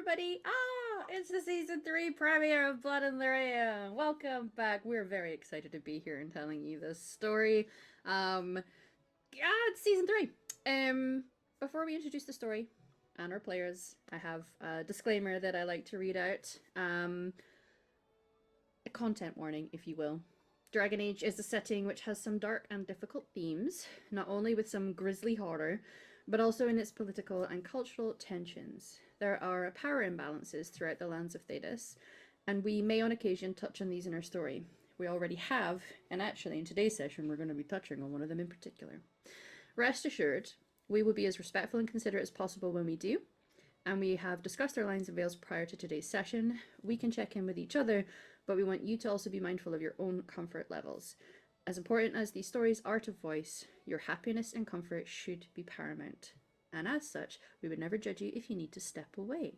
everybody! It's the season 3 premiere of Blood and Lyrium. Welcome back. We're very excited to be here and telling you this story. It's season 3. Before we introduce the story and our players, I have a disclaimer that I like to read out. A content warning, if you will. Dragon Age is a setting which has some dark and difficult themes, not only with some grisly horror, but also in its political and cultural tensions. There are power imbalances throughout the lands of Thedas, and we may on occasion touch on these in our story. We already have, and actually in today's session we're going to be touching on one of them in particular. Rest assured, we will be as respectful and considerate as possible when we do, and we have discussed our lines and veils prior to today's session. We can check in with each other, but we want you to also be mindful of your own comfort levels. As important as these stories are to voice, your happiness and comfort should be paramount. And as such, we would never judge you if you need to step away.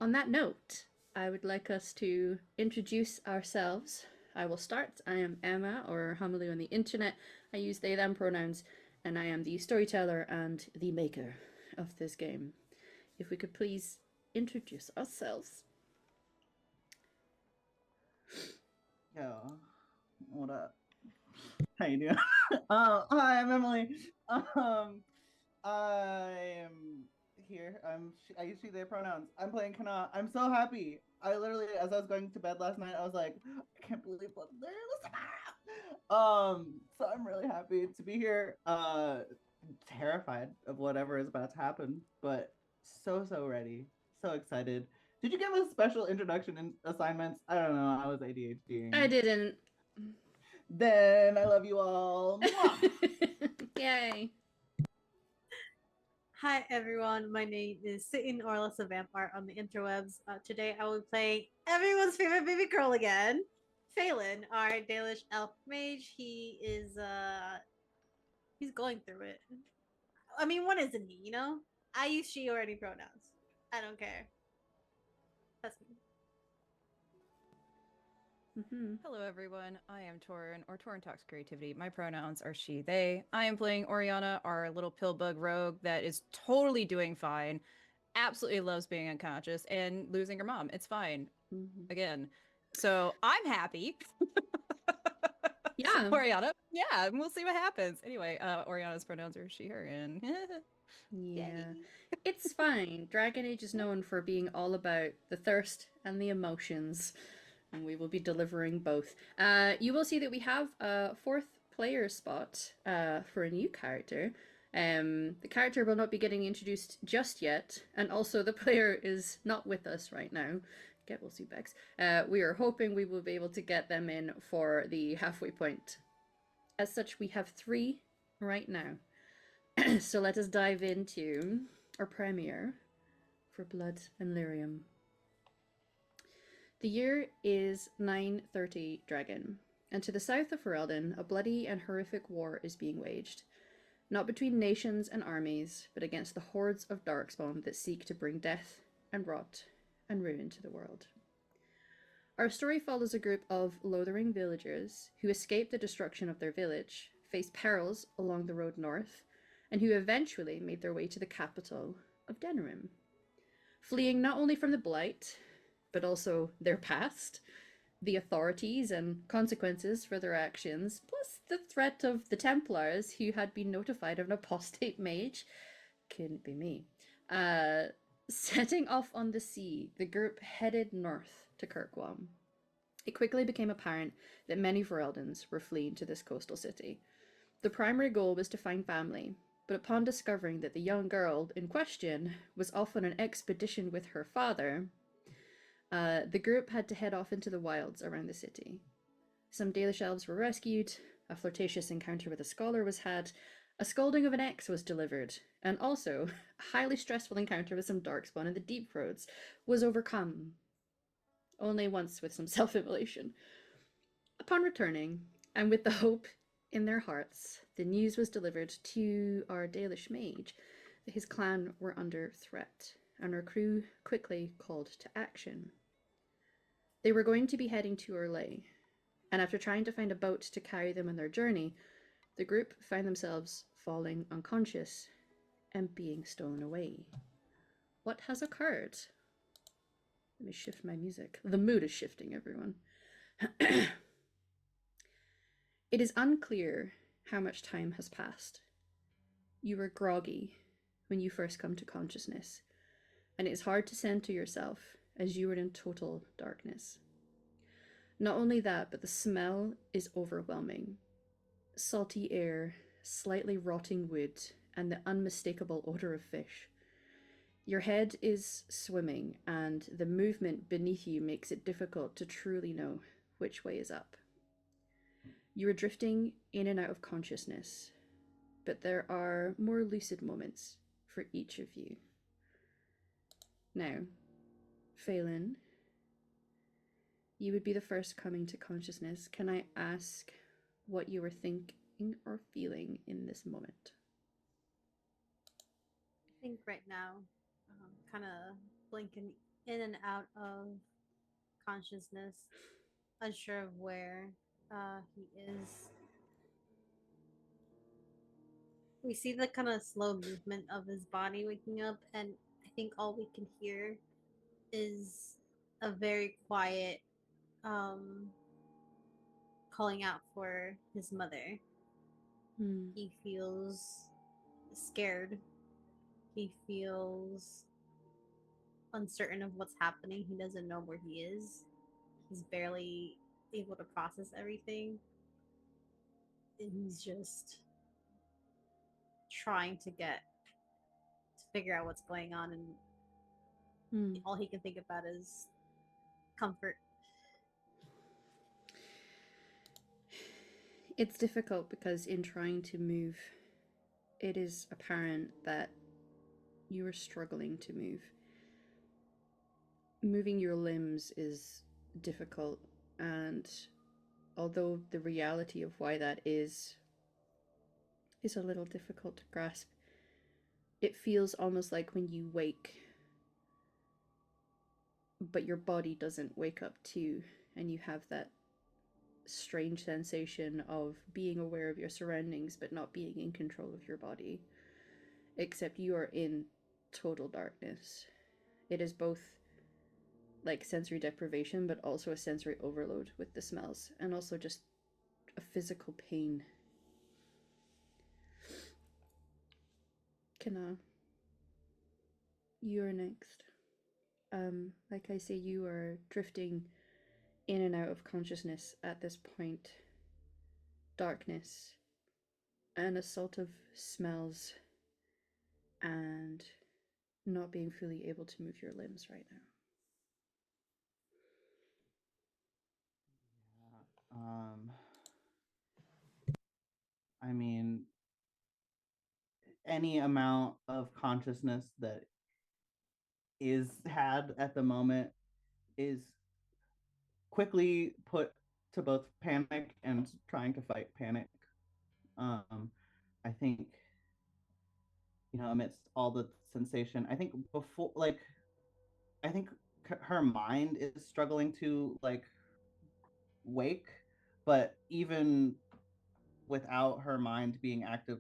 On that note, I would like us to introduce ourselves. I will start. I am Emma, or Hamalu on the internet. I use they, them pronouns, and I am the storyteller and the maker of this game. If we could please introduce ourselves. Yo, what up? How you doing? Hi, I'm Emily. I am here. I use she, they pronouns. I'm playing Kana. I'm so happy. I literally, as I was going to bed last night, I was like, I can't believe what they're listening. So I'm really happy to be here. Terrified of whatever is about to happen, but so ready. So excited. Did you give us special introduction and assignments? I don't know. I was I ADHDing. didn't. Then I love you all. Mwah! Yay. Hi everyone, my name is Sittin Orlis of Vampire on the interwebs. Today I will be playing everyone's favorite baby girl again, Feylan, our Dalish elf mage. He's going through it. I mean, what isn't he, you know? I use she or any pronouns. I don't care. That's me. Hello everyone, I am Torin, or Torin Talks Creativity. My pronouns are she, they. I am playing Oriana, our little pillbug rogue that is totally doing fine, absolutely loves being unconscious, and losing her mom. It's fine. Again. So I'm happy. Yeah. Oriana. Yeah, and we'll see what happens. Anyway, Oriana's pronouns are she, her, and Yeah. Yay. It's fine. Dragon Age is known for being all about the thirst and the emotions, and we will be delivering both. You will see that we have a fourth player spot for a new character. The character will not be getting introduced just yet, and also the player is not with us right now. Get will see Bex. We are hoping we will be able to get them in for the halfway point. As such, we have 3 right now. So let us dive into our premiere for Blood and Lyrium. The year is 930 Dragon, and to the south of Ferelden, a bloody and horrific war is being waged. Not between nations and armies, but against the hordes of darkspawn that seek to bring death and rot and ruin to the world. Our story follows a group of lothering villagers who escaped the destruction of their village, faced perils along the road north, and who eventually made their way to the capital of Denerim. Fleeing not only from the Blight, but also their past, the authorities and consequences for their actions, plus the threat of the Templars who had been notified of an apostate mage. Couldn't be me. Setting off on the sea, the group headed north to Kirkwall. It quickly became apparent that many Fereldans were fleeing to this coastal city. The primary goal was to find family, but upon discovering that the young girl in question was off on an expedition with her father, the group had to head off into the wilds around the city. Some Dalish elves were rescued, a flirtatious encounter with a scholar was had, a scolding of an ex was delivered, and also a highly stressful encounter with some darkspawn in the deep roads was overcome. Only once with some self-immolation. Upon returning, and with the hope in their hearts, the news was delivered to our Dalish mage that his clan were under threat, and our crew quickly called to action. They were going to be heading to Orlais, and after trying to find a boat to carry them on their journey, the group found themselves falling unconscious and being stolen away. what has occurred? Let me shift my music. The mood is shifting, everyone. It is unclear how much time has passed. You were groggy when you first come to consciousness, and it is hard to center yourself as you were in total darkness. Not only that, but the smell is overwhelming. Salty air, slightly rotting wood, and the unmistakable odor of fish. Your head is swimming, and the movement beneath you makes it difficult to truly know which way is up. You are drifting in and out of consciousness, but there are more lucid moments for each of you. Now, Feylan, you would be the first coming to consciousness. Can I ask what you were thinking or feeling in this moment? I think right now, kind of blinking in and out of consciousness, unsure of where he is. We see the kind of slow movement of his body waking up, and I think all we can hear is a very quiet calling out for his mother. He feels scared. He feels uncertain of what's happening. He doesn't know where he is. He's barely able to process everything. And he's just trying to figure out what's going on, and all he can think about is comfort. It's difficult because in trying to move, it is apparent that you are struggling to move. Moving your limbs is difficult, and although the reality of why that is a little difficult to grasp, it feels almost like when you wake, but your body doesn't wake up too, and you have that strange sensation of being aware of your surroundings but not being in control of your body, except you are in total darkness. It is both like sensory deprivation but also a sensory overload with the smells, and also just a physical pain. Kana, you're next. Like I say, you are drifting in and out of consciousness at this point. Darkness, an assault of smells, and not being fully able to move your limbs right now. I mean, any amount of consciousness that is had at the moment is quickly put to both panic and trying to fight panic. I think, amidst all the sensation, I think her mind is struggling to wake, but even without her mind being active,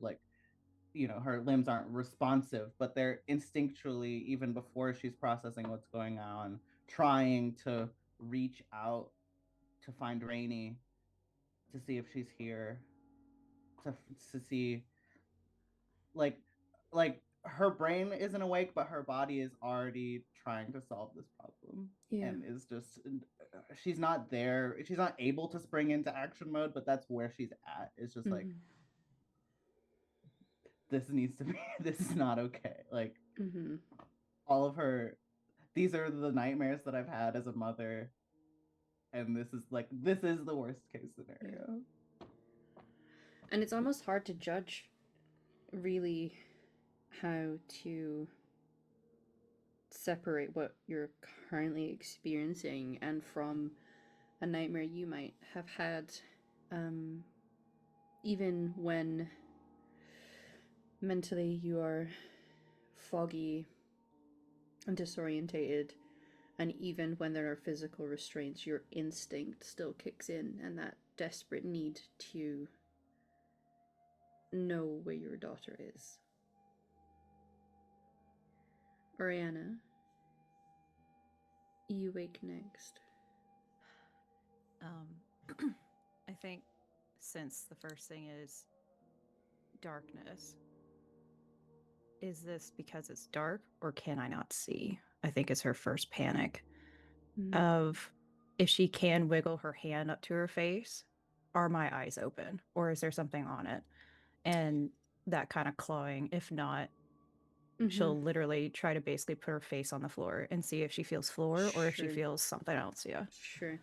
her limbs aren't responsive, but they're instinctually, even before she's processing what's going on, trying to reach out to find Rainy, to see if she's here, to see, like her brain isn't awake, but her body is already trying to solve this problem. Yeah. And is just, she's not there, she's not able to spring into action mode, but that's where she's at. It's just like, this needs to be, this is not okay. Like, all of her, these are the nightmares that I've had as a mother, and this is the worst case scenario. Yeah. And it's almost hard to judge really how to separate what you're currently experiencing and from a nightmare you might have had, even when mentally you are foggy and disorientated, and even when there are physical restraints, your instinct still kicks in, and that desperate need to know where your daughter is. Oriana, you wake next. I think since the first thing is darkness, is this because it's dark or can I not see? I think it's her first panic of if she can wiggle her hand up to her face, are my eyes open or is there something on it? And that kind of clawing. If not, she'll literally try to basically put her face on the floor and see if she feels floor or if she feels something else. Yeah. Sure.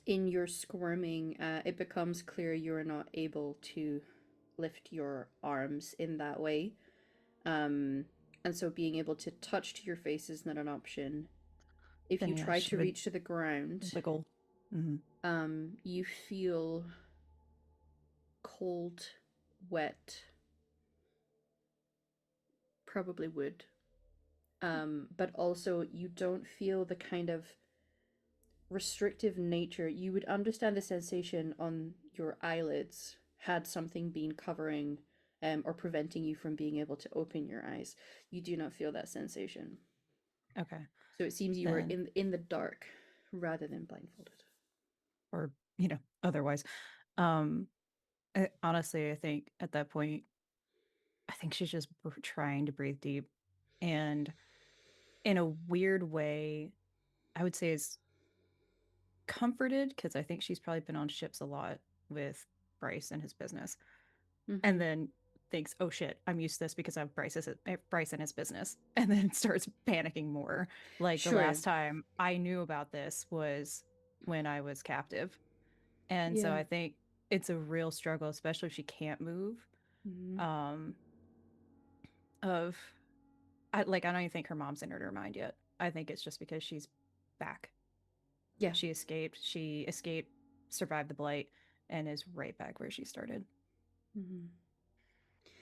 In your squirming, it becomes clear you're not able to lift your arms in that way. And so being able to touch to your face is not an option. If Then, you yeah, try she to would reach to the ground, wiggle. you feel cold, wet, probably wood. But also you don't feel the kind of restrictive nature. You would understand the sensation on your eyelids had something been covering or preventing you from being able to open your eyes. You do not feel that sensation. Okay. So it seems you were in the dark rather than blindfolded. Or, otherwise. Honestly, I think at that point, I think she's just trying to breathe deep. And in a weird way, I would say is comforted because I think she's probably been on ships a lot with Bryce and his business. And then thinks, oh shit, I'm used to this because I have Bryce and his business. And then starts panicking more. Like the last time I knew about this was when I was captive. And so I think it's a real struggle, especially if she can't move. I don't even think her mom's entered her mind yet. I think it's just because she's back. Yeah. She escaped, survived the blight, and is right back where she started.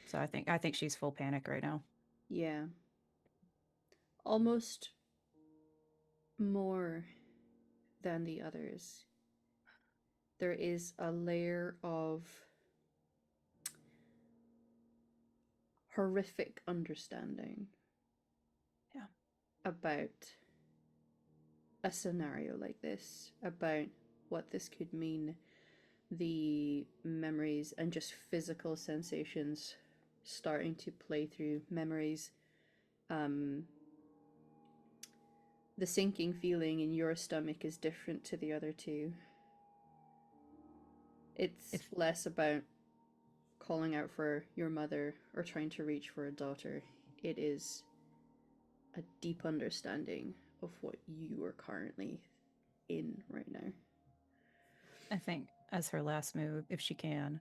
So I think she's full panic right now. Yeah. Almost more than the others. There is a layer of horrific understanding about a scenario like this, about what this could mean, the memories and just physical sensations starting to play through memories. The sinking feeling in your stomach is different to the other two. It's less about calling out for your mother or trying to reach for a daughter. It is a deep understanding of what you are currently in right now. I think as her last move, if she can,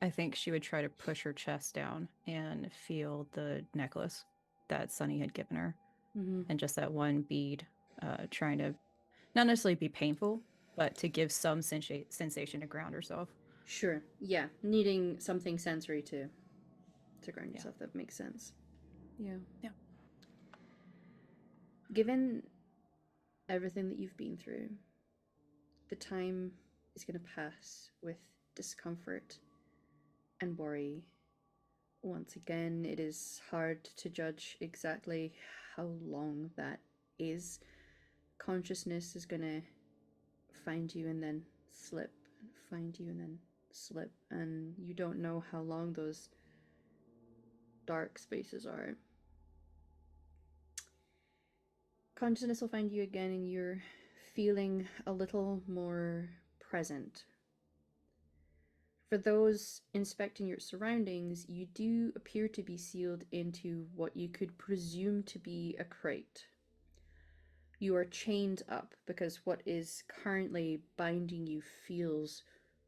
I think she would try to push her chest down and feel the necklace that Sunny had given her. And just that one bead, trying to not necessarily be painful, but to give some sensation to ground herself. Sure. Yeah. Needing something sensory to ground yourself. That makes sense. Yeah. Yeah. Given everything that you've been through, the time is going to pass with discomfort and worry. Once again, it is hard to judge exactly how long that is. Consciousness is going to find you and then slip, and find you and then slip, and you don't know how long those dark spaces are. Consciousness will find you again and you're feeling a little more present. For those inspecting your surroundings, you do appear to be sealed into what you could presume to be a crate. You are chained up because what is currently binding you feels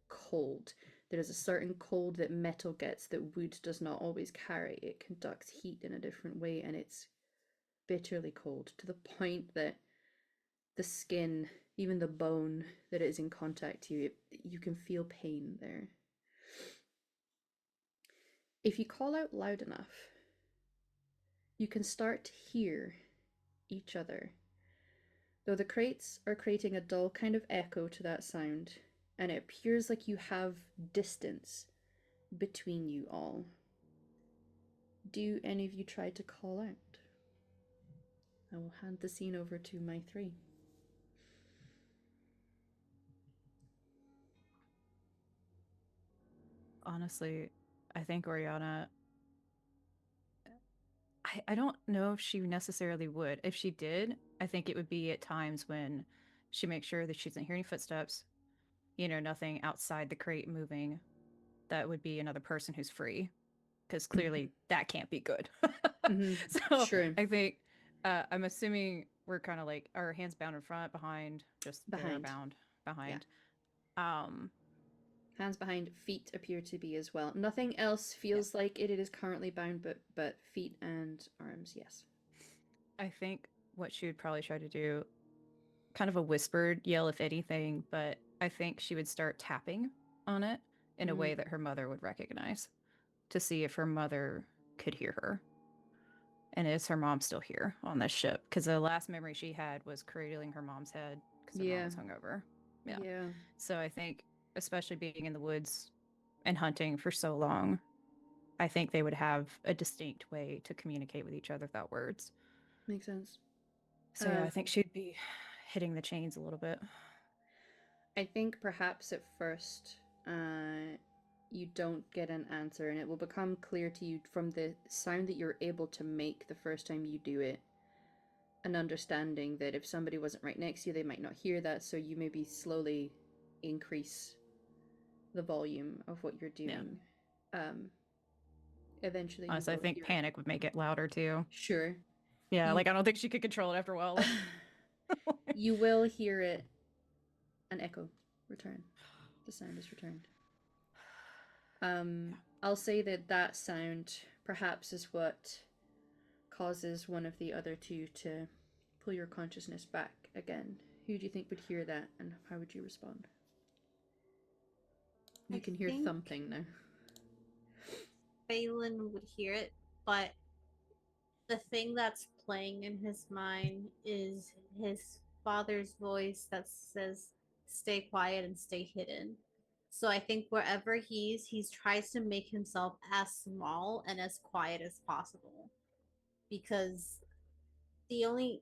cold. There is a certain cold that metal gets that wood does not always carry. It conducts heat in a different way, and it's bitterly cold to the point that the skin, even the bone that is in contact to you, you can feel pain there. If you call out loud enough, you can start to hear each other. Though the crates are creating a dull kind of echo to that sound, and it appears like you have distance between you all. Do any of you try to call out? I will hand the scene over to my three. Honestly, I think Oriana. I don't know if she necessarily would. If she did, I think it would be at times when she makes sure that she doesn't hear any footsteps, nothing outside the crate moving. That would be another person who's free, because clearly that can't be good. So Sure. I think I'm assuming we're kind of like our hands bound in front, behind, just they're bound behind. Yeah. Hands behind, feet appear to be as well. Nothing else feels like it is currently bound, but feet and arms, yes. I think what she would probably try to do, kind of a whispered yell if anything, but I think she would start tapping on it in a way that her mother would recognize, to see if her mother could hear her. And is her mom still here on this ship? Because the last memory she had was cradling her mom's head because her mom was hungover. Yeah. So I think, especially being in the woods and hunting for so long, I think they would have a distinct way to communicate with each other without words. Makes sense. So yeah, I think she'd be hitting the chains a little bit. I think perhaps at first you don't get an answer, and it will become clear to you from the sound that you're able to make the first time you do it, an understanding that if somebody wasn't right next to you, they might not hear that, so you maybe slowly increase the volume of what you're doing. Yeah. Eventually, honestly, I think panic would make it louder too. Sure. Yeah, like I don't think she could control it after a while. Like... You will hear it, an echo return. The sound is returned. I'll say that sound perhaps is what causes one of the other two to pull your consciousness back again. Who do you think would hear that, and how would you respond? You can hear thumping now. Feylan would hear it, but the thing that's playing in his mind is his father's voice that says, "Stay quiet and stay hidden." So I think wherever he tries to make himself as small and as quiet as possible, because the only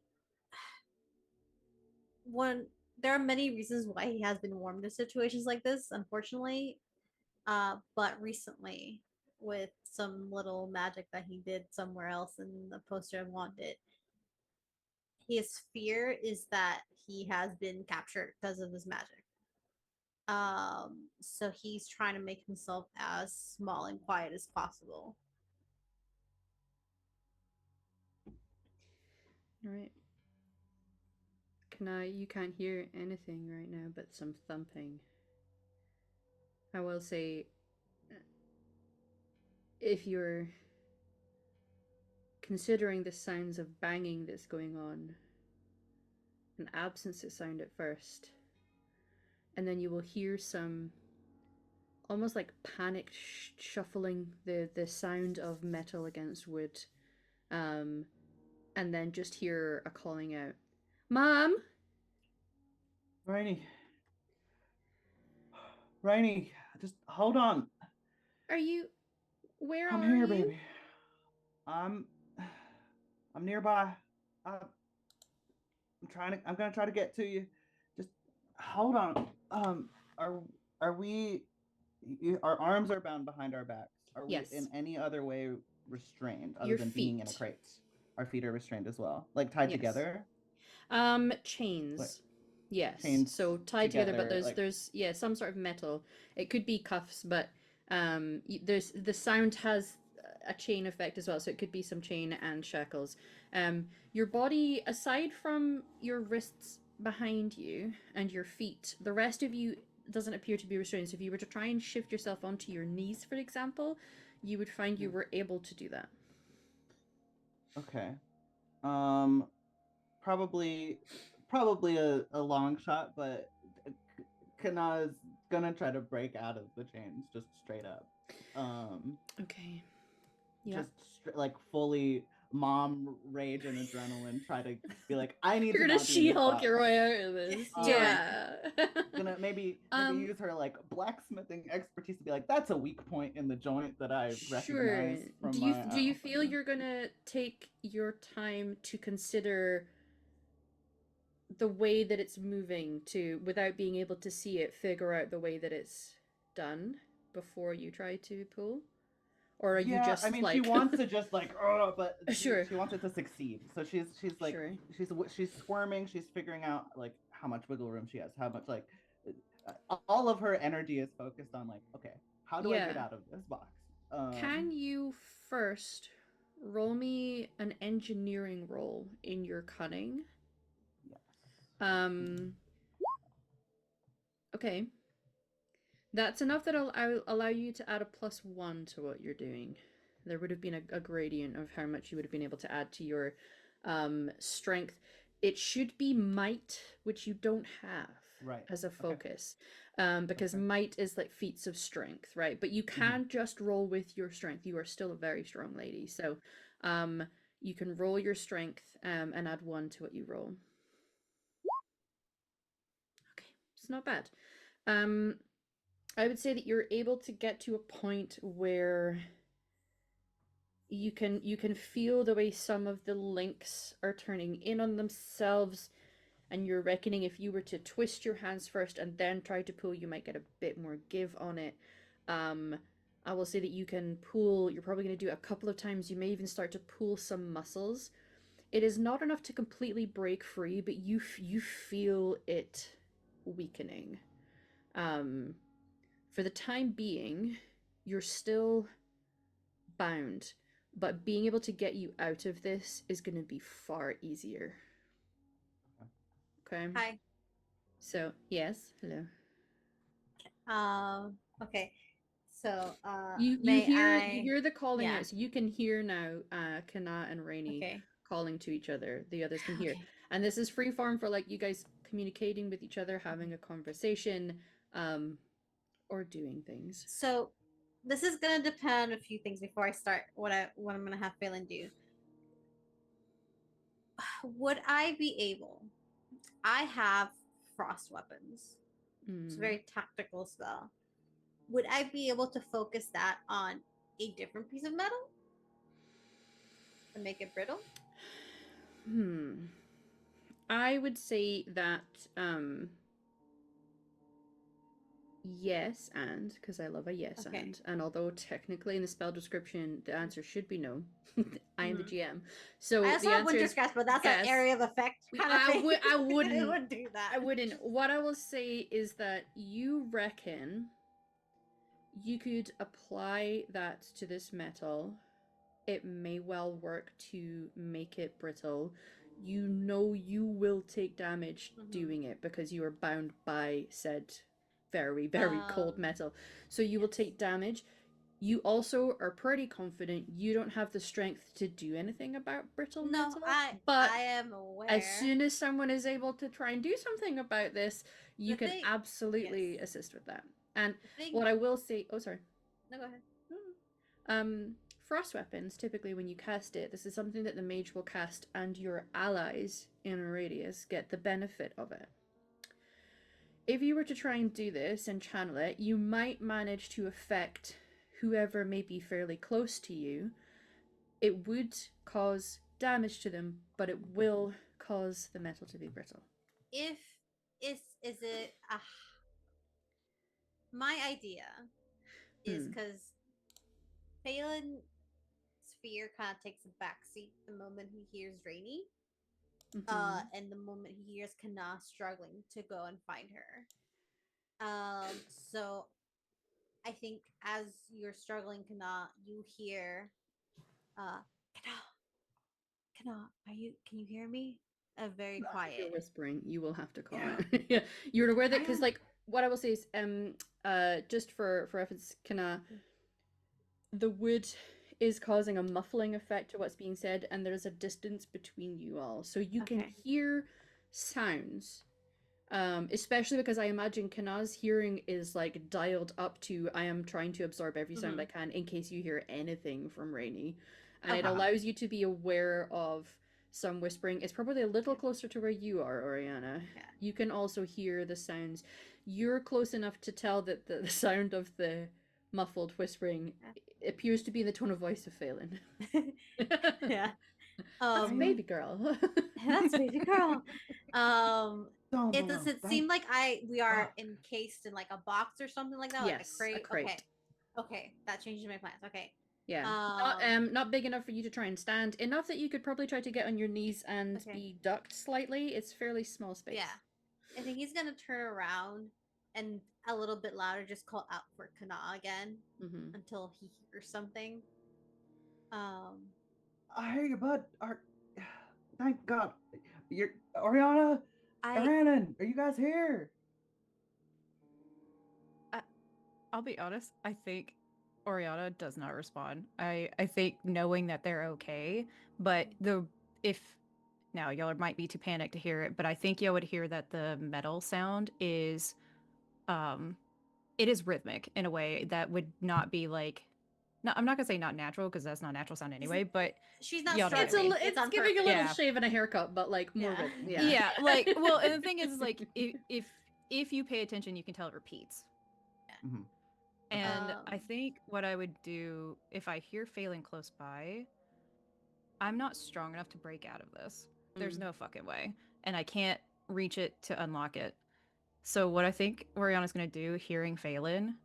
one there are many reasons why he has been warmed to situations like this, unfortunately. But recently, with some little magic that he did somewhere else in the poster I wanted, his fear is that he has been captured because of his magic. So he's trying to make himself as small and quiet as possible. All right. You can't hear anything right now but some thumping. I will say, if you're considering the sounds of banging that's going on, an absence of sound at first, and then you will hear some almost like panic shuffling, the sound of metal against wood, and then just hear a calling out, "Mom!" Rainy, just hold on. Are you? Where I'm are here, you? baby. I'm nearby. I'm gonna try to get to you. Just hold on. Are we? Our arms are bound behind our backs. Are we in any other way restrained other than being in a crate? Our feet are restrained as well, like tied together. Chains. What? Yes. Chains so tied together, but there's some sort of metal. It could be cuffs, but there's the sound has a chain effect as well, so it could be some chain and shackles. Your body, aside from your wrists behind you and your feet, the rest of you doesn't appear to be restrained. So if you were to try and shift yourself onto your knees, for example, you would find you were able to do that. Okay. Probably a long shot, but Kana's gonna try to break out of the chains just straight up. Okay. Yeah. Just like fully mom rage and adrenaline try to be like, I need You're to gonna not be in this She-Hulk box. your way out of this. Um, Yeah. Gonna maybe use her like blacksmithing expertise to be like, that's a weak point in the joint that I Sure. recognize from Do my. you feel you're gonna take your time to consider the way that it's moving to, without being able to see it, figure out the way that it's done before you try to pull? Or are you Yeah, just I mean, like she wants to just like, but Sure. she wants it to succeed. So she's like, Sure. she's squirming. She's figuring out like how much wiggle room she has, how much like all of her energy is focused on like, okay, how do I get Yeah. out of this box? Can you first roll me an engineering roll in your cunning? Yes. Okay. That's enough that I'll allow you to add a +1 to what you're doing. There would have been a gradient of how much you would have been able to add to your strength. It should be might, which you don't have as a focus. Because might is like feats of strength, right? But you can just roll with your strength. You are still a very strong lady. So you can roll your strength and add 1 to what you roll. Okay, it's not bad. I would say that you're able to get to a point where you can feel the way some of the links are turning in on themselves, and you're reckoning if you were to twist your hands first and then try to pull, you might get a bit more give on it. I will say that you can pull, you're probably going to do it a couple of times. You may even start to pull some muscles. It is not enough to completely break free, but you feel it weakening. For the time being, you're still bound, but being able to get you out of this is going to be far easier. Okay. Hi. So, yes, hello. Okay. So, You hear the calling Yeah. out, so you can hear now Kana and Rainy calling to each other. The others can hear. Okay. And this is free form for like you guys communicating with each other, having a conversation, or doing things. So this is gonna depend on a few things before I start what I'm gonna have Phelan do. Would I be able? I have frost weapons. It's a very tactical spell. Would I be able to focus that on a different piece of metal to make it brittle? I would say that yes, and because I love a yes and although technically in the spell description the answer should be no, I am the GM. So I also the have answer winter is scratch, but that's yes. an area of effect kind of thing. I wouldn't. I wouldn't do that. I wouldn't. What I will say is that you reckon you could apply that to this metal. It may well work to make it brittle. You know you will take damage doing it because you are bound by said very, very cold metal. So you will take damage. You also are pretty confident you don't have the strength to do anything about brittle metal. But I am aware. as soon as someone is able to try and do something about this, you can absolutely assist with that. And what I will say, oh sorry. No, go ahead. Frost weapons, typically when you cast it, this is something that the mage will cast and your allies in a radius get the benefit of it. If you were to try and do this and channel it, you might manage to affect whoever may be fairly close to you. It would cause damage to them, but it will cause the metal to be brittle. Is it my idea is because Phelan's fear kind of takes a backseat the moment he hears Rainy, and the moment he hears Kana struggling to go and find her. So I think as you're struggling, Kana, you hear, Kana, can you hear me? Very quiet. If you're whispering, you will have to call it. Yeah, you're aware that because like what I will say is, just for reference, Kana, the wood is causing a muffling effect to what's being said, and there's a distance between you all, so you can hear sounds. Especially because I imagine Kana's hearing is like dialed up to I am trying to absorb every sound I can in case you hear anything from Rainy. and it allows you to be aware of some whispering. It's probably a little closer to where you are, Oriana. Yeah. You can also hear the sounds. You're close enough to tell that the sound of the muffled whispering appears to be in the tone of voice of Phelan. Yeah. That's baby girl. That's baby girl. It does below. it seem like we are encased in like a box or something like that? Yes, like a crate. Okay. That changes my plans. Okay. Yeah. Not big enough for you to try and stand. Enough that you could probably try to get on your knees and be ducked slightly. It's fairly small space. Yeah. I think he's gonna turn around and a little bit louder just call out for Kana again until he hears something. I hear you, bud. Thank God. You're Oriana, Aranan, are you guys here? I'll be honest, I think Oriana does not respond. I think knowing that they're okay, but now y'all might be too panicked to hear it, but I think y'all would hear that the metal sound is it is rhythmic in a way that would not be like no, I'm not gonna say not natural because that's not natural sound anyway, but she's not struggling. It's giving a little shave and a haircut, but like more yeah, like well, and the thing is like if you pay attention, you can tell it repeats. Yeah. Mm-hmm. And I think what I would do if I hear Phelan close by, I'm not strong enough to break out of this. There's no fucking way. And I can't reach it to unlock it. So what I think Oriana's going to do, hearing Phelan,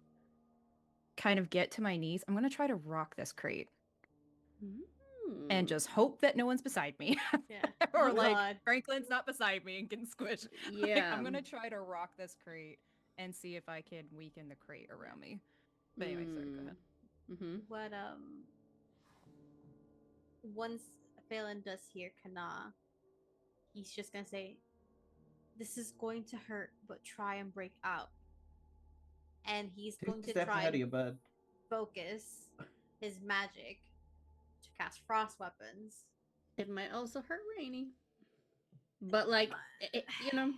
kind of get to my knees, I'm going to try to rock this crate. And just hope that no one's beside me. Yeah. Or Franklin's not beside me and getting squished. Yeah. I'm going to try to rock this crate and see if I can weaken the crate around me. But anyway, sorry, go ahead. What once Phelan does hear Kana, he's just gonna say, "This is going to hurt, but try and break out." And he's going to try and focus his magic to cast frost weapons. It might also hurt Rainy, but like you know.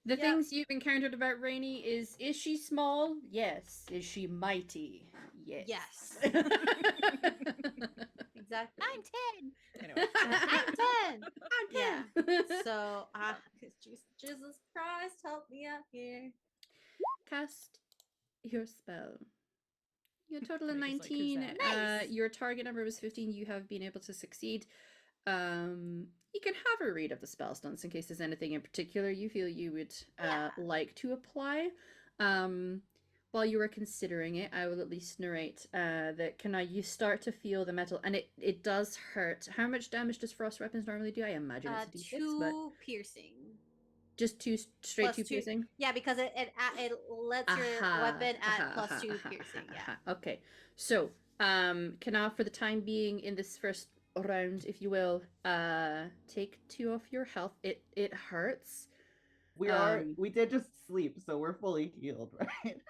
The things you've encountered about Rainy is she small? Yes. Is she mighty? Yes. Exactly. I'm 10. Anyway. I'm 10. I'm 10. Yeah. So, Jesus Christ, help me out here. Cast your spell. Your total of 19. Nice. Your target number was 15. You have been able to succeed. You can have a read of the spell stunts in case there's anything in particular you feel you would like to apply. While you were considering it, I will at least narrate that you start to feel the metal, and it does hurt. How much damage does frost weapons normally do? I imagine it's a d6, 2 piercing. Just 2 straight 2 piercing? Yeah, because it lets your weapon add plus 2 piercing. Yeah. Okay. So, Kana, for the time being in this first round, if you will, take 2 off your health. It hurts. We did just sleep, so we're fully healed, right?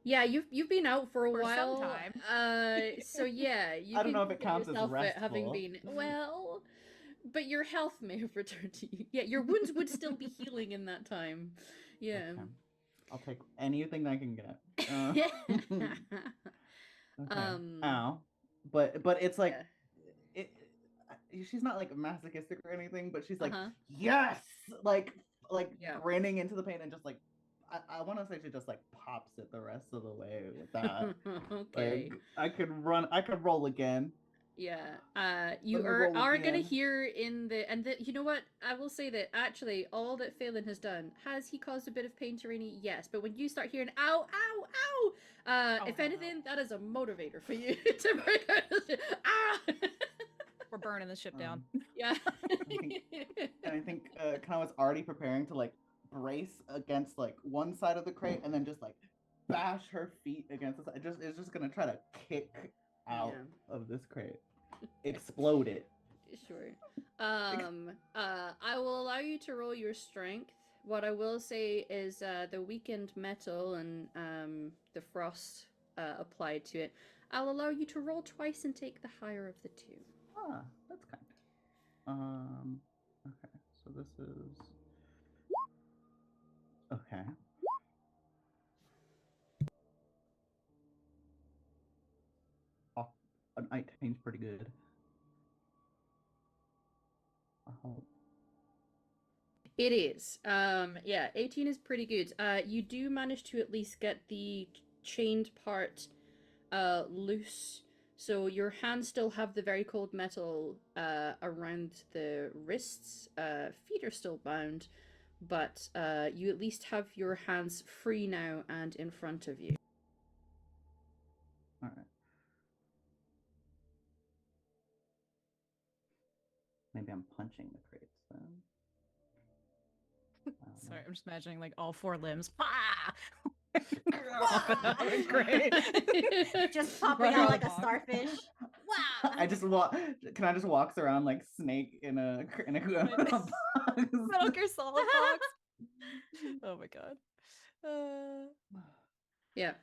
Yeah, you've been out for a while. Some time. So yeah, you I don't know if it counts as restful. having been but your health may have returned to you. Yeah, your wounds would still be healing in that time. Yeah. Okay. I'll take anything I can get. Okay. Ow. But it's like she's not like masochistic or anything, but she's like yes, like grinning into the pain and just like I want to say she just like pops it the rest of the way with that. Okay. Like, I could roll again. Yeah. You are gonna hear you know what? I will say that actually all that Phelan has done, has he caused a bit of pain to Rainy? Yes. But when you start hearing ow, ow, ow, if anything, that is a motivator for you to break out of it. Ah! We're burning the ship down. Yeah. I think Kana was already preparing to like brace against like one side of the crate and then just like bash her feet against the side. It's just gonna try to kick out of this crate. Explode it. Sure. I will allow you to roll your strength. What I will say is the weakened metal and the frost applied to it, I'll allow you to roll twice and take the higher of the 2. Ah, that's kind. Okay, so this is okay. A Oh. It is. Yeah, 18 is pretty good. You do manage to at least get the chained part loose. So your hands still have the very cold metal around the wrists. Feet are still bound, but you at least have your hands free now and in front of you. All right. Maybe I'm punching the crates then. Sorry, I'm just imagining like all four limbs. Great. Just popping out like a starfish. Wow. I just walk. Can I just walk around like Snake in a box? Milk your solid box. Oh my god. Yeah.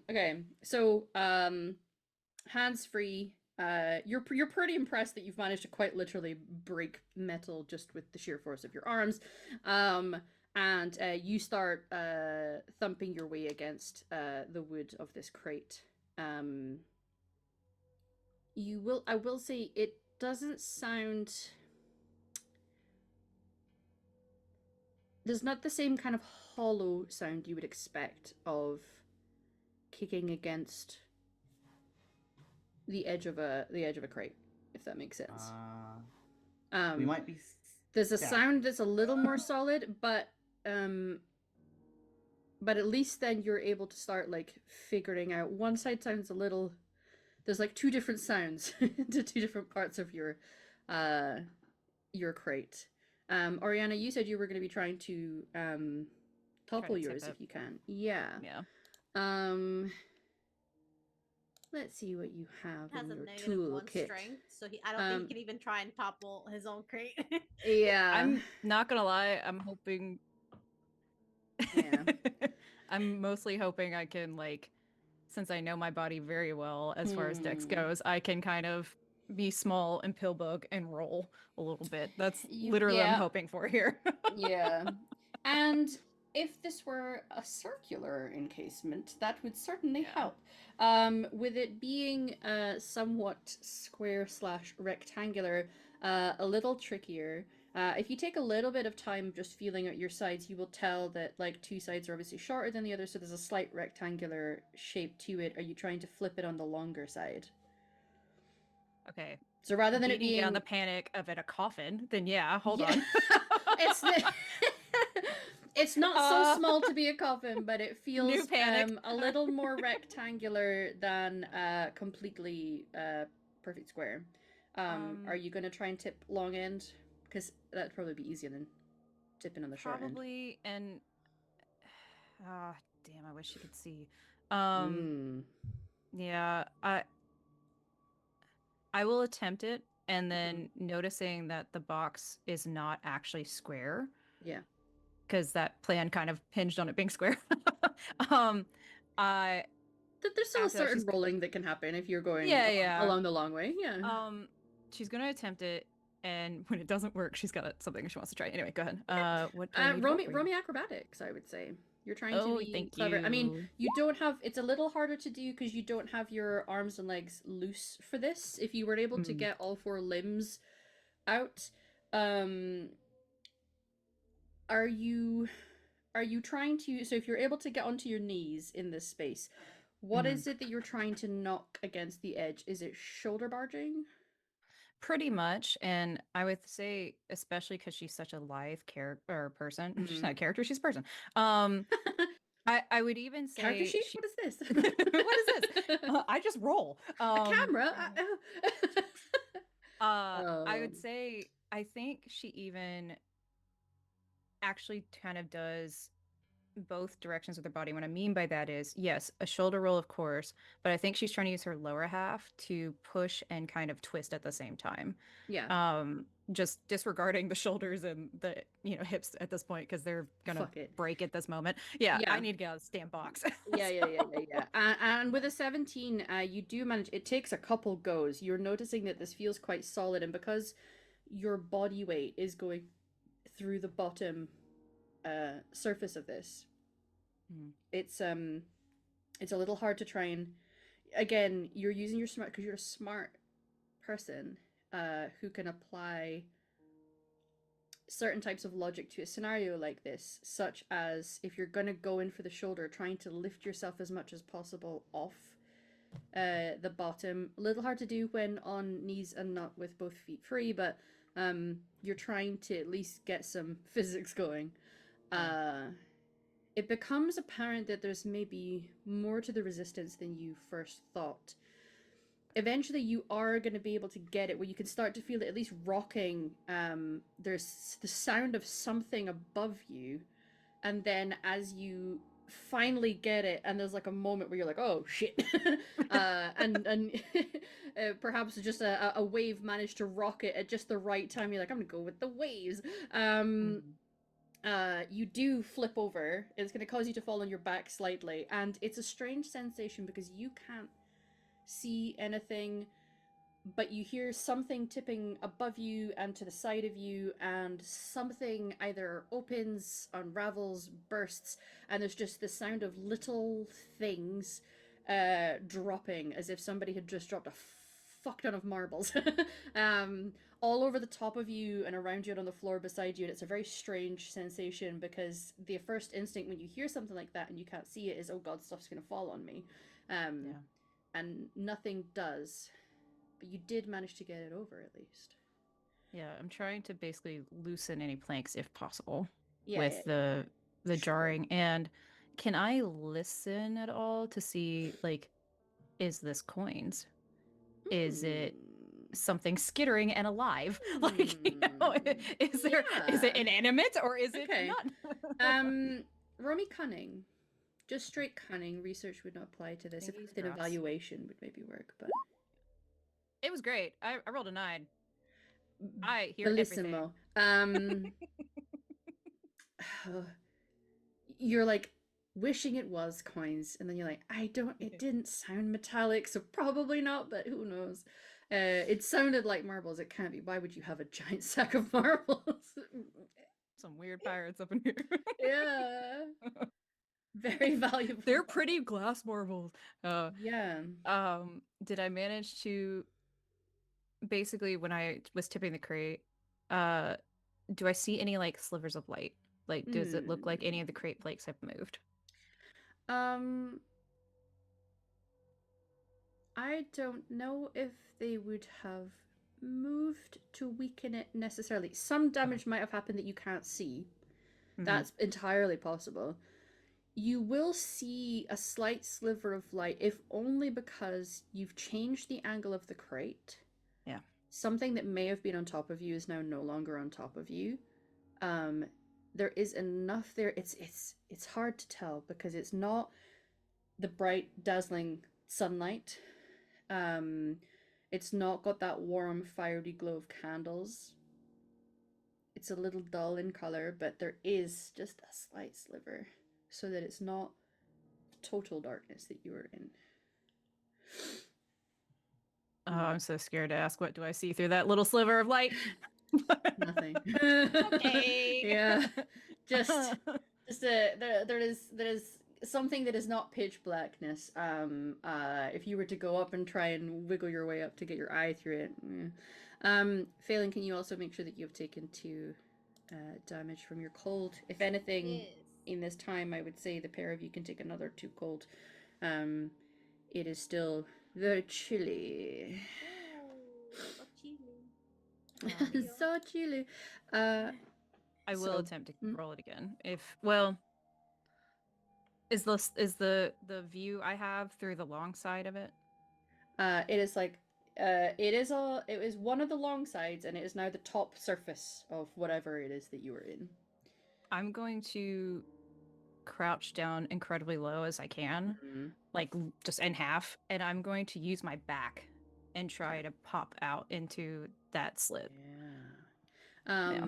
Okay. So, hands free. You're pretty impressed that you've managed to quite literally break metal just with the sheer force of your arms. And you start thumping your way against the wood of this crate. I will say it doesn't sound. There's not the same kind of hollow sound you would expect of kicking against the edge of a crate, if that makes sense. We might be. There's a sound that's a little more solid, but at least then you're able to start like figuring out. One side sounds a little. There's like two different sounds to two different parts of your crate. Oriana, you said you were going to be trying to topple yours if you can. Yeah. Yeah. Let's see what you have Has in a your -1 toolkit. strength, so I don't think he can even try and topple his own crate. Yeah. I'm not gonna lie, I'm hoping. Yeah. I'm mostly hoping I can, like, since I know my body very well as far as dex goes, I can kind of be small and pillbug and roll a little bit. That's literally what I'm hoping for here. Yeah. And if this were a circular encasement, that would certainly help. With it being somewhat square/rectangular, a little trickier. If you take a little bit of time just feeling out your sides, you will tell that like two sides are obviously shorter than the other, so there's a slight rectangular shape to it. Are you trying to flip it on the longer side? Okay. So rather than it Beating being down the panic of it a coffin, then yeah, hold on. It's not so small to be a coffin, but it feels New panic. A little more rectangular than completely perfect square. Are you going to try and tip long end? Because that'd probably be easier than tipping on the short end. Probably, and damn, I wish you could see. Yeah, I will attempt it, and then noticing that the box is not actually square. Yeah. Because that plan kind of hinged on it being square. There's still a certain rolling that can happen if you're going along the long way. Yeah. She's gonna attempt it, and when it doesn't work, she's got something she wants to try. Anyway, go ahead. What? Roll me acrobatics, I would say. You're trying to be clever. You. I mean, you don't have. It's a little harder to do because you don't have your arms and legs loose for this. If you were able to get all four limbs out, are you trying to? So if you're able to get onto your knees in this space, what is it that you're trying to knock against the edge? Is it shoulder barging? Pretty much, and I would say, especially because she's such a lithe person. She's not a character; she's a person. I would even say character sheet. What is this? What is this? I just roll. A camera. I would say I think she even actually kind of does both directions with her body. What I mean by that is, yes, a shoulder roll, of course, but I think she's trying to use her lower half to push and kind of twist at the same time. Yeah. Just disregarding the shoulders and the hips at this point because they're gonna break at this moment. Yeah, I need to get out of the stand box. Yeah. And with a 17, you do manage. It takes a couple goes. You're noticing that this feels quite solid, and because your body weight is going through the bottom surface of this, it's a little hard to try and. Again, you're using your smart because you're a smart person who can apply certain types of logic to a scenario like this, such as if you're going to go in for the shoulder, trying to lift yourself as much as possible off the bottom. A little hard to do when on knees and not with both feet free, but you're trying to at least get some physics going. It becomes apparent that there's maybe more to the resistance than you first thought. Eventually you are going to be able to get it where you can start to feel it at least rocking. There's the sound of something above you, and then as you finally get it, and there's like a moment where you're like, oh shit. and perhaps just a wave managed to rock it at just the right time. You're like, I'm gonna go with the waves. You do flip over. It's going to cause you to fall on your back slightly, and it's a strange sensation because you can't see anything, but you hear something tipping above you and to the side of you, and something either opens, unravels, bursts, and there's just the sound of little things dropping as if somebody had just dropped a fuck ton of marbles all over the top of you and around you and on the floor beside you. And it's a very strange sensation because the first instinct when you hear something like that and you can't see it is, oh god, stuff's gonna fall on me. And nothing does, but you did manage to get it over at least. Yeah, I'm trying to basically loosen any planks if possible Yeah, the Sure. jarring. And can I listen at all to see, like, is this coins? Is it something skittering and alive? Like, you know, is it inanimate or is it not? Roll me cunning. Just straight cunning. Research would not apply to this. If Thingies an drops. evaluation would maybe work, but It was great. I rolled a 9. I hear Bellissimo. everything. You're like wishing it was coins, and then you're like, it didn't sound metallic, so probably not, but who knows. It sounded like marbles. It can't be. Why would you have a giant sack of marbles? Some weird pirates up in here. Yeah. Very valuable. They're pretty glass marbles. Yeah. Did I manage to basically, when I was tipping the crate, do I see any like slivers of light? Like, does it look like any of the crate flakes have moved? I don't know if they would have moved to weaken it necessarily. Some damage might have happened that you can't see. That's entirely possible. You will see a slight sliver of light, if only because you've changed the angle of the crate. Yeah. Something that may have been on top of you is now no longer on top of you. There is enough there. It's hard to tell because it's not the bright, dazzling sunlight. It's not got that warm, fiery glow of candles. It's a little dull in color, but there is just a slight sliver, so that it's not total darkness that you are in. Oh, I'm so scared to ask, what do I see through that little sliver of light? Nothing. Okay. Yeah. Just there is something that is not pitch blackness. If you were to go up and try and wiggle your way up to get your eye through it. Phelan, can you also make sure that you have taken 2 damage from your cold? If anything, Yes. in this time, I would say the pair of you can take another 2 cold. It is still very chilly. Oh, chilly. So chilly. I will attempt to roll it again. Is the view I have through the long side of it? It is like it is one of the long sides, and it is now the top surface of whatever it is that you are in. I'm going to crouch down incredibly low as I can, like just in half, and I'm going to use my back and try to pop out into that slit. Yeah.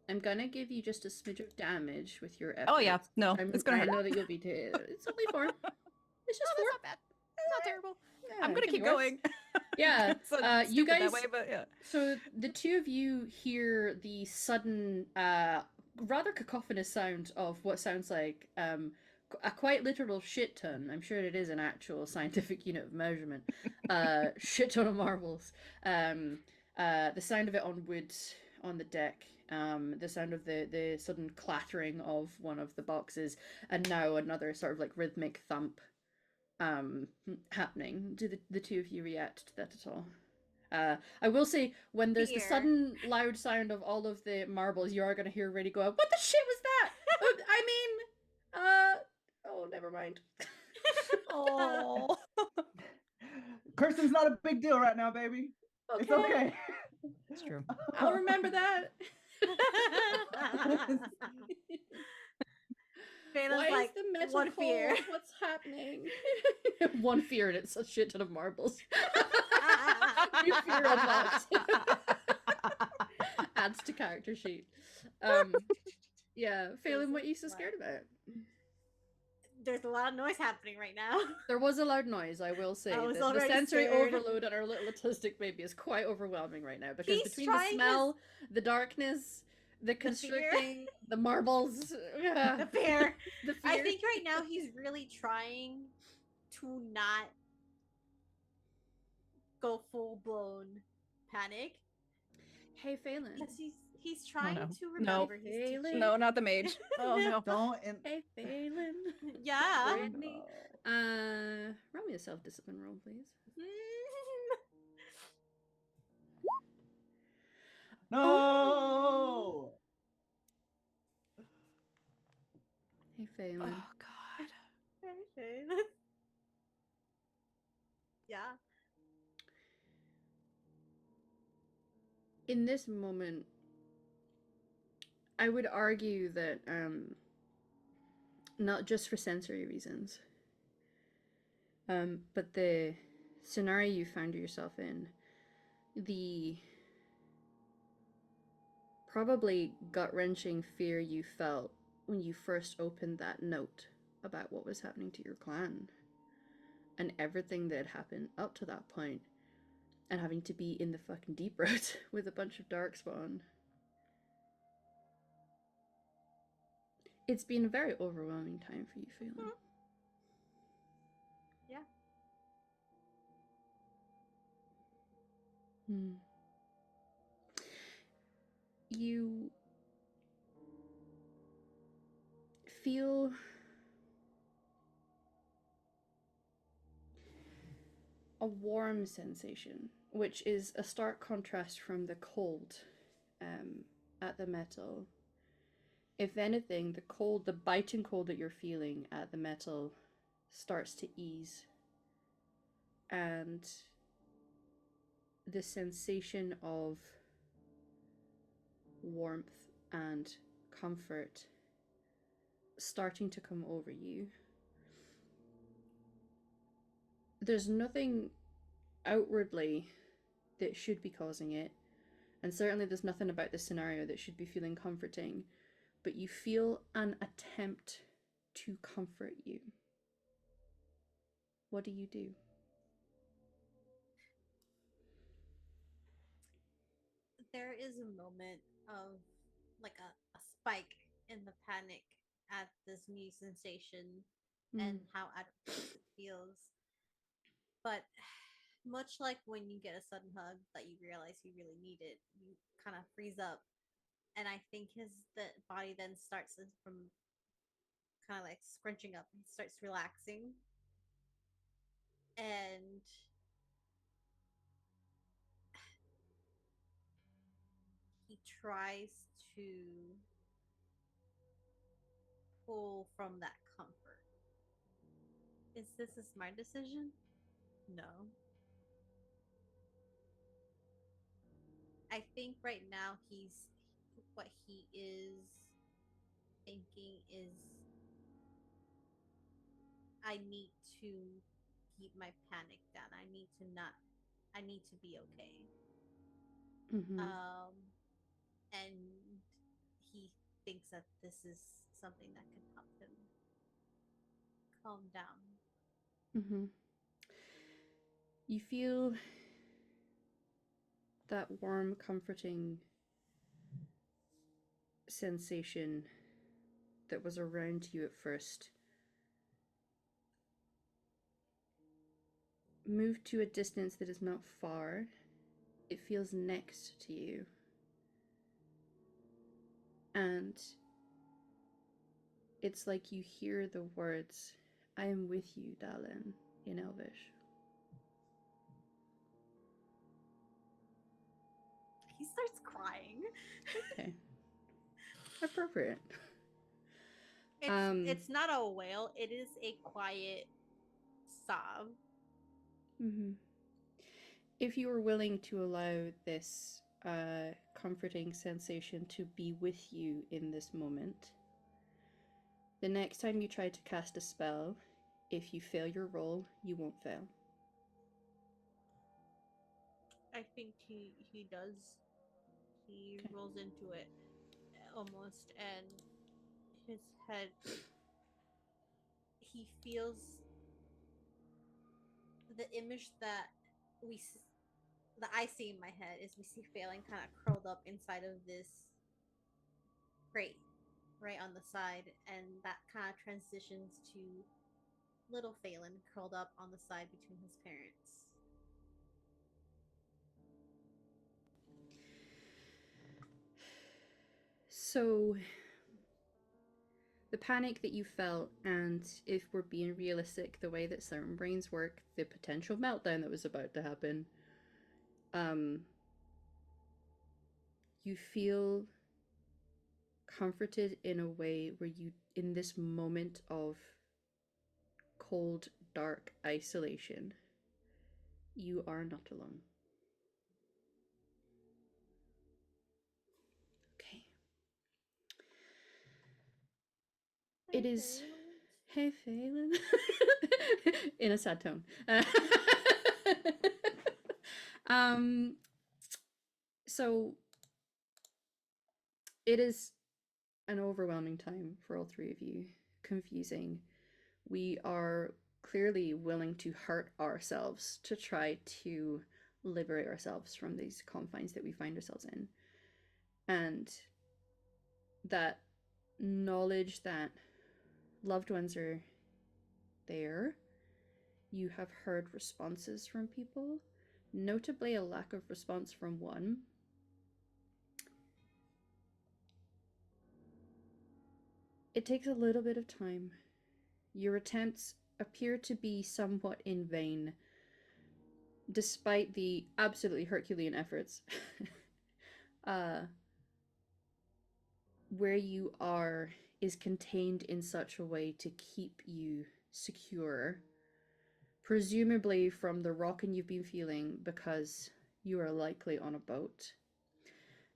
I'm gonna give you just a smidge of damage with your efforts. Oh yeah, no, it's gonna hurt. I know that you'll be. It's only 4. It's just 4. That's not bad. It's not terrible. Yeah, I'm gonna keep going. Yeah. You guys. That way, but yeah. So the 2 of you hear the sudden, rather cacophonous sound of what sounds like a quite literal shit ton. I'm sure it is an actual scientific unit of measurement. Shit ton of marbles. The sound of it on wood on the deck, the sound of the sudden clattering of one of the boxes, and now another sort of like rhythmic thump happening. Do the two of you react to that at all? I will say, when there's the Fear. sudden loud sound of all of the marbles, you are going to hear Rady go, "What the shit was that?" Oh, never mind. Oh. Cursing's not a big deal right now, baby. It's okay. It's true. I'll remember that. Phelan's Why like, is the metal one cold? fear. What's happening? One fear, and it's a shit ton of marbles. New fear unlocked. Adds to character sheet. Yeah, Phelan, what are you so scared about? There's a lot of noise happening right now. There was a loud noise, I will say. I was The already sensory scared. overload on our little autistic baby is quite overwhelming right now, because He's between the trying smell, the darkness, the fear. constricting, the marbles, The fear. the fear. I think right now he's really trying to not go full blown panic. Hey, Phelan. Because he's trying no. to No. remember his Phelan. teaching. No, not the mage. Oh no. Don't. Hey, Phelan. Yeah. Brittany. Roll me a self-discipline roll, please. No. Hey, Phelan. Oh god. Okay. Yeah. In this moment, I would argue that, not just for sensory reasons, but the scenario you found yourself in, the probably gut-wrenching fear you felt when you first opened that note about what was happening to your clan, and everything that had happened up to that point, and having to be in the fucking deep road with a bunch of darkspawn. It's been a very overwhelming time for you, Phelan. Yeah. You feel a warm sensation, which is a stark contrast from the cold at the metal. If anything, the cold, the biting cold that you're feeling at the metal starts to ease, and the sensation of warmth and comfort starting to come over you. There's nothing outwardly that should be causing it, and certainly there's nothing about this scenario that should be feeling comforting, but you feel an attempt to comfort you. What do you do? There is a moment of like a spike in the panic at this new sensation and how out of place it feels. But much like when you get a sudden hug that you realize you really need it, you kind of freeze up. And I think the body then starts from kind of like scrunching up and starts relaxing. And he tries to pull from that comfort. Is this a smart decision? No. I think right now what he is thinking is, I need to keep my panic down. I need to be okay. And he thinks that this is something that can help him calm down. You feel that warm, comforting sensation that was around you at first move to a distance that is not far. It feels next to you. And it's like you hear the words, "I am with you, Dallin," in Elvish. He starts crying. Okay. Appropriate. It's not a wail, it is a quiet sob. Mm-hmm. If you are willing to allow this comforting sensation to be with you in this moment, the next time you try to cast a spell, if you fail your roll, you won't fail. I think he does. He Okay. rolls into it almost, and his head. He feels the image that that I see in my head is we see Feylan kind of curled up inside of this crate right on the side, and that kind of transitions to little Feylan curled up on the side between his parents. So, the panic that you felt, and if we're being realistic, the way that certain brains work, the potential meltdown that was about to happen, you feel comforted in a way where you, in this moment of cold, dark isolation, you are not alone. Okay. It is. Hey, Phelan. In a sad tone. So it is an overwhelming time for all three of you. Confusing. We are clearly willing to hurt ourselves to try to liberate ourselves from these confines that we find ourselves in. And that knowledge that loved ones are there, you have heard responses from people, notably a lack of response from one. It takes a little bit of time. Your attempts appear to be somewhat in vain, despite the absolutely Herculean efforts. Where you are is contained in such a way to keep you secure, presumably from the rocking you've been feeling, because you are likely on a boat.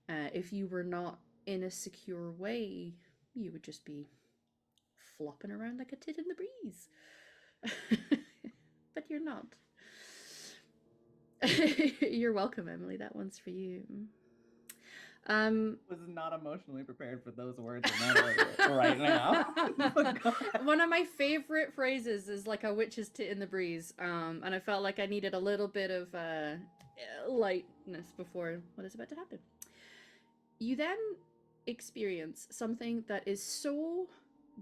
If you were not in a secure way, you would just be flopping around like a tit in the breeze. But you're not. You're welcome, Emily. That one's for you. Was not emotionally prepared for those words in that order right now. One of my favorite phrases is like a witch's tit in the breeze. And I felt like I needed a little bit of lightness before what is about to happen. You then experience something that is so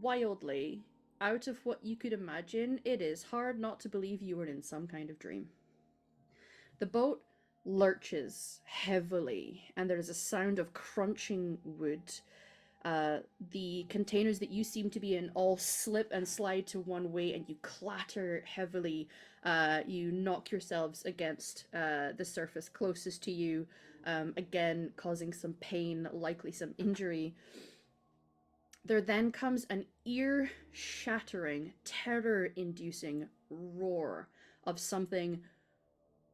wildly out of what you could imagine, it is hard not to believe you were in some kind of dream. The boat lurches heavily, and there is a sound of crunching wood. The containers that you seem to be in all slip and slide to one way, and you clatter heavily. You knock yourselves against the surface closest to you, again causing some pain, likely some injury. There then comes an ear-shattering, terror-inducing roar of something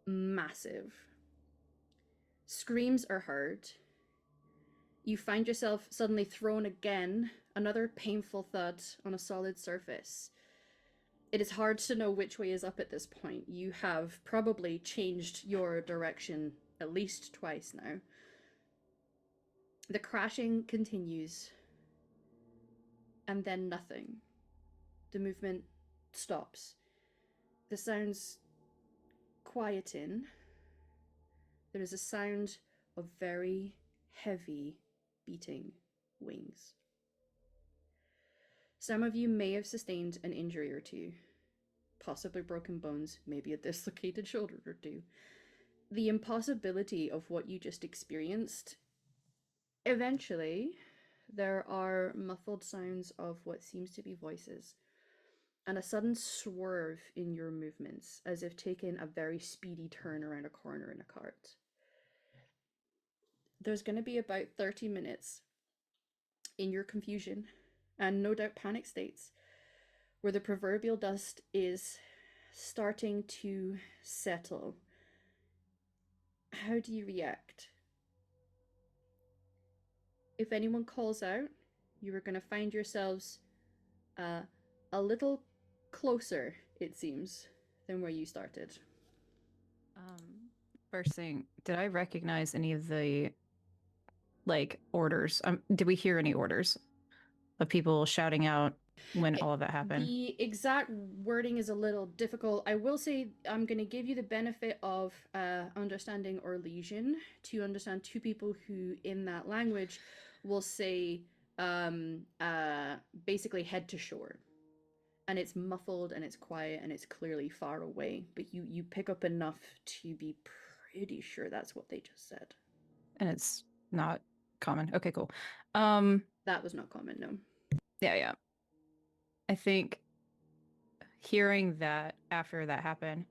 massive. Screams are heard. You find yourself suddenly thrown again, another painful thud on a solid surface. It is hard to know which way is up at this point. You have probably changed your direction at least twice now. The crashing continues, and then nothing. The movement stops. The sounds quieten. There is a sound of very heavy beating wings. Some of you may have sustained an injury or two, possibly broken bones, maybe a dislocated shoulder or two. The impossibility of what you just experienced eventually there are muffled sounds of what seems to be voices, and a sudden swerve in your movements, as if taking a very speedy turn around a corner in a cart. There's going to be about 30 minutes in your confusion and no doubt panic states where the proverbial dust is starting to settle. How do you react? If anyone calls out, you are going to find yourselves a little closer, it seems, than where you started. First thing, did I recognize any of the orders? Did we hear any orders of people shouting out when all of that happened? The exact wording is a little difficult. I will say I'm going to give you the benefit of understanding Orlesian to understand two people who, in that language, will say basically head to shore. And it's muffled and it's quiet and it's clearly far away, but you pick up enough to be pretty sure that's what they just said. And it's not common. Okay, cool. That was not common, no. Yeah. I think hearing that after that happened,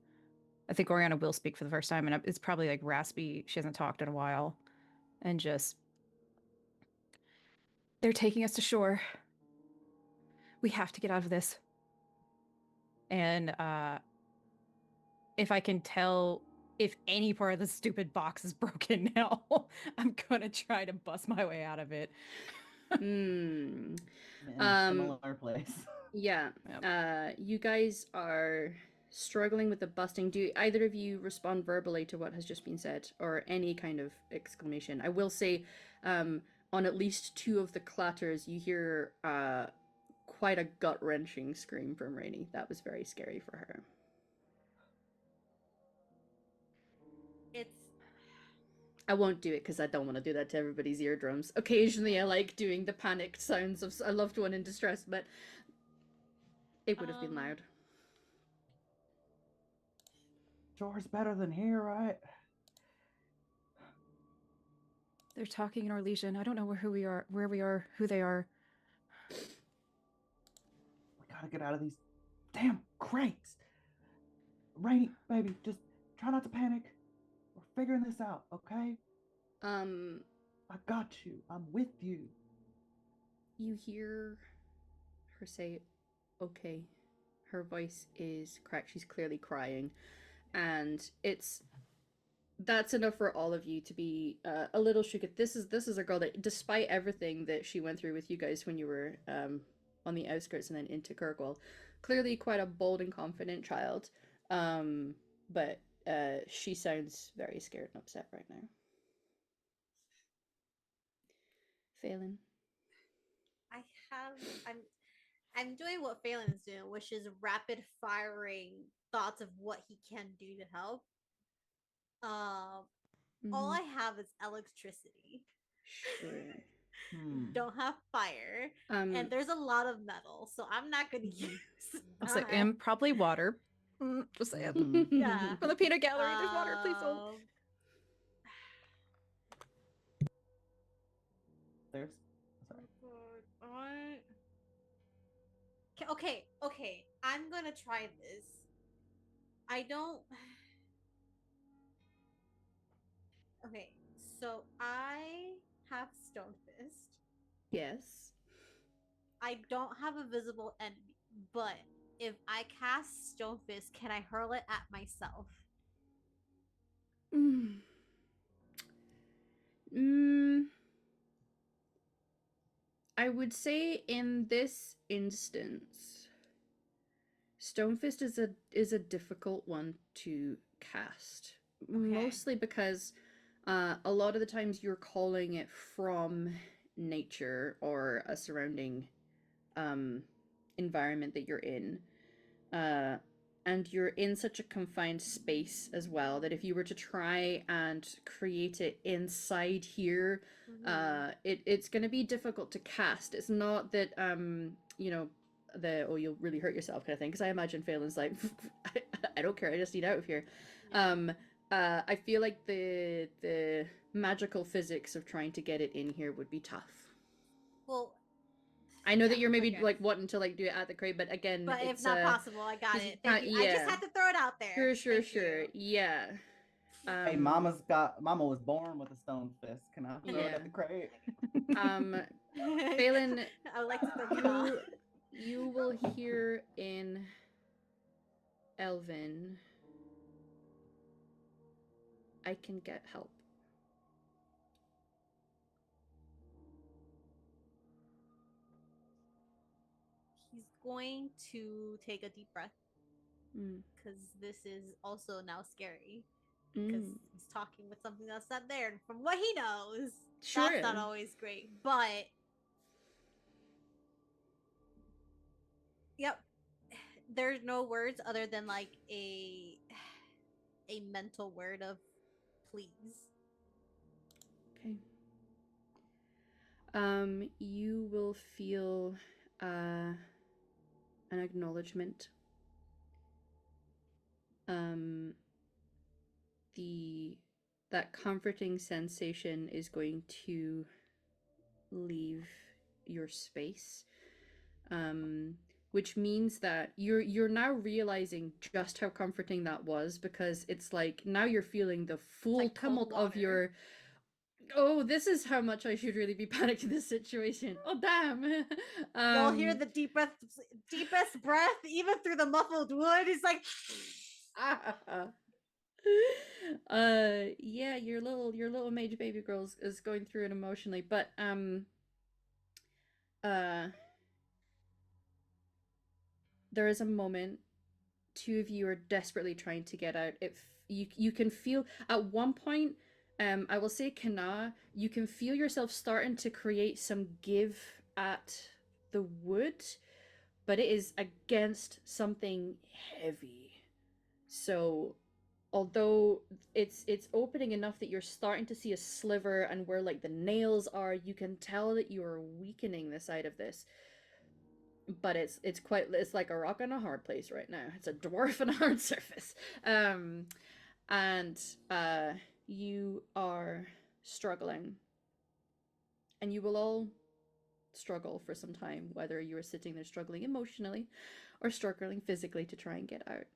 I think Oriana will speak for the first time, and it's probably like raspy. She hasn't talked in a while, and just, they're taking us to shore. We have to get out of this. And if I can tell if any part of the stupid box is broken now, I'm gonna try to bust my way out of it. In a similar place. Yeah. Yep. You guys are struggling with the busting. Do either of you respond verbally to what has just been said, or any kind of exclamation? I will say, on at least two of the clatters, you hear quite a gut-wrenching scream from Rainey. That was very scary for her. I won't do it because I don't want to do that to everybody's eardrums. Occasionally I like doing the panicked sounds of a loved one in distress, but it would have been loud. Shore's better than here, right? They're talking in Orlesian. I don't know where we are, who they are. We gotta get out of these damn crates. Rainy, baby, just try not to panic. We're figuring this out, okay? I got you. I'm with you. You hear her say, okay. Her voice is cracked. She's clearly crying. And that's enough for all of you to be a little shook. This is a girl that, despite everything that she went through with you guys when you were on the outskirts and then into Kirkwall, clearly quite a bold and confident child. But she sounds very scared and upset right now. Feylan. I'm doing what Phelan is doing, which is rapid firing thoughts of what he can do to help. All I have is electricity. Sure. Don't have fire. And there's a lot of metal, so I'm not gonna use I'll say, and probably water. Just saying. Yeah. From the peanut gallery, there's water, please don't. There's sorry. Okay. I'm gonna try this. I don't. Okay, so I have Stone Fist. Yes. I don't have a visible enemy, but if I cast Stone Fist, can I hurl it at myself? I would say in this instance, Stonefist is a difficult one to cast. Okay. Mostly because a lot of the times you're calling it from nature or a surrounding environment that you're in. And you're in such a confined space as well that if you were to try and create it inside here, it's going to be difficult to cast. It's not that you'll really hurt yourself kind of thing, because I imagine Phelan's like, I don't care, I just need out of here. I feel like the magical physics of trying to get it in here would be tough. Well, I know that yeah, you're maybe okay. like wanting to like do it at the crate, but again, But if it's not possible, I got 'cause it. you Thank can't- you. I just yeah. had to throw it out there. Sure, Thank you. yeah. Hey, Mama was born with a stone fist. Can I throw it Yeah. at the crate? Phelan, I would like to throw Kana. you will hear in Elven, I can get help. He's going to take a deep breath Mm. because this is also now scary. Mm. Because he's talking with something that's not there. And from what he knows, Sure. that's not always great. But yep, there's no words other than like a mental word of please. Okay. You will feel an acknowledgement. That comforting sensation is going to leave your space. Which means that you're now realizing just how comforting that was, because it's like now you're feeling the full like tumult of water. your oh, this is how much I should really be panicked in this situation. Oh damn. You'll hear the deepest breath even through the muffled wood. It's like yeah, your little mage baby girl is going through it emotionally, but there is a moment two of you are desperately trying to get out. You can feel at one point, I will say Kana, you can feel yourself starting to create some give at the wood, but it is against something heavy. So although it's opening enough that you're starting to see a sliver, and where like the nails are, you can tell that you are weakening the side of this. But it's like a rock on a hard place right now. It's a dwarf on a hard surface. And you are struggling, and you will all struggle for some time, whether you are sitting there struggling emotionally or struggling physically to try and get out.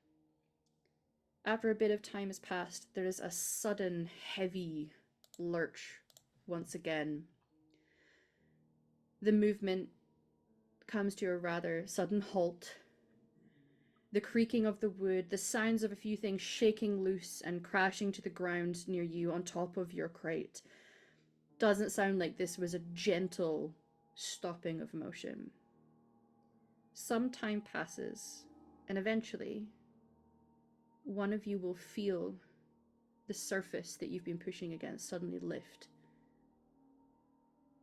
After a bit of time has passed, there is a sudden heavy lurch once again. The movement comes to a rather sudden halt. The creaking of the wood, the sounds of a few things shaking loose and crashing to the ground near you on top of your crate. Doesn't sound like this was a gentle stopping of motion. Some time passes, and eventually, one of you will feel the surface that you've been pushing against suddenly lift.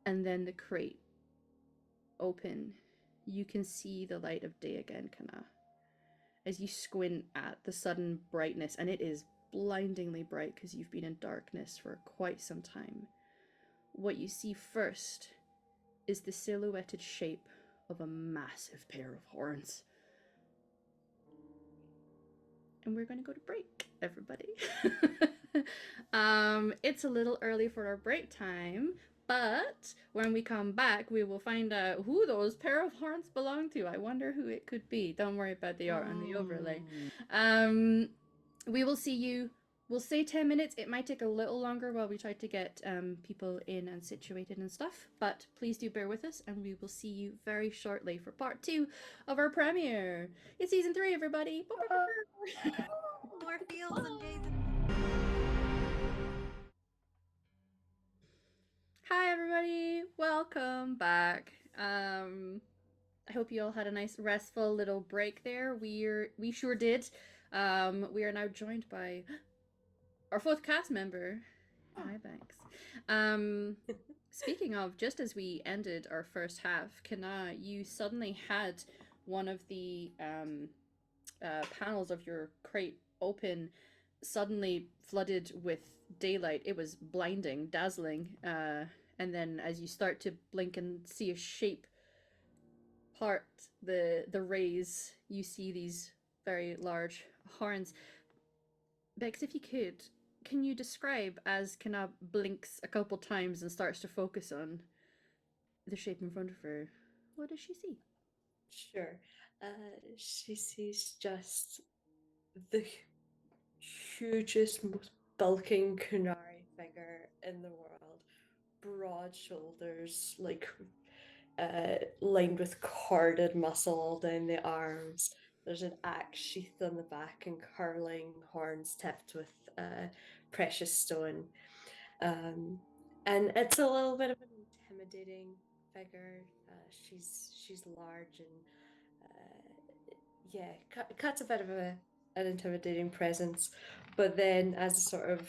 And then the crate open. You can see the light of day again, Kana. As you squint at the sudden brightness, and it is blindingly bright because you've been in darkness for quite some time, what you see first is the silhouetted shape of a massive pair of horns. And we're going to go to break, everybody. It's a little early for our break time, but when we come back, we will find out who those pair of horns belong to. I wonder who it could be. Don't worry about the art on the overlay. We will see you. We'll say 10 minutes. It might take a little longer while we try to get people in and situated and stuff, but please do bear with us, and we will see you very shortly for part 2 of our premiere. It's season 3, everybody. more fields and days. Hi, everybody. Welcome back. I hope you all had a nice restful little break there. We sure did. We are now joined by our 4th cast member. Hi, Banks. Speaking of, just as we ended our first half, Kana, you suddenly had one of the panels of your crate open, suddenly flooded with daylight. It was blinding, dazzling. And then as you start to blink and see a shape part the rays, you see these very large horns. Bex, if you could, can you describe, as Kana blinks a couple times and starts to focus on the shape in front of her, what does she see? Sure. She sees just the hugest, most bulking Kunari figure in the world. Broad shoulders, like lined with corded muscle all down the arms. There's an axe sheath on the back and curling horns tipped with precious stone. And it's a little bit of an intimidating figure. She's large and yeah, Kat's a bit of an intimidating presence. But then, as a sort of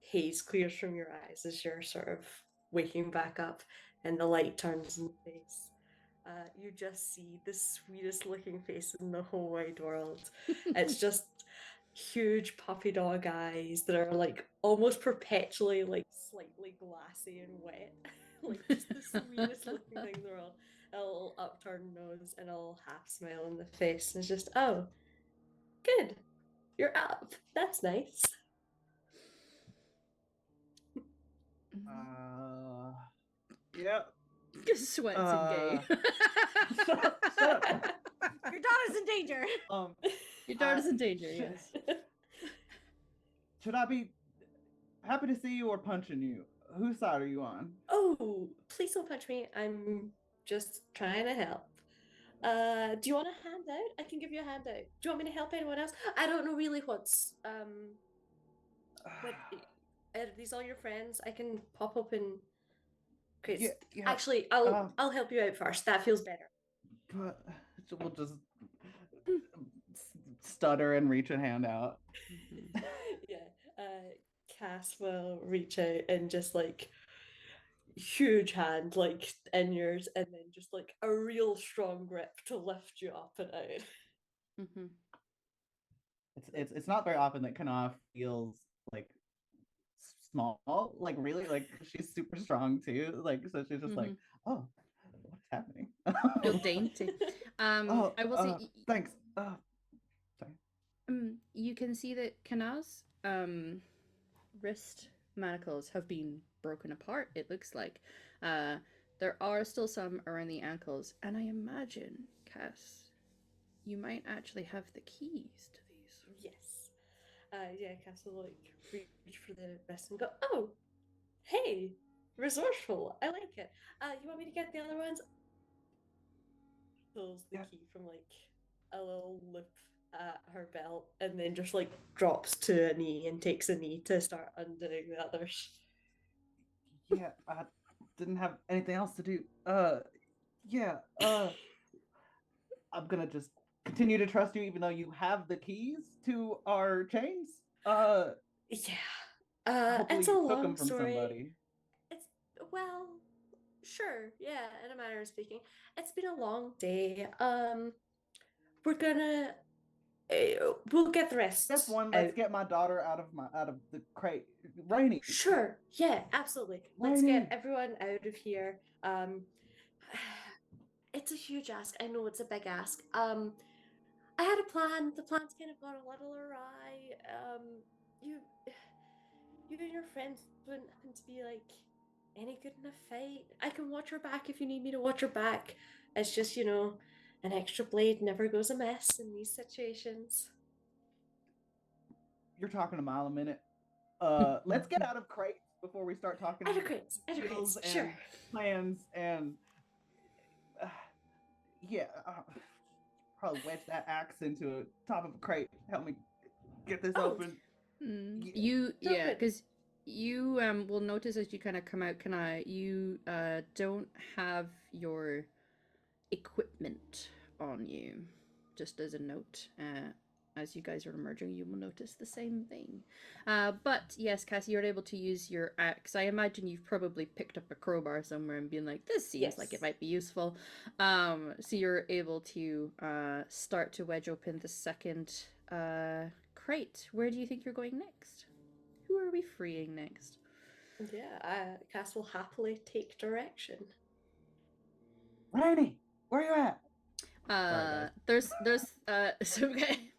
haze clears from your eyes as you're sort of waking back up, and the light turns in the face, you just see the sweetest looking face in the whole wide world. It's just huge puppy dog eyes that are like almost perpetually like slightly glassy and wet. Like just the sweetest looking thing in the world. A little upturned nose and a little half smile on the face. And it's just, oh, good. You're up. That's nice. Yeah. Sweats and gay. Shut up. Your daughter's in danger. Your daughter's in danger, yes. Should I be happy to see you or punching you? Whose side are you on? Oh, please don't punch me. I'm just trying to help. Do you want a handout? I can give you a handout. Do you want me to help anyone else? I don't know really what's what are these all your friends? I can pop up and okay. Yeah. Actually, I'll help you out first. That feels better. But we'll just stutter and reach a hand out. Yeah. Cass will reach out and just like huge hand like in yours, and then just like a real strong grip to lift you up and out. Mm-hmm. It's not very often that Kana feels like small, like really, like she's super strong too. Like so she's just like, oh, what's happening? Feel dainty. I will say thanks. Sorry. You can see that Kana's wrist manacles have been broken apart, it looks like. There are still some around the ankles, and I imagine, Cass, you might actually have the keys to these. Yes. Yeah, Cass will like reach for the wrist and go, oh, hey, resourceful. I like it. You want me to get the other ones? Pulls the key from like a little loop at her belt and then just like drops to a knee and takes a knee to start undoing the others. Yeah, I didn't have anything else to do. Yeah, I'm gonna just continue to trust you even though you have the keys to our chains. Yeah. It's a you took long them from story. somebody. It's well, sure, yeah, in a manner of speaking. It's been a long day. We're gonna we'll get the rest. Step one, let's get my daughter out of the crate. Rainy. Sure, yeah, absolutely. Let's get everyone out of here. It's a huge ask. I know it's a big ask. I had a plan. The plan's kind of gone a little awry. You and your friends wouldn't happen to be like any good in a fight. I can watch her back if you need me to watch her back. It's just, you know, an extra blade never goes amiss in these situations. You're talking a mile a minute. Let's get out of crates before we start talking Out of crates, sure. Plans and probably wedge that axe into the top of a crate. Help me get this open. Because you will notice as you kind of come out, you don't have your equipment on you. Just as a note, as you guys are emerging, you will notice the same thing. But yes, Cassie, you're able to use your axe. I imagine you've probably picked up a crowbar somewhere and been like, this seems like it might be useful. So you're able to start to wedge open the second crate. Where do you think you're going next? Who are we freeing next? Yeah, Cass will happily take direction. Rainy, where are you at? There's so okay.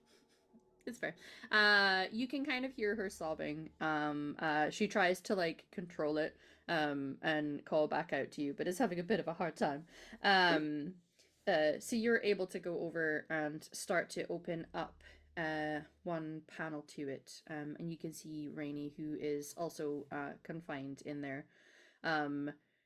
It's fair. You can kind of hear her sobbing. She tries to like control it, and call back out to you, but is having a bit of a hard time. So you're able to go over and start to open up one panel to it, and you can see Rainey, who is also confined in there.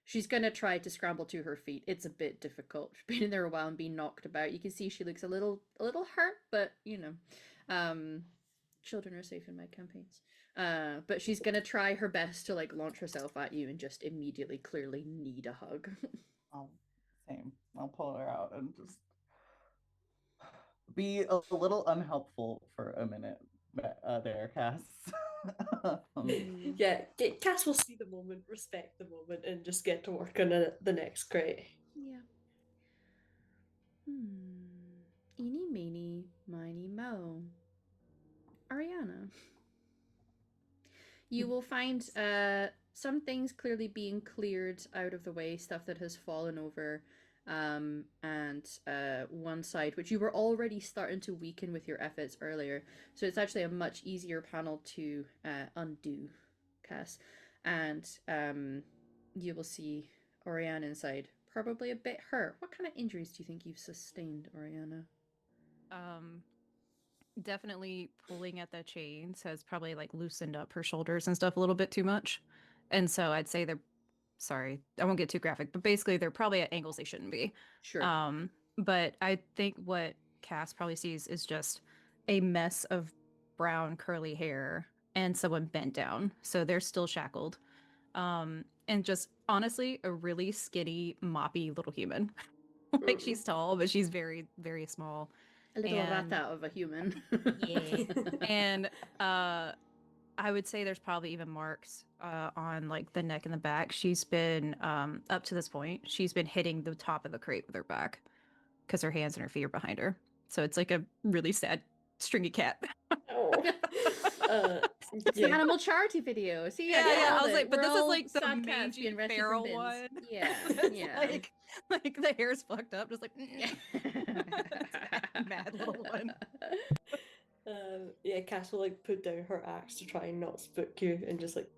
She's gonna try to scramble to her feet. It's a bit difficult. She's been in there a while and being knocked about. You can see she looks a little hurt, but you know, children are safe in my campaigns. But she's gonna try her best to like launch herself at you and just immediately clearly need a hug. Oh, same. I'll pull her out and just be a little unhelpful for a minute there, Cass. Yeah, Cass will see the moment, respect the moment, and just get to work on the next crate. Yeah. Eeny, meeny, miny, mo. Ariana. You will find some things clearly being cleared out of the way, stuff that has fallen over, and one side, which you were already starting to weaken with your efforts earlier. So it's actually a much easier panel to undo, Cass. And you will see Oriana inside, probably a bit hurt. What kind of injuries do you think you've sustained, Oriana? Definitely pulling at the chains has probably like loosened up her shoulders and stuff a little bit too much. And so I'd say they're sorry, I won't get too graphic, but basically they're probably at angles they shouldn't be. Sure. But I think what Cass probably sees is just a mess of brown curly hair and someone bent down. So they're still shackled. And just honestly, a really skinny, moppy little human. Like she's tall, but she's very, very small. A little And- rata of a human. Yeah. And I would say there's probably even marks on like the neck and the back. She's been up to this point, she's been hitting the top of the crate with her back because her hands and her feet are behind her. So it's like a really sad stringy cat. Oh. It's the animal charity video. See, Yeah, yeah. I nailed was it. like, but We're this is all like the sad cats mangy being rescued feral from bins. one. Yeah, It's yeah. like the hair's fucked up, just like mad little one. Yeah, Cass will like put down her axe to try and not spook you and just like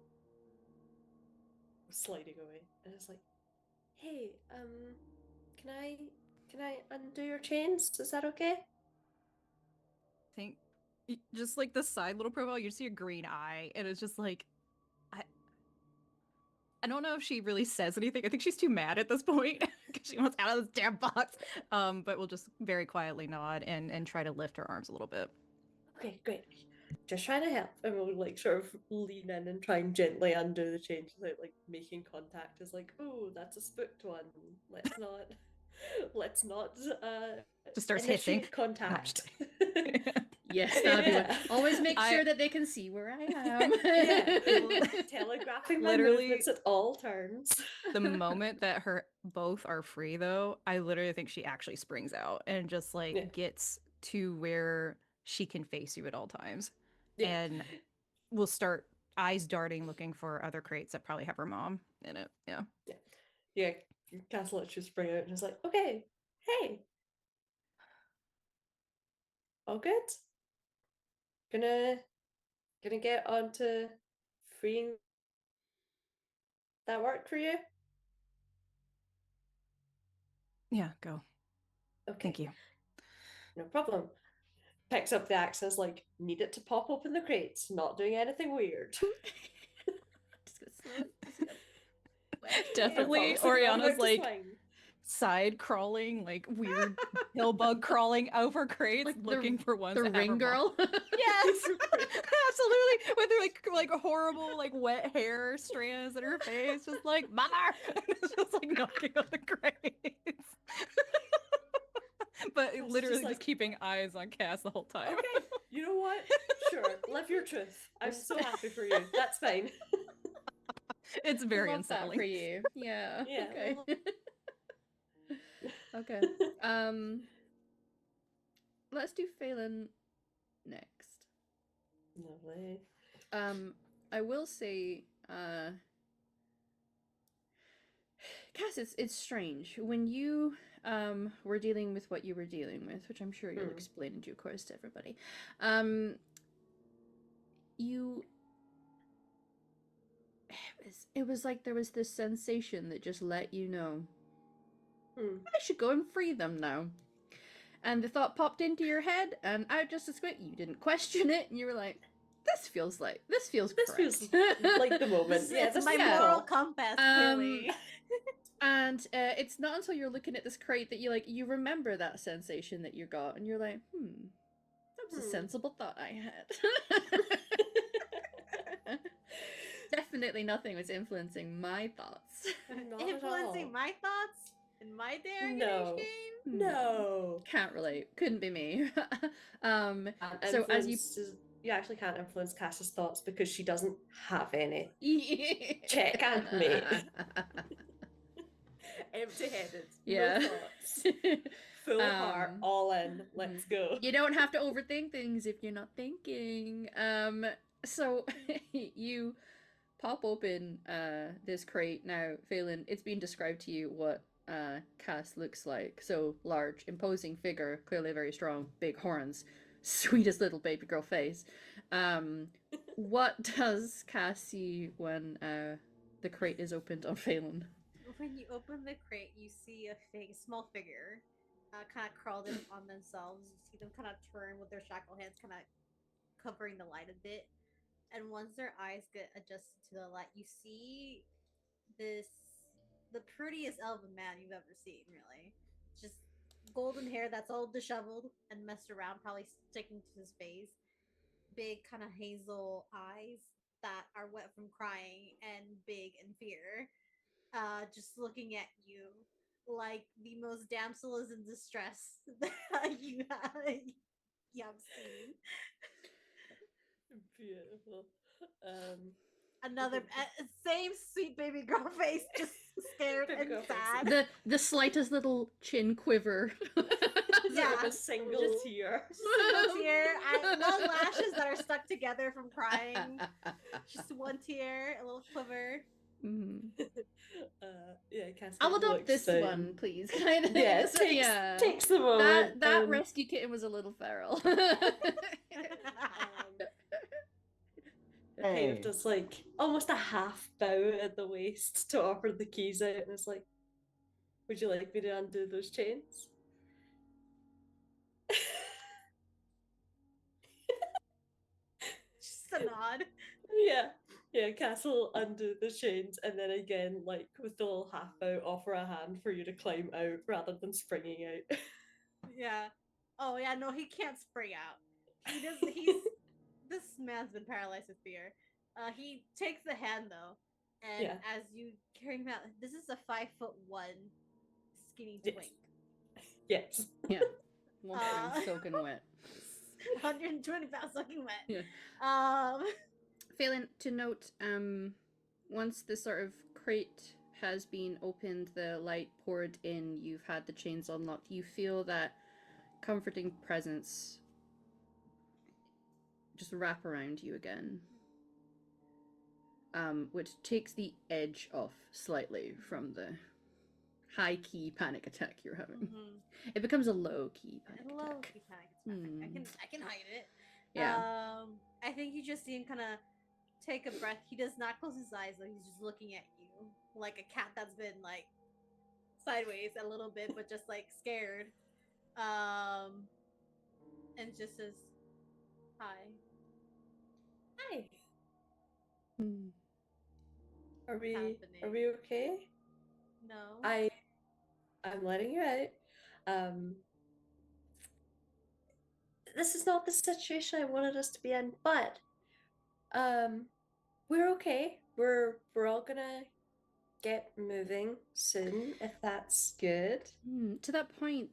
sliding away. And it's like, hey, can I undo your chains? Is that okay? Think just like the side little profile, you see a green eye, and it's just like I don't know if she really says anything. I think she's too mad at this point because she wants out of this damn box. But we'll just very quietly nod and try to lift her arms a little bit. Okay, great. Just trying to help. And we'll like sort of lean in and try and gently undo the chains without like making contact. Is like, oh, that's a spooked one. Let's not Just starts initiate hissing. contact. Yes, that'd be Yeah. always make I- sure that they can see where I am. Yeah, telegraphing my Literally- movements at all turns. The moment that her both are free, though, I literally think she actually springs out and just like Yeah. gets to where she can face you at all times, Yeah. and we'll start eyes darting, looking for other crates that probably have her mom in it. Yeah. Yeah, Cass lets you spring out and is like, okay, hey. All good? Gonna get on to freeing that work for you? Yeah. Go. Okay. Thank you. No problem. Picks up the axe and is like, need it to pop open the crates, not doing anything weird. Just gonna slow it, just gonna- Definitely, Yeah, promise it all Oriana's worked like fine. side crawling, like weird hill bug crawling over crates, Like the- looking for ones The that have her ring mom. girl. Yes, absolutely. With her like horrible like wet hair strands in her face, just like mother, it's just like knocking on the crates. But It's literally just just like- keeping eyes on Cass the whole time. Okay, you know what? Sure, live your truth. I'm so happy for you. That's fine. It's very Love that unsettling. for you. Yeah. Yeah, Okay. Okay. Let's do Phelan next. Lovely. I will say, Cass, it's strange when you were dealing with what you were dealing with, which I'm sure you'll Mm. explain in due course to everybody. You It was like there was this sensation that just let you know, Hmm. I should go and free them now. And the thought popped into your head, and out just as quick, you didn't question it, and you were like, this feels correct. This feels like the moment. This, Yeah, it's this my is the moral call. compass, Um, clearly. And it's not until you're looking at this crate that you remember that sensation that you got, and you're like, that was a sensible thought I had. Definitely nothing was influencing my thoughts. Not at Influencing all. my thoughts in my Dragon No. Age game? No. Can't relate. Couldn't be me. And So as you you actually can't influence Cass's thoughts because she doesn't have any. Check and mate. Empty-headed. Yeah. No thoughts. Full heart, all in. Let's go. You don't have to overthink things if you're not thinking. So you pop open this crate now, Phelan. It's been described to you what Cass looks like. So large, imposing figure, clearly very strong, big horns, sweetest little baby girl face. What does Cass see when the crate is opened on Phelan? When you open the crate, you see a small figure kind of crawled in on themselves. You see them kind of turn with their shackled hands, kind of covering the light a bit. And once their eyes get adjusted to the light, you see the prettiest elven man you've ever seen, really. Just golden hair that's all disheveled and messed around, probably sticking to his face. Big kind of hazel eyes that are wet from crying and big in fear. Just looking at you like the most damsel is in distress that you have seen. Beautiful. Another same sweet baby girl face, just scared Baby and girl face. sad. The slightest little chin quiver. Yeah, Sort of a single just- tear. Single tear, long lashes that are stuck together from crying. Just one tear, a little quiver. Yeah, Cass. I'll adopt looks this down. one, please. Kind of. Yeah, takes the moment. That rescue kitten was a little feral. Kind Hey. of does like almost a half bow at the waist to offer the keys out, and it's like, would you like me to undo those chains? Just a nod. Yeah, Castle undo the chains, and then again, like with the little half bow, offer a hand for you to climb out rather than springing out. Yeah. Oh yeah, no, he can't spring out. He doesn't. He's this man's been paralyzed with fear. He takes the hand though, and Yeah. as you carry him out, this is a 5'1" skinny Yes. twink. Yes. Yeah. One point soaking wet. 120 pounds soaking wet. Yeah. Phelan, to note, once the sort of crate has been opened, the light poured in, you've had the chains unlocked, you feel that comforting presence just wrap around you again. Which takes the edge off slightly from the high key panic attack you're having. Mm-hmm. It becomes a low key panic Low attack. key panic attack. I can hide it. Yeah. I think you just see him kind of take a breath. He does not close his eyes though. He's just looking at you like a cat that's been like sideways a little bit, but just like scared. And just says, "Hi." Hi. Hmm. Are we Happening. okay? No. I'm letting you out. This is not the situation I wanted us to be in, but we're okay. We're all gonna get moving soon, if that's good. To that point,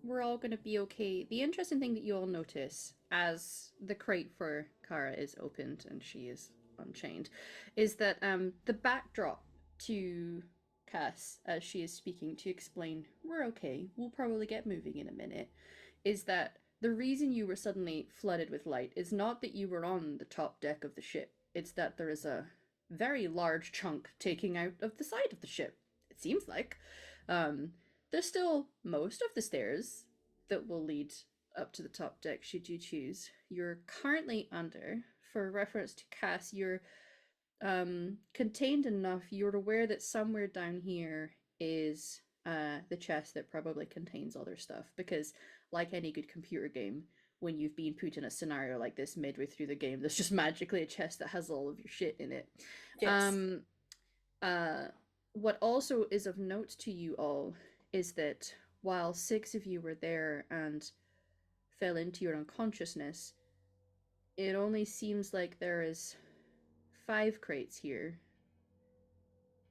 we're all gonna be okay. The interesting thing that you all notice as the crate for Kara is opened and she is unchained is that the backdrop to Cass as she is speaking to explain we're okay, we'll probably get moving in a minute, is that the reason you were suddenly flooded with light is not that you were on the top deck of the ship, it's that there is a very large chunk taking out of the side of the ship, it seems like. There's still most of the stairs that will lead up to the top deck should you choose. You're currently under, for reference to Cass, you're contained enough, you're aware that somewhere down here is the chest that probably contains other stuff, because like any good computer game, when you've been put in a scenario like this midway through the game, there's just magically a chest that has all of your shit in it. Yes. What also is of note to you all is that while 6 of you were there and fell into your unconsciousness, it only seems like there is 5 crates here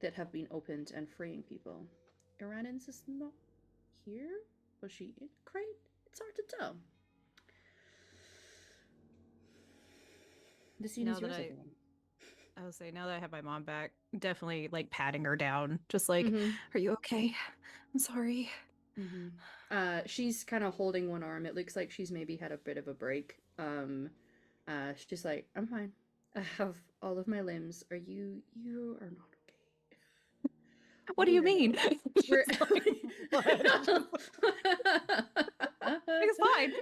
that have been opened and freeing people. Iranins is not here? Was she in a crate? It's hard to tell. The scene Now is yours, that everyone. I would say, now that I have my mom back, definitely like patting her down, just like, Mhm. "Are you okay? I'm sorry." She's kind of holding one arm. It looks like she's maybe had a bit of a break. She's just like, I'm fine. I have all of my limbs. You are not okay. What do you mean? We're Just like, it's fine.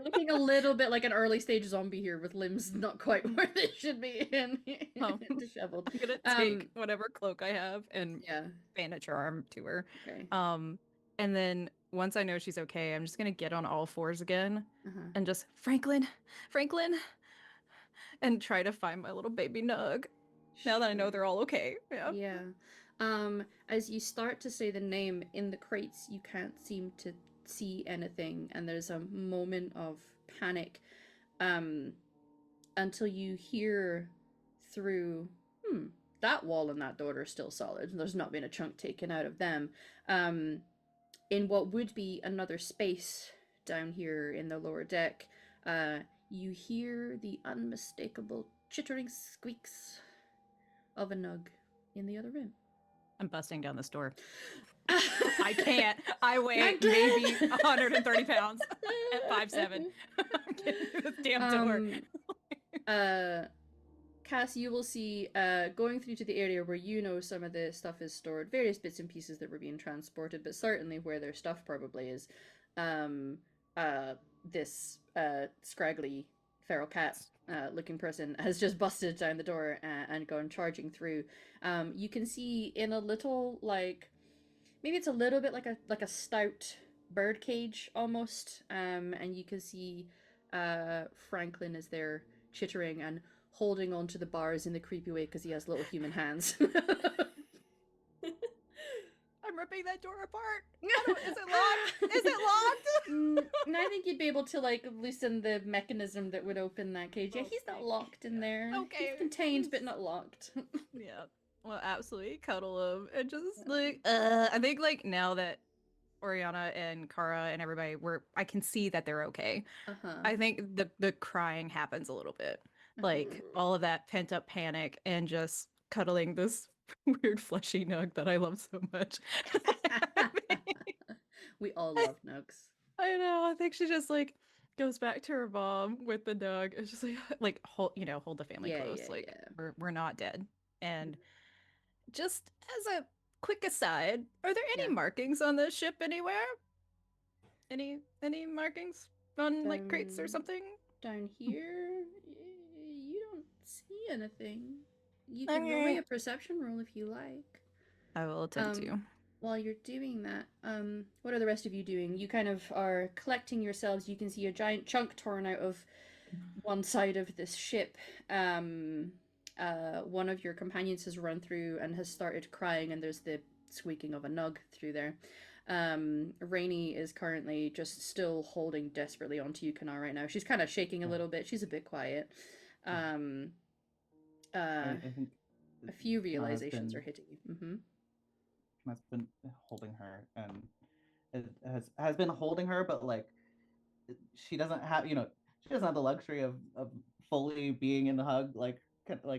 looking a little bit like an early stage zombie here, with limbs not quite where they should be and disheveled. I'm gonna take whatever cloak I have and Yeah. bandage her arm to her. Okay. And then once I know she's okay, I'm just gonna get on all fours again Uh-huh. and just Franklin, and try to find my little baby Nug. Now that I know Sure. they're all okay. Yeah. Yeah. As you start to say the name in the crates, you can't seem to see anything, and there's a moment of panic, until you hear through, that wall and that door are still solid. There's not been a chunk taken out of them. In what would be another space down here in the lower deck, you hear the unmistakable chittering squeaks of a Nug in the other room. I'm busting down this door. I can't. I weigh maybe 130 pounds at 5'7". I'm getting through this damn door. Cass, you will see, going through to the area where you know some of the stuff is stored, various bits and pieces that were being transported, but certainly where their stuff probably is, this scraggly feral cat looking person has just busted down the door and gone charging through. You can see in a little, like, maybe it's a little bit like a stout bird cage almost, and you can see Franklin is there chittering and holding onto the bars in the creepy way because he has little human hands. I'm ripping that door apart. Is it locked? Is it locked? And I think you'd be able to like loosen the mechanism that would open that cage. Yeah, he's not locked in there. Okay. He's contained but not locked. Yeah. Well, absolutely cuddle him and just like I think like now that Oriana and Kara and everybody I can see that they're okay. I think the crying happens a little bit. Like all of that pent up panic and just cuddling this weird fleshy Nug that I love so much. We all love Nugs. I know. I think she just like goes back to her mom with the Nug. It's just like hold the family close. We're not dead. And just as a quick aside, are there any markings on the ship anywhere? Any markings on like crates or something? Down here, you don't see anything. You can roll me a perception roll if you like. I will attempt to. While you're doing that, what are the rest of you doing? You kind of are collecting yourselves. You can see a giant chunk torn out of one side of this ship. One of your companions has run through and has started crying, and there's the squeaking of a Nug through there. Rainy is currently just still holding desperately onto you, Kana, right now. She's kind of shaking a little bit. She's a bit quiet. I think a few realizations are hitting you. Has been holding her, and it has been holding her, but like she doesn't have the luxury of fully being in the hug like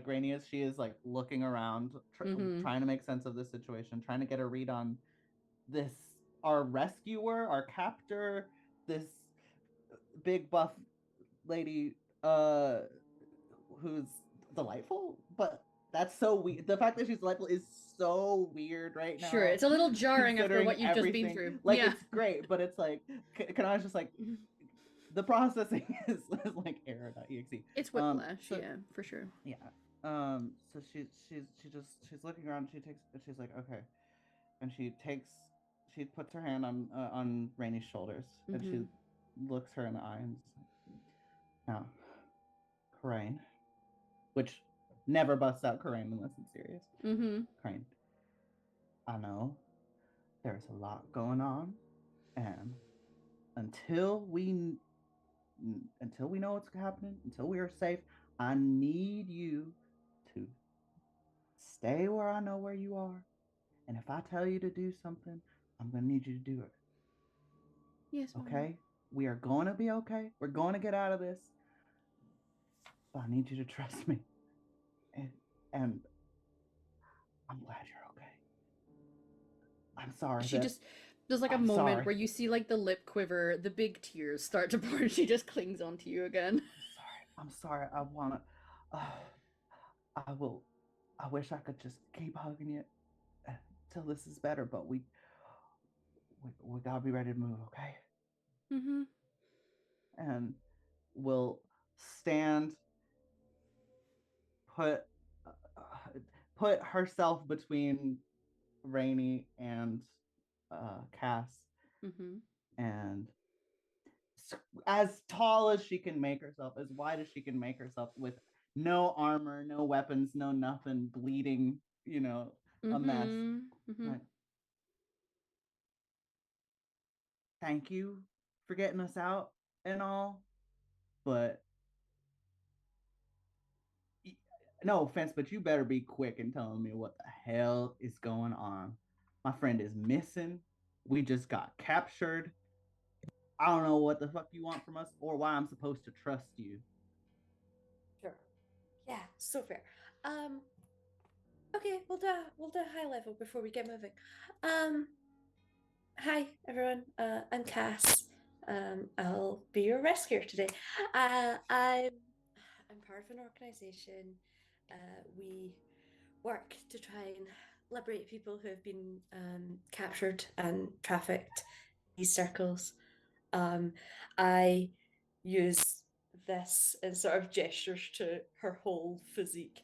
Rainy is. She is like looking around, trying to make sense of this situation, trying to get a read on this, our rescuer, our captor, this big buff lady who's delightful, but that's so weird. The fact that she's delightful is so weird right now. Sure, it's a little jarring after what you've just been through. Like, it's great, but it's like, Kanana's just like, the processing is like error.exe. It's whiplash, yeah, for sure. Yeah. So she's looking around. She's like, okay, and she puts her hand on Rainey's shoulders, and she looks her in the eye and is like, now, Corain, which never busts out Corain unless it's serious. Corain, I know there's a lot going on, and until we know what's happening, until we are safe, I need you to stay where I know where you are. And if I tell you to do something, I'm going to need you to do it. Yes, Mama. Okay? We are going to be okay. We're going to get out of this. But I need you to trust me. And I'm glad you're okay. I'm sorry. She just, there's like a I'm moment sorry. where you see like the lip quiver, the big tears start to pour, and she just clings onto you again. I'm sorry. I want to. I will. I wish I could just keep hugging you till this is better, but we gotta be ready to move, okay? And we'll stand, put herself between Rainey and Cass, and as tall as she can make herself, as wide as she can make herself, with no armor, no weapons, no nothing, bleeding, a mess. Like, thank you for getting us out and all, but no offense, but you better be quick in telling me what the hell is going on. My friend is missing. We just got captured. I don't know what the fuck you want from us or why I'm supposed to trust you. Sure. Yeah, so fair. Okay, we'll do high level before we get moving. Hi everyone. I'm Cass. I'll be your rescuer today. I'm part of an organization. We work to try and liberate people who have been captured and trafficked in these circles. I use this in sort of gestures to her whole physique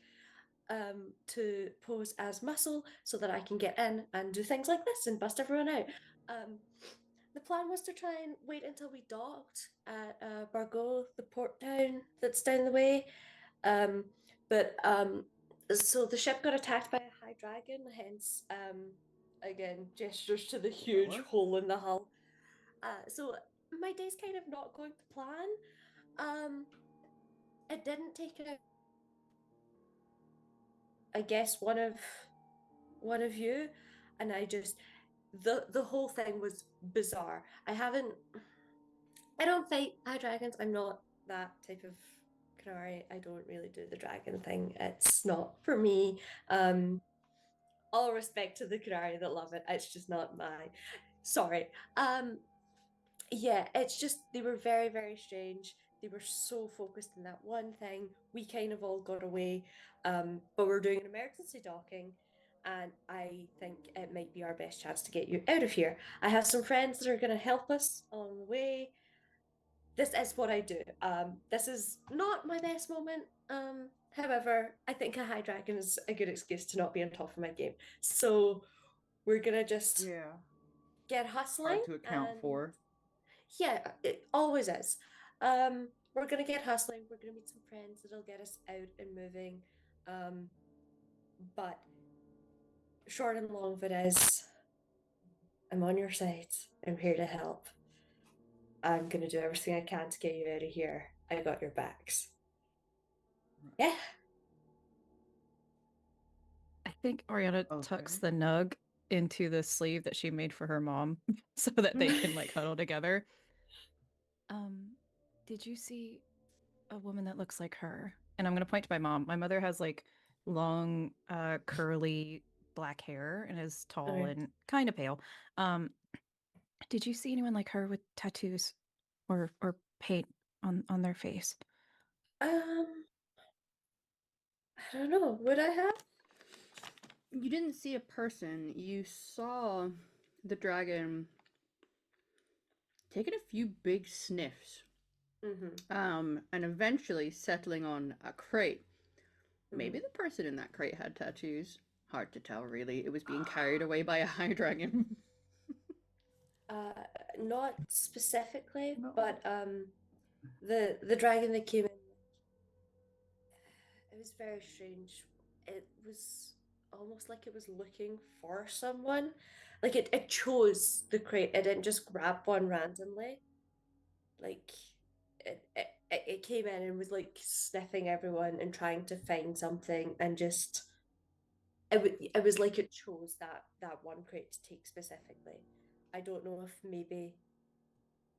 to pose as muscle so that I can get in and do things like this and bust everyone out. The plan was to try and wait until we docked at Bargo, the port town that's down the way. So the ship got attacked by a high dragon, hence, again, gestures to the huge hole in the hull. So my day's kind of not going to plan. It didn't take out, I guess, one of you, and I just the whole thing was bizarre. I don't fight high dragons. I'm not that type of Canary. I don't really do the dragon thing. It's not for me. All respect to the Canary that love it. It's just not my. Sorry. Yeah, it's just they were very, very strange. They were so focused on that one thing. We kind of all got away, but we're doing an emergency docking, and I think it might be our best chance to get you out of here. I have some friends that are going to help us along the way. This is what I do. This is not my best moment. However, I think a high dragon is a good excuse to not be on top of my game. So we're gonna just get hustling. Hard to account for. Yeah, it always is. We're gonna get hustling. We're gonna meet some friends that'll get us out and moving. But short and long of it is, I'm on your side. I'm here to help. I'm gonna do everything I can to get you out of here. I got your backs. Yeah. I think Oriana tucks the nug into the sleeve that she made for her mom so that they can like huddle together. Did you see a woman that looks like her? And I'm gonna point to my mom. My mother has like long, curly black hair and is tall and kind of pale. Did you see anyone like her with tattoos or paint on their face? I don't know. Would I have? You didn't see a person. You saw the dragon taking a few big sniffs. And eventually settling on a crate. Maybe the person in that crate had tattoos. Hard to tell, really. It was being carried away by a high dragon. Not specifically, No. but the dragon that came in, it was very strange. It was almost like it was looking for someone. Like it chose the crate. It didn't just grab one randomly. Like it came in and was like sniffing everyone and trying to find something, and just it was like it chose that one crate to take specifically. I don't know if maybe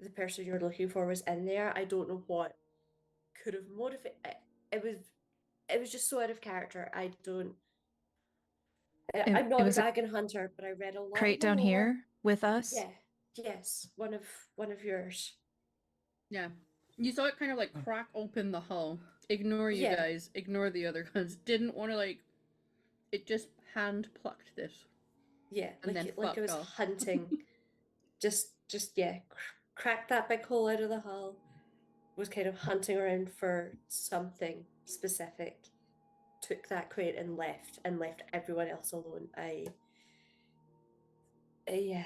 the person you're looking for was in there. I don't know what could have motivated it. It was just so out of character. I don't. I'm not it a was a dragon hunter, but I read a lot crate of the down lore. here with us. Yeah, yes, one of yours. Yeah. You saw it kind of like crack open the hull. Ignore you Yeah. guys. Ignore the other guns. Didn't want to like. It just hand plucked this. Yeah, And then like it fucked was off. hunting. just yeah, cracked that big hole out of the hull. Was kind of hunting around for something specific. Took that crate and left everyone else alone. Yeah.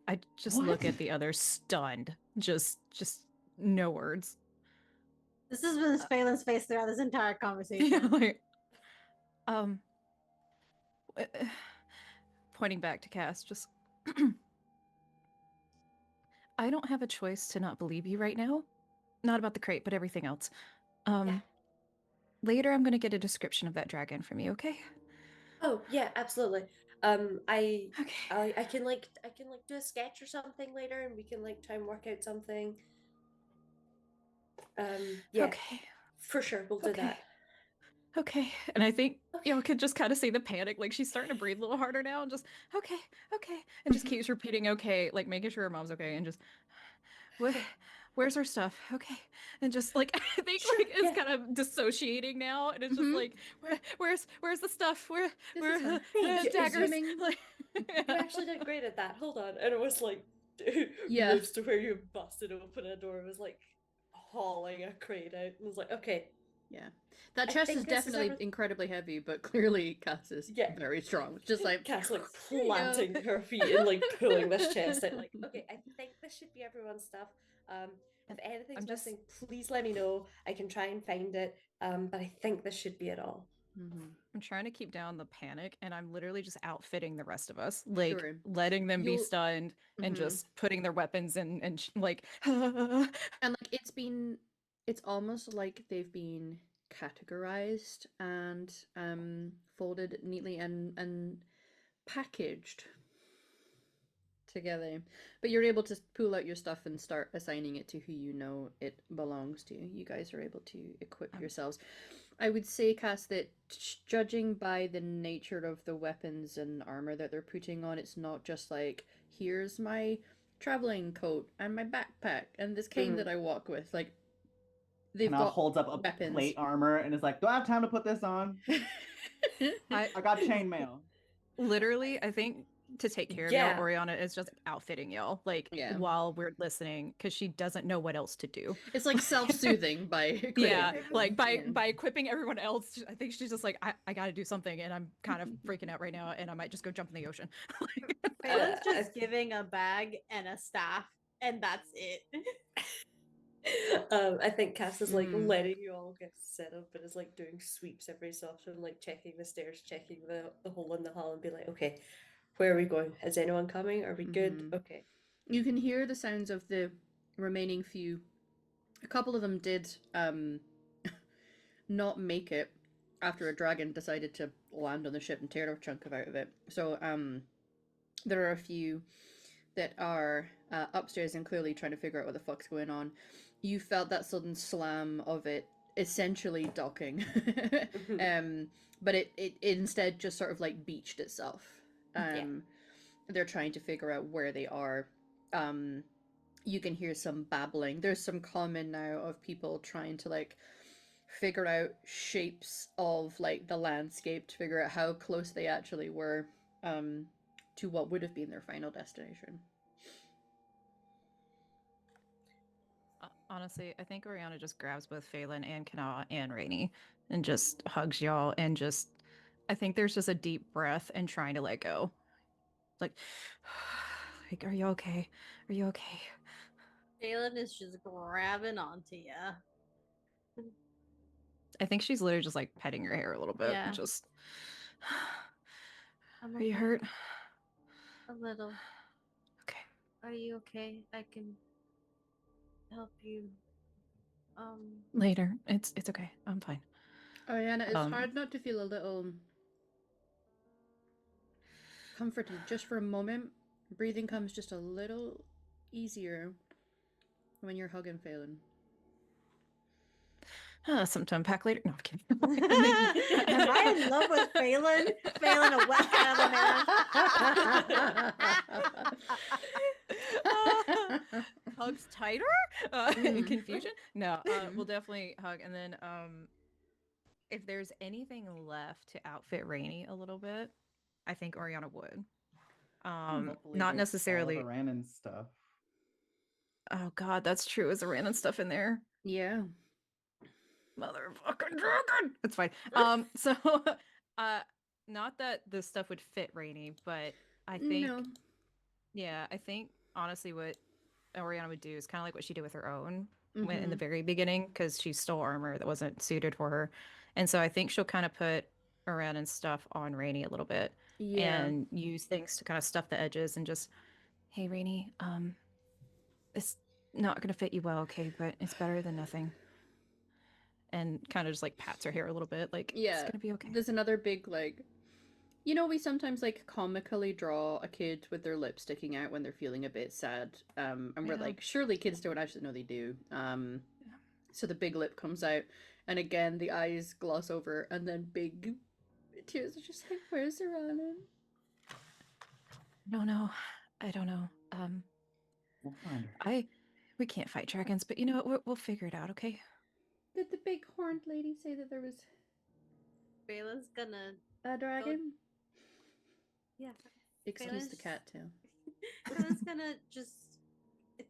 I just What? look at the others stunned. Just no words. This has been Phelan's face throughout this entire conversation. Like, um, pointing back to Cass, just I don't have a choice to not believe you right now. Not about the crate, but everything else. Yeah. Later I'm gonna get a description of that dragon from you, okay? Oh yeah, absolutely. I Okay. I can like do a sketch or something later, and we can like try and work out something. Yeah, Okay. for sure, we'll do Okay. that. Okay. And I think Okay. y'all could just kind of see the panic. Like she's starting to breathe a little harder now and just, okay, okay. And just keeps repeating, okay, like making sure her mom's okay. And just, what? Where's her stuff? Okay. And just like, I think Sure, like it's yeah. kind of dissociating now. And it's just Mhm. like, where's the stuff? Where This is fine. Hey, you- daggers? Swimming. Like, You actually did great at that. Hold on. And it was like Yeah. moves to where you busted open a door. It was like hauling a crate out. And was like, okay. Yeah. That I chest think is this is definitely everything- incredibly heavy, but clearly Cass is Yeah. very strong. It's just like Cass like "Here you go." planting her feet and like pulling this chest out. Like, okay, I think this should be everyone's stuff. If anything's I'm just- missing, please let me know. I can try and find it. But I think this should be it all. Mhm. I'm trying to keep down the panic, and I'm literally just outfitting the rest of us, like Sure. letting them be You'll- stunned and Mhm. just putting their weapons in and like. And like it's almost like they've been categorized and folded neatly and packaged together. But you're able to pull out your stuff and start assigning it to who you know it belongs to. You guys are able to equip yourselves. I would say, Cass, that judging by the nature of the weapons and armor that they're putting on, it's not just like, here's my traveling coat and my backpack and this cane Mhm. that I walk with. Like, they've Kana got holds up a weapons. plate armor and is like, "Do I have time to put this on? I got chainmail." Literally, I think to take care of Yeah. y'all, Oriana is just outfitting y'all, like Yeah. while we're listening, because she doesn't know what else to do. It's like self-soothing by equipping Yeah, people. like by Yeah. equipping everyone else, I think she's just like, I got to do something, and I'm kind of freaking out right now, and I might just go jump in the ocean. Phelan's I- just giving a bag and a staff, and that's it. I think Cass is like Mm. letting you all get set up, but is like doing sweeps every so often, like checking the stairs, checking the hole in the hull, and be like, okay, where are we going? Is anyone coming? Are we good? Mhm. Okay. You can hear the sounds of the remaining few. A couple of them did not make it after a dragon decided to land on the ship and tear a chunk of out of it. So there are a few that are upstairs and clearly trying to figure out what the fuck's going on. You felt that sudden slam of it essentially docking. But it instead just sort of like beached itself. Yeah. They're trying to figure out where they are. You can hear some babbling. There's some comment now of people trying to like figure out shapes of like the landscape to figure out how close they actually were to what would have been their final destination. Honestly, I think Oriana just grabs both Phelan and Kana and Rainy and just hugs y'all and just I think there's just a deep breath and trying to let go. Like like, are you okay? Are you okay? Phelan is just grabbing onto you. I think she's literally just like petting your hair a little bit. Yeah. Just I'm are you okay. hurt? A little. Okay. Are you okay? I can help you. Later. It's okay. I'm fine. Ariana, it's Um, hard not to feel a little comforted just for a moment. Breathing comes just a little easier when you're hugging Phelan. Some to unpack later. No, I'm kidding. Am I in love with Phelan? Phelan, a wet Hugs tighter? In confusion? No, we'll definitely hug. And then if there's anything left to outfit Rainy a little bit, I think Oriana would. Hopefully Not there's necessarily. all the Ranon stuff. Oh God, that's true. Is the random stuff in there? Yeah. Motherfucking dragon! It's fine. So, not that this stuff would fit Rainy, but I think, No. yeah, I think honestly, what Oriana would do is kind of like what she did with her own when, in the Mhm. very beginning, because she stole armor that wasn't suited for her, and so I think she'll kind of put Oriana's stuff on Rainy a little bit Yeah. and use things to kind of stuff the edges and just, hey, Rainy, it's not gonna fit you well, okay, but it's better than nothing. And kind of just like pats her hair a little bit, like it's Yeah. gonna be okay. There's another big like we sometimes like comically draw a kid with their lip sticking out when they're feeling a bit sad. And we're Yeah. like, surely kids don't actually know they do. So the big lip comes out, and again the eyes gloss over, and then big tears are just like, where's Iran? No, I don't know. We'll find her. We can't fight dragons, but you know what? We'll figure it out, okay? Did the big horned lady say that there was Phelan's gonna. a dragon? Yeah. Excuse the cat tail. Phelan's gonna just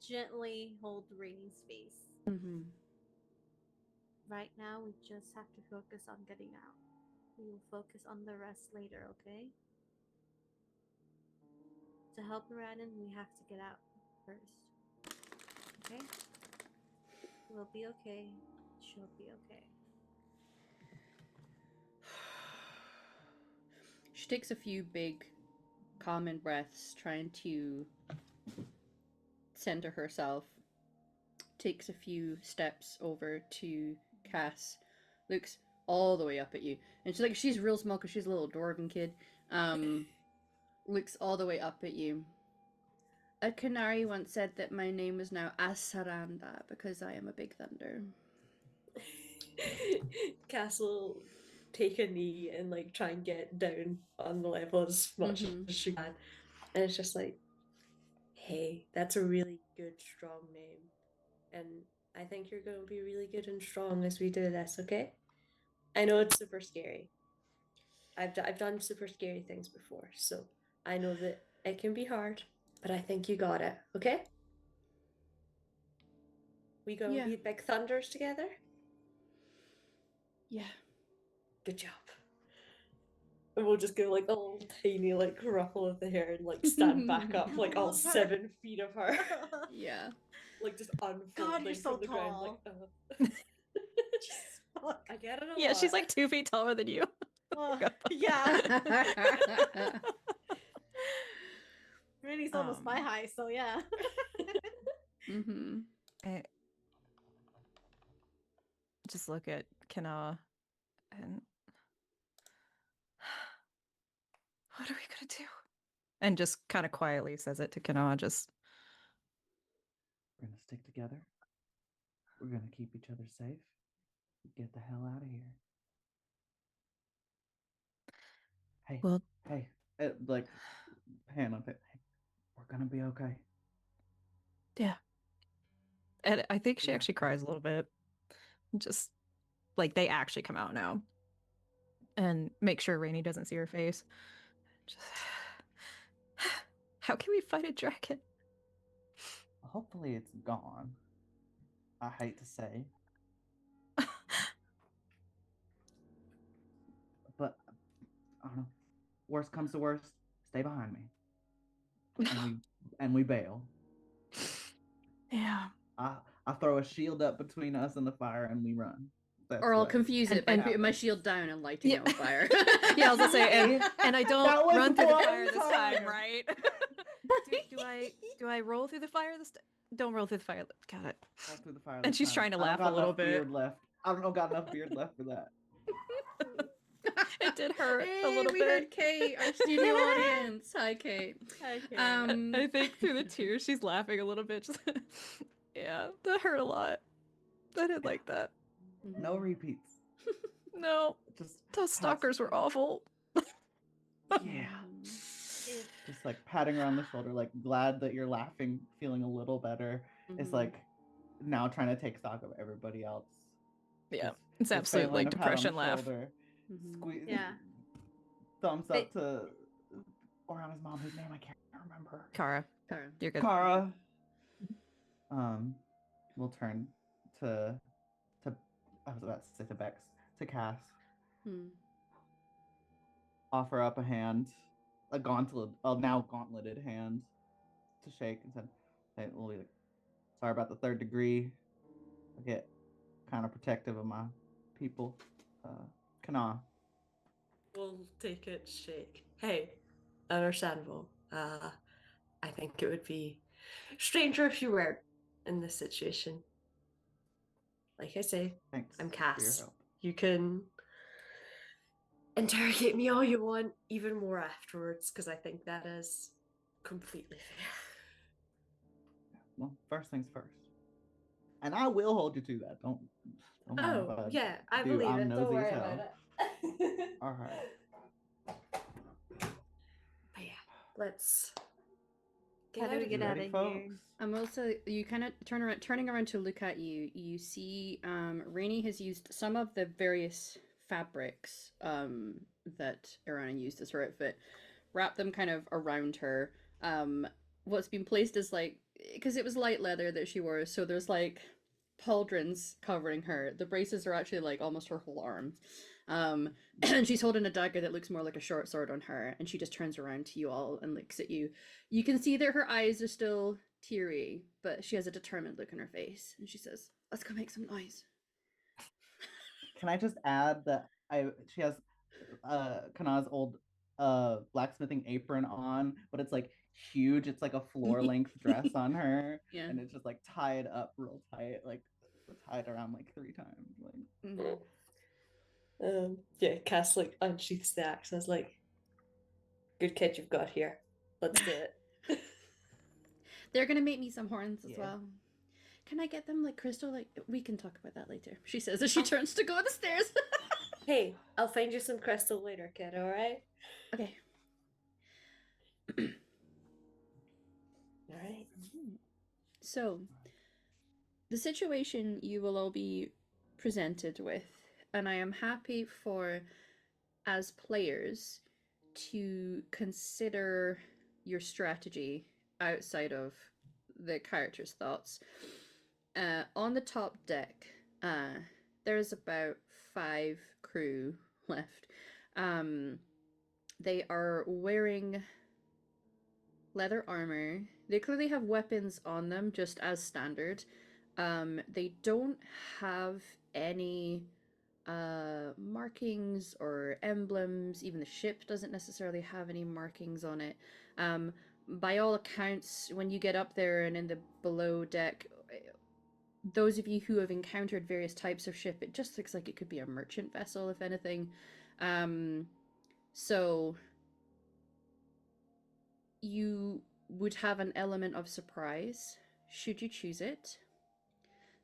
gently hold Rainy's face. Mm-hmm. Right now, we just have to focus on getting out. We will focus on the rest later, okay? To help Raden, we have to get out first. Okay? We'll be okay. She'll be okay. She takes a few big, common breaths, trying to center herself. Takes a few steps over to Cass. Looks all the way up at you, and she's real small because she's a little dwarven kid. Looks all the way up at you. A canary once said that my name is now Asaranda because I am a big thunder. Castle take a knee and like try and get down on the level as much as she can. And it's just like, hey, that's a really good, strong name. And I think you're going to be really good and strong as we do this, okay? I know it's super scary. I've done super scary things before, so I know that it can be hard, but I think you got it, okay? We gonna be big thunders together? Yeah. Good job. And we'll just go like a little tiny like ruffle of the hair and like stand back up like all 7 feet of her. Yeah. Like just unfolding God, you're so from the ground like I get it a Yeah, lot. she's like 2 feet taller than you. Yeah. Rainy's almost my height, so yeah. Mm-hmm. I just look at Kana and what are we gonna do? And just kind of quietly says it to Kana, just We're gonna stick together. We're gonna keep each other safe. Get the hell out of here. Hey, well, hey, like, hand up it. Hey, we're gonna be okay. yeah. And I think she Yeah. actually cries a little bit. Just like they actually come out now and make sure Rainy doesn't see her face. Just, how can we fight a dragon? Hopefully it's gone. I hate to say, but I don't know. Worst comes to worst, stay behind me, and we bail. Yeah. I throw a shield up between us and the fire, and we run. That's Or I'll what confuse it by and- putting my shield down and lighting it on fire. Yeah, I was gonna say, and I That don't was run through the one fire this time, time. right? do I roll through the fire this time? Don't roll through the fire. Got it. Roll through the fire. And this she's time. trying to I don't laugh got a little enough bit. Beard left. I don't got enough beard left for that. It did hurt Hey, a little we bit. had Kate, our studio audience. Hi, Kate. I think through the tears, she's laughing a little bit. Just yeah, that hurt a lot. I didn't like that. No repeats. No, Just those stalkers were awful. yeah. Just like patting her on the shoulder, like glad that you're laughing, feeling a little better. It's like now trying to take stock of everybody else. Yeah, Just- it's just absolute Feylan like a pat on the depression laugh. shoulder, squeeze, Yeah. thumbs They- up to Oriana's mom, whose name I can't remember. Kara, you're good. Kara. We'll turn to I was about to say to Bex, to Cass. Offer up a hand, a now gauntleted hand, to shake and said, "Hey, Lily, sorry about the third degree. I get kind of protective of my people. Kana." We'll take it, shake. Hey, understandable. I think it would be stranger if you were in this situation. Like I say, Thanks. I'm for your Cass. help. You can interrogate me all you want, even more afterwards, because I think that is completely fair. Well, first things first. And I will hold you to that. Don't mind if Oh, yeah, I do. believe I'm it. nosy Don't as worry hell. about it. All right. But yeah, let's How do we get You out ready, of folks? here? I'm also, you kind of turning around to look at you. You see, Rainey has used some of the various fabrics that Irana used as her outfit, wrap them kind of around her. What's been placed is like, because it was light leather that she wore, so there's like pauldrons covering her. The braces are actually like almost her whole arm. And she's holding a dagger that looks more like a short sword on her, and she just turns around to you all and looks at you. You can see that her eyes are still teary, but she has a determined look on her face, and she says, "Let's go make some noise." Can I just add that she has Kana's old blacksmithing apron on, but it's like huge. It's like a floor length dress on her, Yeah. and it's just like tied up real tight, like tied around like 3 times. Like Yeah, Cass like unsheaths the axe and is like, "Good kid you've got here. Let's do it." They're gonna make me some horns as Yeah. well. Can I get them like crystal? Like, we can talk about that later, she says as she turns to go up the stairs. Hey, I'll find you some crystal later, kid, alright? Okay. Alright. So, the situation you will all be presented with, and I am happy for, as players, to consider your strategy outside of the character's thoughts. On the top deck, there's about 5 crew left. They are wearing leather armor. They clearly have weapons on them, just as standard. They don't have any markings or emblems. Even the ship doesn't necessarily have any markings on it. By all accounts, when you get up there and in the below deck, those of you who have encountered various types of ship, it just looks like it could be a merchant vessel, if anything. So you would have an element of surprise, should you choose it.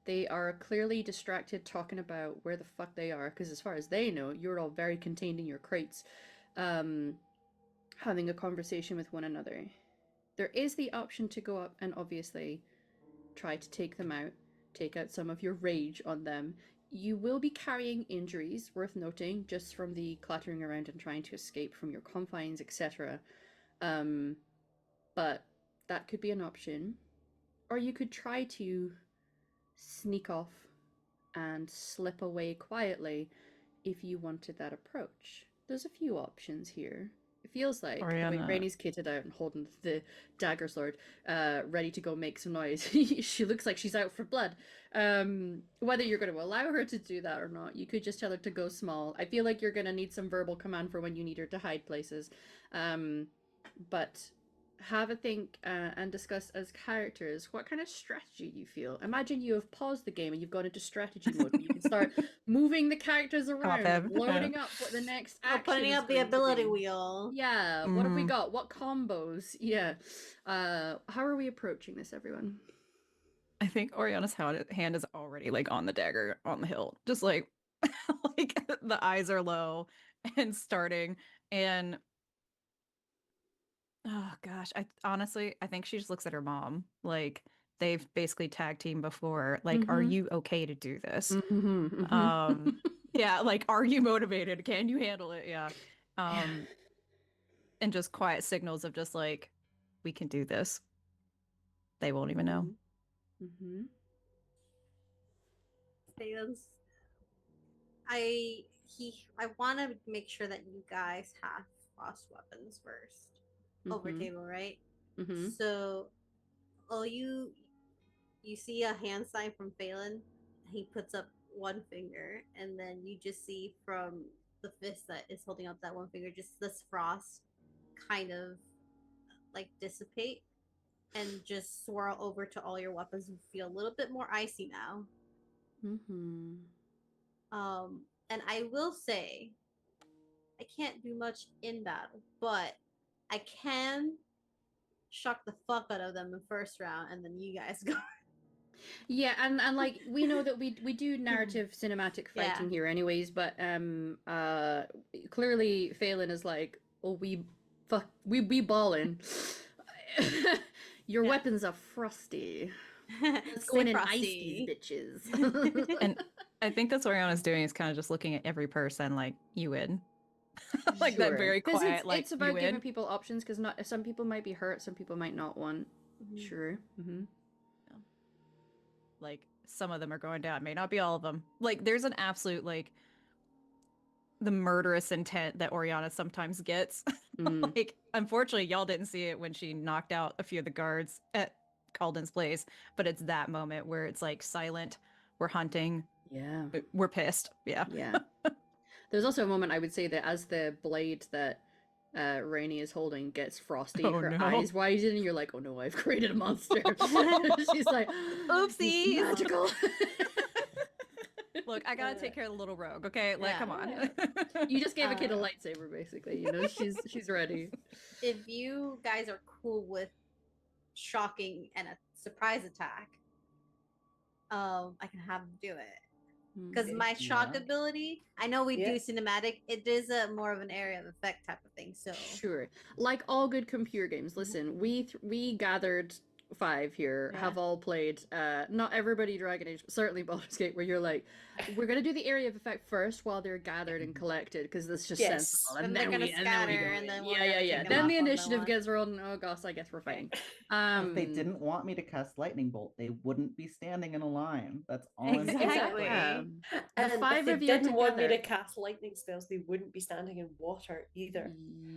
They are clearly distracted talking about where the fuck they are, because as far as they know, you're all very contained in your crates, having a conversation with one another. There is the option to go up and obviously try to take them out, take out some of your rage on them. You will be carrying injuries, worth noting, just from the clattering around and trying to escape from your confines, etc. But that could be an option. Or you could try to sneak off and slip away quietly if you wanted that approach. There's a few options here. It feels like the way Oriana. Rainey's kitted out and holding the dagger sword, ready to go make some noise. She looks like she's out for blood. Whether you're going to allow her to do that or not, you could just tell her to go small. I feel like you're going to need some verbal command for when you need her to hide places. But have a think and discuss as characters what kind of strategy you feel. Imagine you have paused the game and you've gone into strategy mode where you can start moving the characters around, him. loading up what the next Oh, action putting is up the going to ability be. wheel. Yeah, what have we got? What combos? Yeah. How are we approaching this, everyone? I think Oriana's hand is already like on the dagger on the hilt, just like like the eyes are low and starting. And oh gosh, I think she just looks at her mom. Like they've basically tag team before. Like, are you okay to do this? Yeah, like, are you motivated? Can you handle it? Yeah. And just quiet signals of just like, we can do this. They won't even know. I want to make sure that you guys have frost weapons first over table, right? So, you see a hand sign from Phelan. He puts up one finger, and then you just see from the fist that is holding up that one finger, just this frost kind of like dissipate and just swirl over to all your weapons and feel a little bit more icy now. And I will say, I can't do much in battle, but I can shock the fuck out of them in first round, and then you guys go. Yeah, and like we know that we do narrative cinematic fighting here anyways, but clearly Phelan is like, oh, we ballin'. Your weapons are frosty. Let's go in and ice these bitches. And I think that's what Oriana's doing, is kind of just looking at every person like, you win. Like that very quiet, like, it's about you giving win. people options, because not some people might be hurt, some people might not want. Sure. Like some of them are going down, may not be all of them. Like there's an absolute like the murderous intent that Oriana sometimes gets. Like unfortunately y'all didn't see it when she knocked out a few of the guards at Calden's place, but it's that moment where it's like silent, we're hunting, we're pissed. Yeah. There's also a moment, I would say, that as the blade that Rainey is holding gets frosty, her eyes widen, and you're like, oh no, I've created a monster. She's like, oopsie, magical. Look, I gotta take care of the little rogue, okay? Like, come on. You just gave a kid a lightsaber, basically. You know, she's ready. If you guys are cool with shocking and a surprise attack, I can have them do it. Because my shock ability, I know we do cinematic, it is a more of an area of effect type of thing. So sure, like all good computer games. Listen, we gathered 5 here, have all played. Not everybody Dragon Age, certainly Baldur's Gate, where you're like, we're gonna do the area of effect first while they're gathered and collected, because that's just sensible. And then we go. Then the initiative gets rolled, and oh gosh, I guess we're fighting. If they didn't want me to cast lightning bolt, they wouldn't be standing in a line. That's all. Exactly. And the 5 if they of you didn't together want me to cast lightning spells, they wouldn't be standing in water either.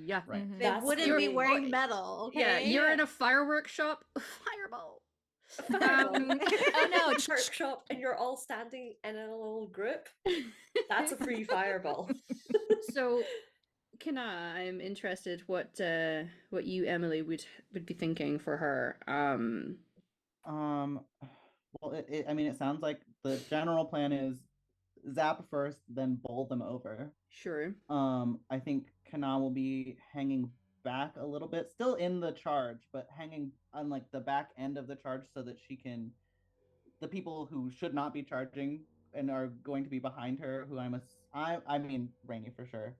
Yeah, right. They wouldn't be wearing metal. Okay? Yeah, you're in a fireworks shop. Fireball. Oh no, church shop, and you're all standing in a little group. That's a free fireball. So, I'm interested what you, Emily, would be thinking for her. Well, I mean, it sounds like the general plan is zap first, then bowl them over. Sure. I think Kana will be hanging back a little bit, still in the charge, but hanging on like the back end of the charge so that she can, the people who should not be charging and are going to be behind her, who I mean Rainy for sure.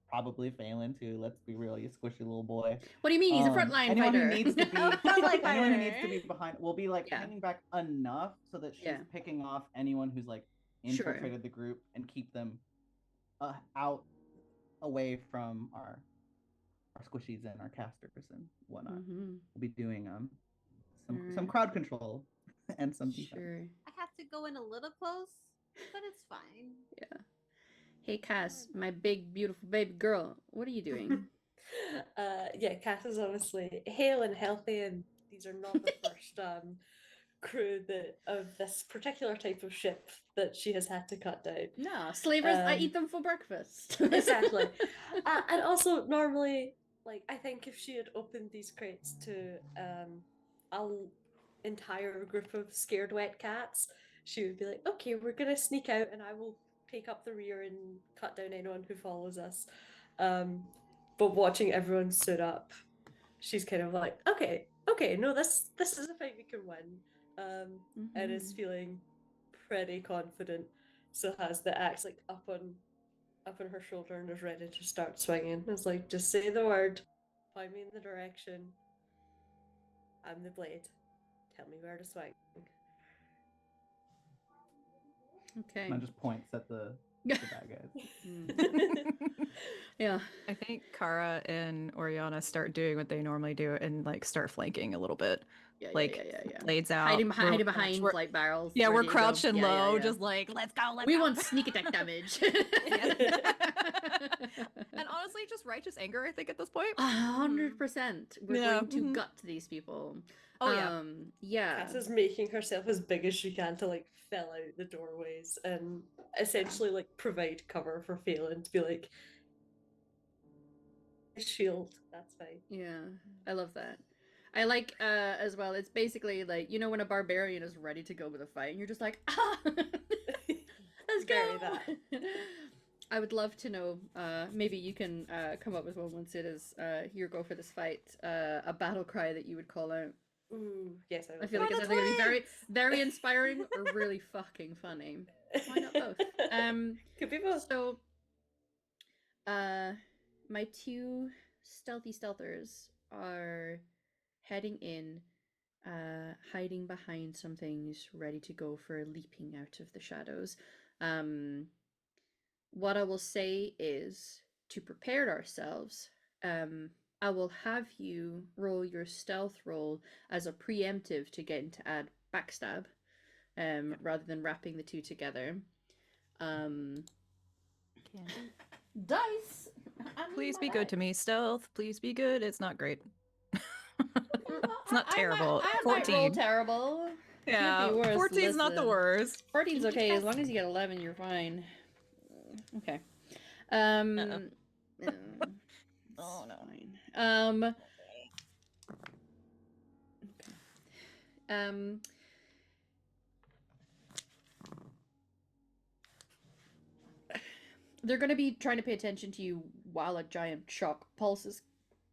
Probably Phelan too. Let's be real, you squishy little boy. What do you mean? He's a frontline fighter. Who needs to be anyone who needs to be behind will be like hanging back enough so that she's picking off anyone who's like infiltrated the group and keep them out away from our squishies and our casters and whatnot. We'll be doing some crowd control. and some defense. Sure. I have to go in a little close, but it's fine. Yeah. Hey, Cass, my big, beautiful baby girl. What are you doing? Yeah, Cass is obviously hale and healthy, and these are not the first crew of this particular type of ship that she has had to cut down. No, slavers, I eat them for breakfast. Exactly. And also, normally, like, I think if she had opened these crates to an entire group of scared wet cats, she would be like, okay, we're gonna sneak out and I will take up the rear and cut down anyone who follows us. But watching everyone stood up, she's kind of like, okay, no, this is a fight we can win. And is feeling pretty confident. So has the axe like up on her shoulder and is ready to start swinging. It's like, just say the word, point me in the direction. I'm the blade. Tell me where to swing. Okay. And I just points at the bad guys. Yeah. I think Kara and Oriana start doing what they normally do and like start flanking a little bit. Yeah, like blades out. Hiding we're behind crouched, flight barrels. Yeah, we're ready to go. crouched and Yeah, yeah, low, yeah. just like, let's go, let's We go. want sneak attack damage. And honestly, just righteous anger, I think, at this point. 100%. We're Yeah. going to gut these people. Oh, yeah. Yeah. Cass is making herself as big as she can to like fill out the doorways and essentially like provide cover for Phelan to be like, shield, that's fine. Yeah, I love that. I like as well, it's basically like, you know, when a barbarian is ready to go with a fight and you're just like, ah, let's Very go. that. I would love to know, maybe you can come up with one once it is your go for this fight, a battle cry that you would call out. Ooh, yes, I feel like it's either going to be very, very inspiring or really fucking funny. Why not both? Could be both. So, my two stealthy stealthers are heading in, hiding behind some things, ready to go for leaping out of the shadows. What I will say is, to prepare ourselves, I will have you roll your stealth roll as a preemptive to get into add backstab, rather than wrapping the two together. Dice! Please be good to me. Stealth, please be good. It's not great. It's not terrible. I might roll 14. terrible. Yeah, Could be worse. 14's not the Listen. worst. 14's okay, as long as you get 11, you're fine. Okay. Oh no. Fine. Okay. They're going to be trying to pay attention to you while a giant shock pulse is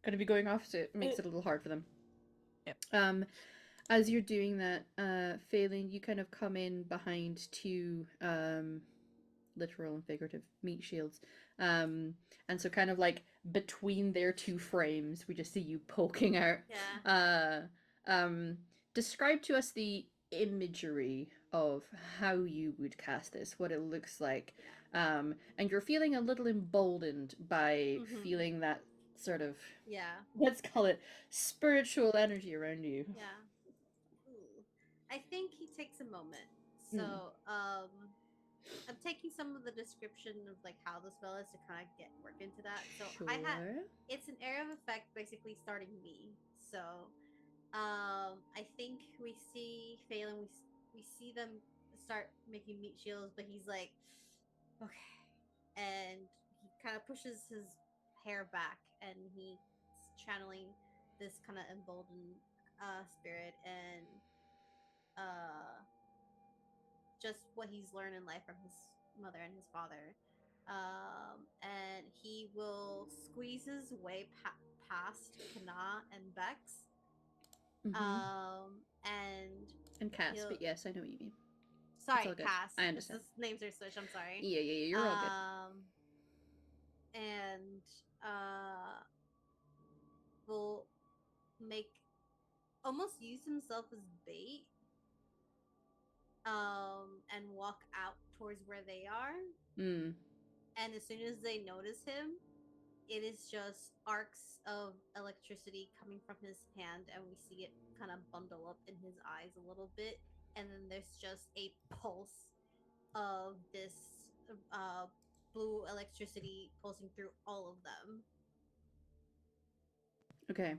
going to be going off, so it makes it a little hard for them. Yep. As you're doing that, Feylan, you kind of come in behind two literal and figurative meat shields. And so kind of like between their two frames, we just see you poking out. Yeah. Describe to us the imagery of how you would cast this, what it looks like. And you're feeling a little emboldened by feeling that sort of, let's call it spiritual energy around you. Yeah. Ooh. I think he takes a moment. So, I'm taking some of the description of like how the spell is to kind of work into that. So it's an area of effect basically starting me. So, I think we see Phelan, we see them start making meat shields, but he's like, okay, and he kind of pushes his hair back and he's channeling this kind of emboldened spirit and just what he's learned in life from his mother and his father. And he will squeeze his way past Kana and Bex. And Cass, but yes, I know what you mean. Sorry, Cass. I understand. Names are switched. I'm sorry. Yeah, you're all good. And will almost use himself as bait. And walk out towards where they are. And as soon as they notice him, it is just arcs of electricity coming from his hand, and we see it kind of bundle up in his eyes a little bit. and then there's just a pulse of this blue electricity pulsing through all of them. Okay.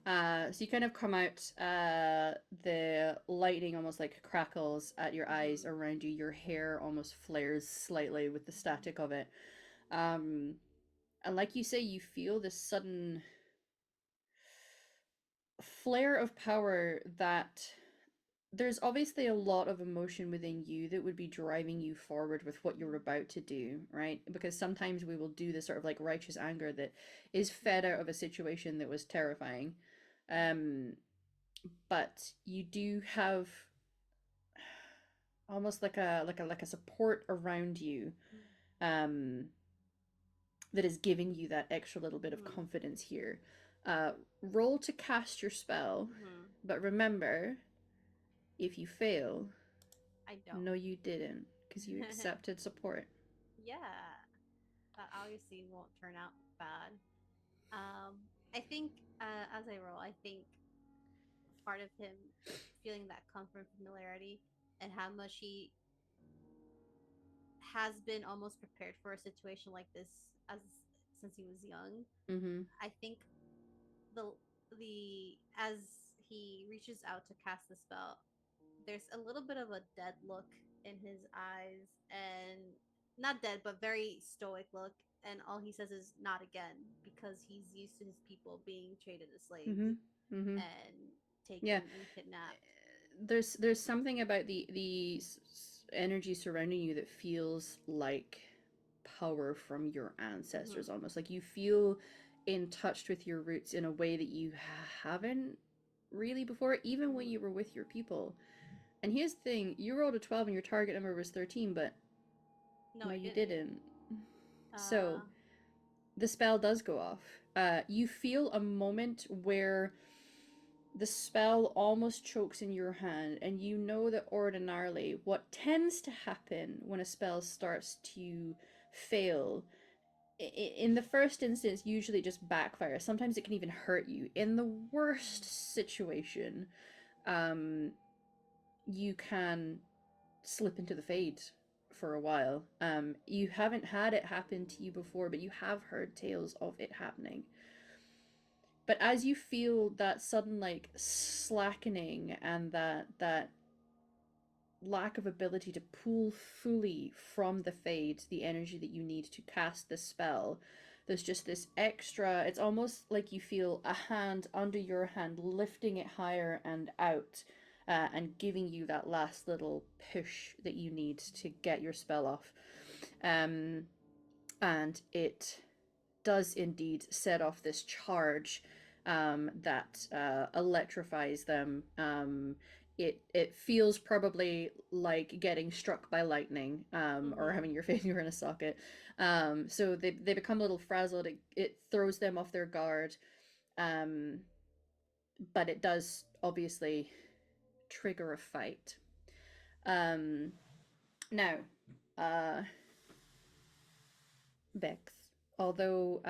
So you kind of come out, the lightning almost like crackles at your eyes around you. Your hair almost flares slightly with the static of it. And like you say, you feel this sudden flare of power that there's obviously a lot of emotion within you that would be driving you forward with what you're about to do, right? Because sometimes we will do this sort of like righteous anger that is fed out of a situation that was terrifying. But you do have almost like a support around you that is giving you that extra little bit of confidence here. Roll to cast your spell, but remember, if you fail, I don't. no, you didn't, because you accepted support. Yeah, that obviously won't turn out bad. I think as I roll, I think part of him feeling that comfort, familiarity, and how much he has been almost prepared for a situation like this as since he was young. Mm-hmm. I think the as he reaches out to cast the spell, there's a little bit of a dead look in his eyes, and not dead but very stoic look, and all he says is not again, because he's used to his people being traded as slaves and taken and kidnapped. There's something about the energy surrounding you that feels like power from your ancestors, almost like you feel in touch with your roots in a way that you haven't really before, even when you were with your people. And here's the thing, you rolled a 12 and your target number was 13, but No, you didn't. Uh, So the spell does go off. You feel a moment where the spell almost chokes in your hand, and you know that ordinarily what tends to happen when a spell starts to fail, in the first instance, usually just backfires. Sometimes it can even hurt you. In the worst situation, you can slip into the fade for a while. You haven't had it happen to you before, but you have heard tales of it happening. But as you feel that sudden like slackening and that lack of ability to pull fully from the fade the energy that you need to cast the spell, there's just this extra, it's almost like you feel a hand under your hand lifting it higher and out, and giving you that last little push that you need to get your spell off. And it does indeed set off this charge that electrifies them. It feels probably like getting struck by lightning, or having your finger in a socket. So they become a little frazzled. It throws them off their guard, but it does obviously trigger a fight. Now, Vex, although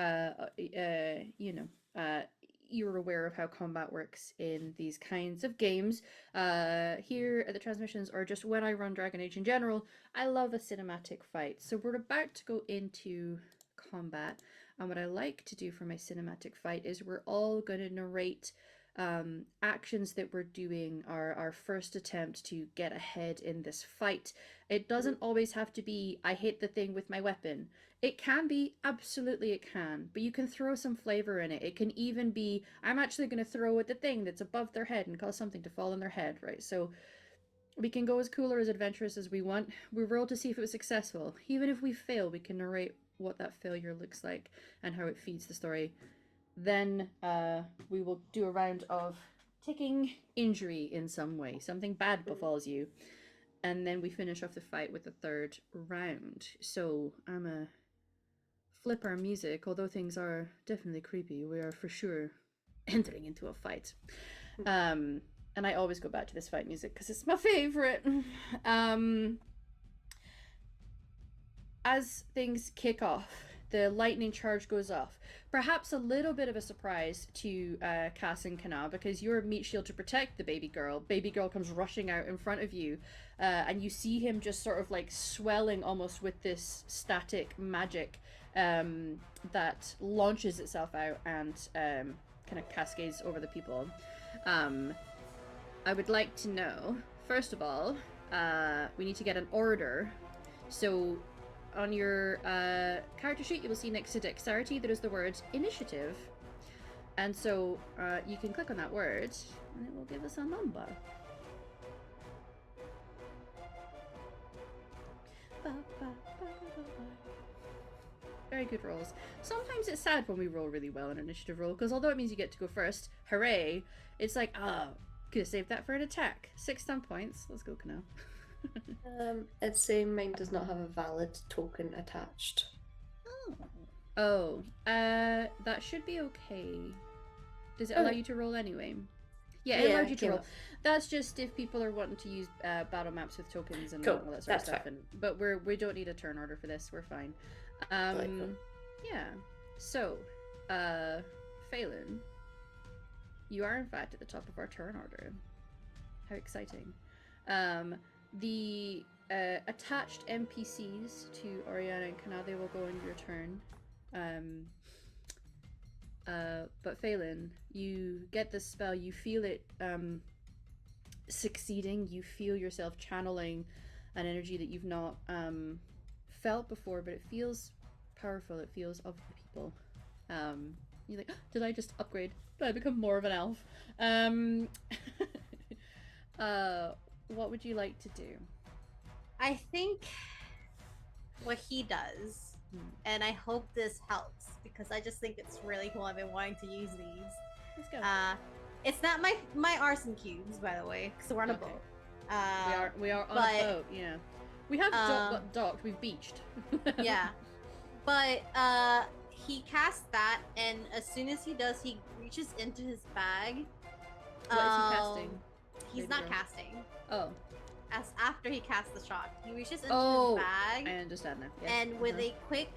you're aware of how combat works in these kinds of games, here at the transmissions, or just when I run Dragon Age in general, I love a cinematic fight. So we're about to go into combat, and what I like to do for my cinematic fight is we're all going to narrate actions that we're doing, our first attempt to get ahead in this fight. It doesn't always have to be, I hit the thing with my weapon. It can be, absolutely it can, but you can throw some flavor in it. It can even be, I'm actually going to throw at the thing that's above their head and cause something to fall on their head, right? So we can go as cool or as adventurous as we want. We roll to see if it was successful. Even if we fail, we can narrate what that failure looks like and how it feeds the story. Then we will do a round of ticking injury in some way. Something bad befalls you. And then we finish off the fight with the third round. So I'm a flip our music, although things are definitely creepy. We are for sure entering into a fight. And I always go back to this fight music because it's my favorite. As things kick off, the lightning charge goes off. Perhaps a little bit of a surprise to Cass and Kana, because you're meat shield to protect the baby girl. Baby girl comes rushing out in front of you, and you see him just sort of like swelling almost with this static magic that launches itself out and kind of cascades over the people. I would like to know, first of all, we need to get an order. So on your character sheet, you will see next to dexterity there is the word initiative. And so you can click on that word and it will give us a number. Very good rolls. Sometimes it's sad when we roll really well in an initiative roll, because although it means you get to go first, hooray, it's like, could have saved that for an attack. 6 stun points. Let's go, Kana. It's saying mine does not have a valid token attached. Oh, that should be okay. Does it allow you to roll anyway? Yeah, it allows you to roll. That's just if people are wanting to use battle maps with tokens and all that sort of stuff. But we don't need a turn order for this. We're fine. Yeah. So, Feylan, you are in fact at the top of our turn order. How exciting. The attached NPCs to Oriana and Kana, they will go on your turn. But Feylan, you get this spell, you feel it succeeding, you feel yourself channeling an energy that you've not felt before, but it feels powerful, it feels of the people. You're like, did I just upgrade? Did I become more of an elf? What would you like to do? I think what he does, and I hope this helps, because I just think it's really cool. I've been wanting to use these. Let's go. It's not my arson cubes, by the way, because we're on a boat. We are on a boat, yeah. We have docked, we've beached. Yeah. But he casts that, and as soon as he does, he reaches into his bag. What is he casting? He's not casting. Oh. As after he casts the shot, he reaches into his bag. I understand now. Yeah. And with a quick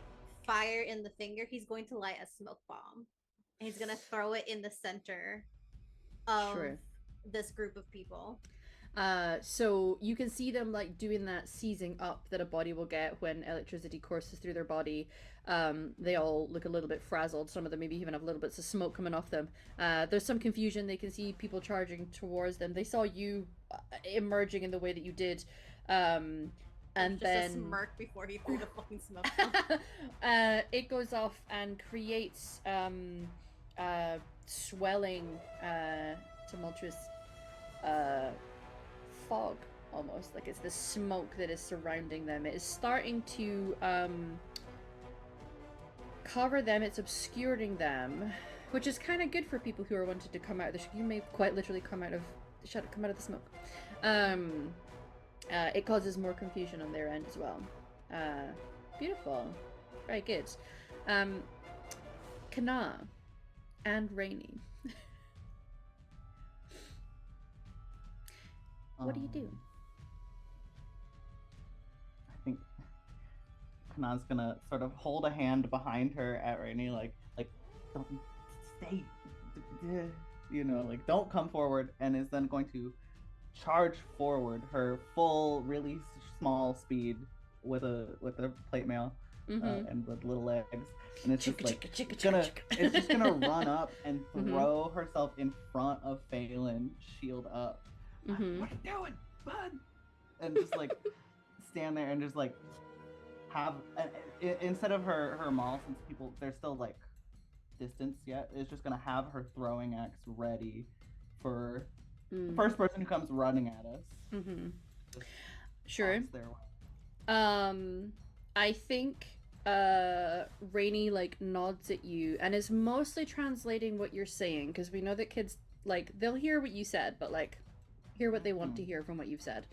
fire in the finger, he's going to light a smoke bomb. And he's gonna throw it in the center of this group of people. So you can see them like doing that seizing up that a body will get when electricity courses through their body. They all look a little bit frazzled. Some of them maybe even have little bits of smoke coming off them. There's some confusion. They can see people charging towards them. They saw you emerging in the way that you did. And just then a smirk before he threw the fucking smoke bomb. It goes off and creates swelling, tumultuous fog, almost like it's the smoke that is surrounding them. It is starting to cover them. It's obscuring them, which is kind of good for people who are wanting to come out of the you may quite literally come out of the smoke. It causes more confusion on their end as well. Beautiful, very good. Kana and Rainy. What do you do? I think Kana's gonna sort of hold a hand behind her at Rainy, like don't stay, you know, like don't come forward, and is then going to charge forward her full, really small speed with a plate mail and with little legs, and it's just like it's just gonna run up and throw herself in front of Feylan, shield up. What are you doing, bud? And just like stand there and just like have instead of her maul, since people they're still like distance yet, is just gonna have her throwing axe ready for the first person who comes running at us. Sure. I think Rainy like nods at you and is mostly translating what you're saying, because we know that kids like they'll hear what you said, but like hear what they want to hear from what you've said.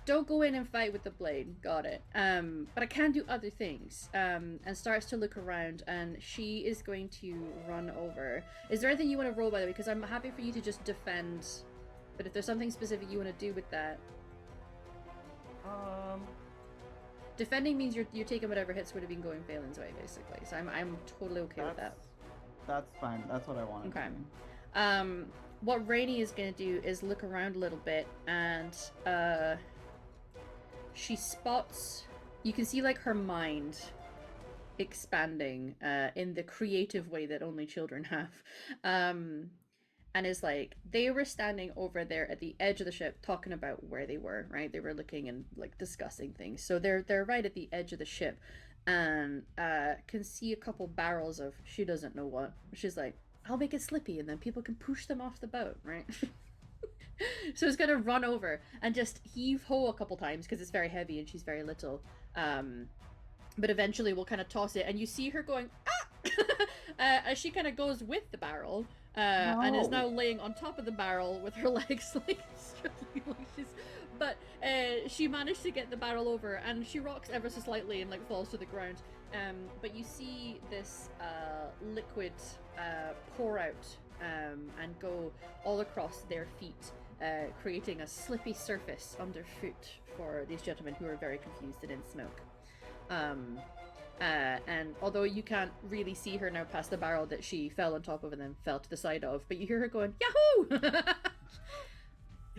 Don't go in and fight with the blade, got it. But I can do other things. And starts to look around, and she is going to run over. Is there anything you want to roll, by the way? Because I'm happy for you to just defend, but if there's something specific you want to do with that. defending means you're taking whatever hits would have been going Phelan's way, basically. So I'm totally okay with that. That's fine. That's what I wanted. Okay. What Rainey is gonna do is look around a little bit, and she spots. You can see like her mind expanding in the creative way that only children have. And is like, they were standing over there at the edge of the ship talking about where they were, right? They were looking and like discussing things. So they're right at the edge of the ship, and can see a couple barrels of she doesn't know what. She's like, I'll make it slippy and then people can push them off the boat, right? So it's gonna run over and just heave ho a couple times because it's very heavy and she's very little. But eventually we'll kind of toss it, and you see her going, ah! As she kind of goes with the barrel. And is now laying on top of the barrel with her legs like struggling like she's. But she managed to get the barrel over, and she rocks ever so slightly and like falls to the ground. But you see this liquid pour out and go all across their feet, creating a slippy surface underfoot for these gentlemen who are very confused and in smoke. And although you can't really see her now past the barrel that she fell on top of and then fell to the side of, but you hear her going, Yahoo!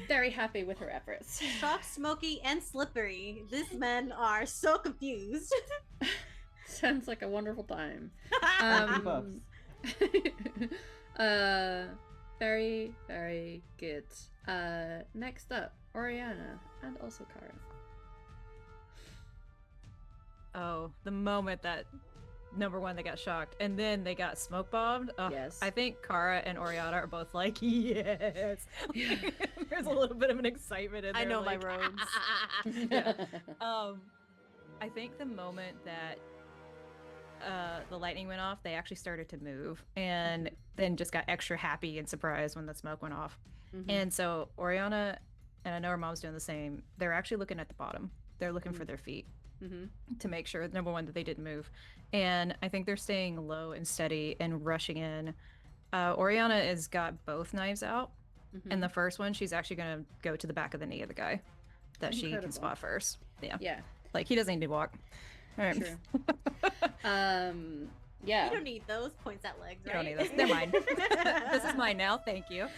Very happy with her efforts. Shocked, smoky, and slippery. These men are so confused. Sounds like a wonderful time. Very, very good. Next up, Oriana and also Kara. Oh, the moment that number one, they got shocked, and then they got smoke bombed. Oh, Yes. I think Kara and Oriana are both like, yes. There's a little bit of an excitement in there. I know like, my robes. Yeah. I think the moment that the lightning went off, they actually started to move, and then just got extra happy and surprised when the smoke went off. Mhm. And so Oriana, and I know her mom's doing the same, they're actually looking at the bottom. They're looking for their feet. Mm-hmm. To make sure, number one, that they didn't move. And I think they're staying low and steady and rushing in. Oriana has got both knives out. Mm-hmm. And the first one, she's actually going to go to the back of the knee of the guy that she Incredible. can spot first. Yeah. Yeah, Like, he doesn't need to walk. All right. true. Yeah. You don't need those points at legs, You right? don't need those. They're mine. This is mine now. Thank you.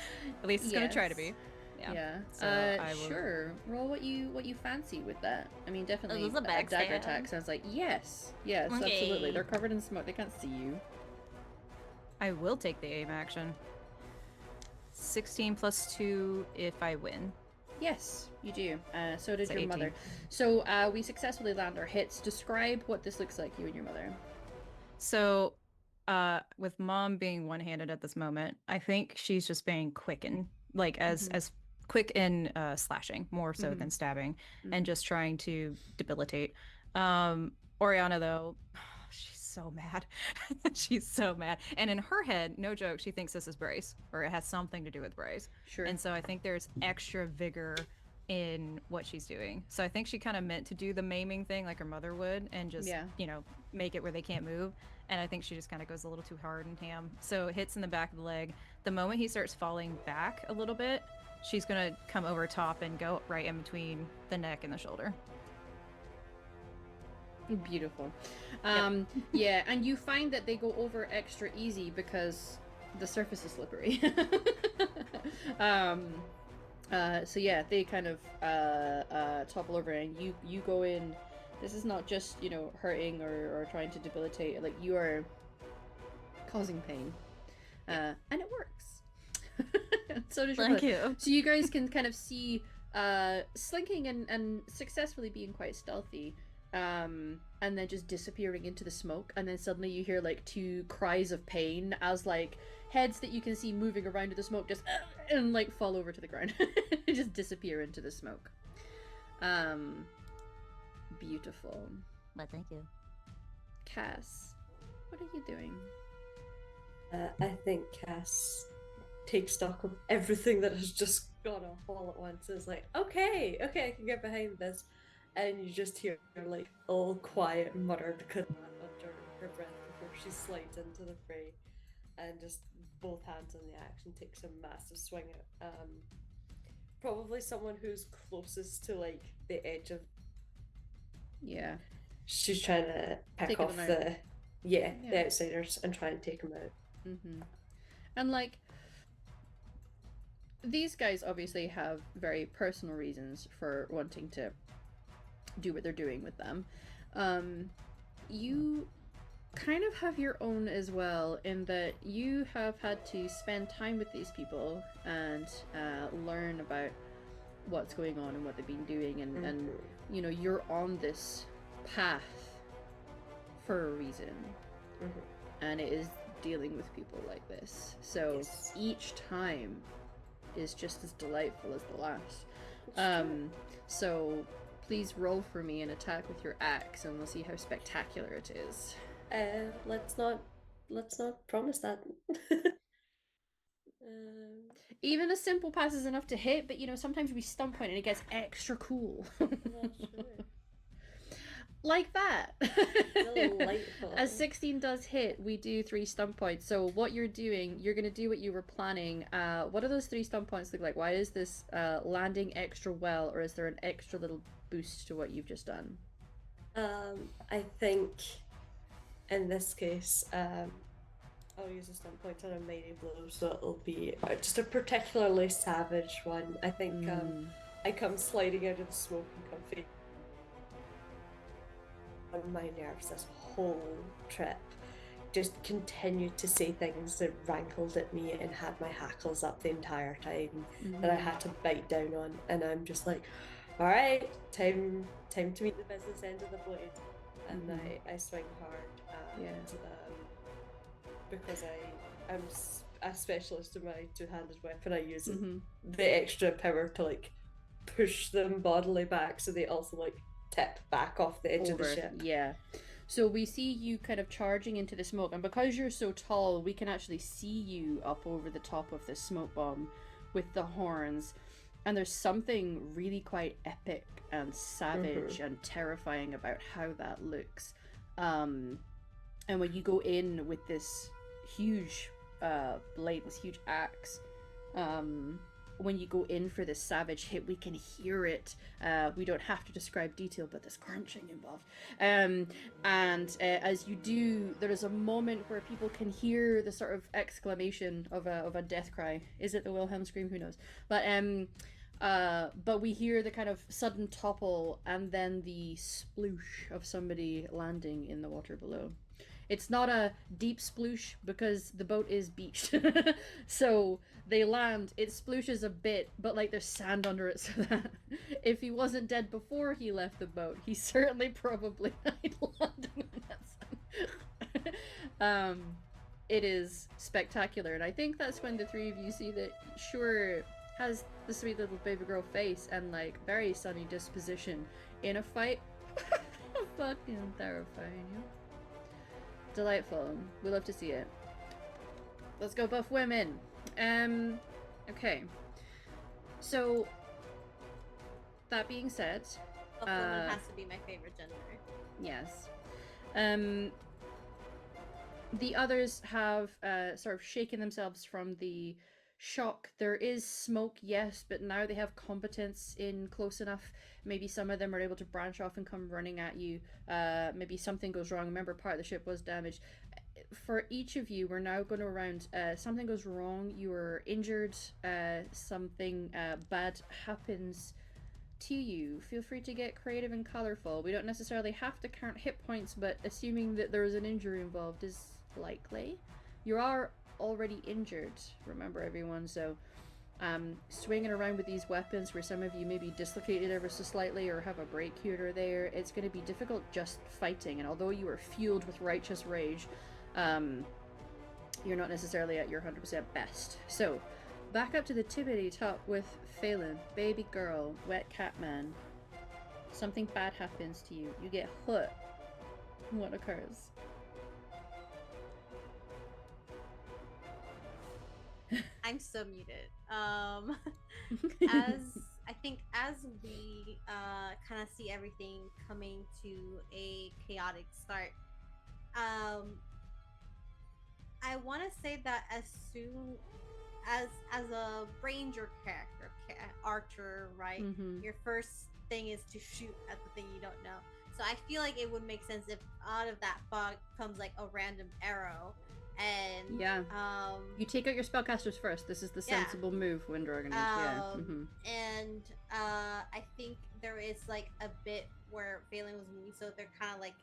At least it's going to try to be. Yeah. So I will... Sure. Roll what you fancy with that. I mean, definitely Is this a dagger backstab? attack sounds like yes, absolutely. Okay. They're covered in smoke. They can't see you. I will take the aim action. 16 plus 2 if I win. Yes, you do. So did So your 18. mother. So we successfully land our hits. Describe what this looks like, you and your mother. So, with mom being one-handed at this moment, I think she's just being quick and like as quick in slashing more so than stabbing, and just trying to debilitate. Oriana though, she's so mad. She's so mad, and in her head, no joke, she thinks this is Brace, or it has something to do with Brace. Sure. And so I think there's extra vigor in what she's doing. So I think she kind of meant to do the maiming thing like her mother would, and just make it where they can't move. And I think she just kind of goes a little too hard and ham. So it hits in the back of the leg. The moment he starts falling back a little bit, she's gonna come over top and go right in between the neck and the shoulder. Beautiful. Yeah, and you find that they go over extra easy because the surface is slippery. So yeah, they kind of topple over, and you go in. This is not just, hurting or trying to debilitate. Like, you are causing pain, and it works. So does your Thank mother. you. So you guys can kind of see slinking and successfully being quite stealthy, and then just disappearing into the smoke, and then suddenly you hear like two cries of pain as like heads that you can see moving around in the smoke just and like fall over to the ground. Just disappear into the smoke. Beautiful. Well, thank you. Cass, what are you doing? I think Cass takes stock of everything that has just gone off all at once. It's like, okay, I can get behind this. And you just hear her like all quiet mutter because under her breath before she slides into the fray, and just both hands on the action takes a massive swing at probably someone who's closest to like the edge of Yeah. She's trying to pick Taking off them out. the Yeah. outsiders and try and take them out. Mm-hmm. And like, these guys obviously have very personal reasons for wanting to do what they're doing with them. You kind of have your own as well, in that you have had to spend time with these people and learn about what's going on and what they've been doing, and you know, you're on this path for a reason, and it is dealing with people like this. So each time is just as delightful as the last. So please roll for me an attack with your axe, and we'll see how spectacular it is. Let's not promise that. Even a simple pass is enough to hit, but you know, sometimes we stump point and it gets extra cool. That's true. Like that. Delightful. As 16 does hit, we do 3 stump points. So what you're doing, you're going to do what you were planning. What do those 3 stump points look like? Why is this landing extra well, or is there an extra little boost to what you've just done? I think in this case, I'll use a stump point on a mighty blow, so it'll be just a particularly savage one. I think I come sliding out of the smoke and comfy on my nerves this whole trip. Just continued to say things that rankled at me and had my hackles up the entire time that I had to bite down on, and I'm just like, all right, time to meet the business end of the blade, and I swing hard, because I'm a specialist in my two-handed weapon. I use the extra power to like push them bodily back, so they also like tip back off the edge of the ship. Yeah. So we see you kind of charging into the smoke, and because you're so tall, we can actually see you up over the top of the smoke bomb with the horns, and there's something really quite epic and savage and terrifying about how that looks. And when you go in with this huge blade, this huge axe, when you go in for this savage hit, we can hear it. We don't have to describe detail, but there's crunching involved. And as you do, there is a moment where people can hear the sort of exclamation of a death cry. Is it the Wilhelm scream? Who knows? But we hear the kind of sudden topple, and then the sploosh of somebody landing in the water below. It's not a deep sploosh because the boat is beached. So they land, it splooshes a bit, but like there's sand under it, so that if he wasn't dead before he left the boat, he certainly probably died landing on that sand. It is spectacular, and I think that's when the 3 of you see that Sure has the sweet little baby girl face and like very sunny disposition in a fight. Fucking terrifying, you. Delightful. We love to see it. Let's go buff women. Okay. So, that being said, Buff woman has to be my favorite gender. yes. The others have sort of shaken themselves from the shock. There is smoke, yes, but now they have competence in close enough. Maybe some of them are able to branch off and come running at you. Maybe something goes wrong. Remember, part of the ship was damaged. For each of you, we're now going to round. Something goes wrong. You are injured. Something bad happens to you. Feel free to get creative and colorful. We don't necessarily have to count hit points, but assuming that there is an injury involved is likely. You are already injured, remember everyone, so swinging around with these weapons where some of you may be dislocated ever so slightly or have a break here or there, it's going to be difficult just fighting, and although you are fueled with righteous rage, you're not necessarily at your 100% best. So back up to the tippity top with Feylan. Baby girl, wet cat man, something bad happens to you, you get hurt. What occurs? I'm so muted. As we kind of see everything coming to a chaotic start, I want to say that as soon as a ranger character, archer, right? Your first thing is to shoot at the thing you don't know. So I feel like it would make sense if out of that fog comes like a random arrow, and Yeah. You take out your spellcasters first. This is the Yeah. sensible move when Dragon Age. Yeah. And I think there is like a bit where Feylan was moving, so they're kind of like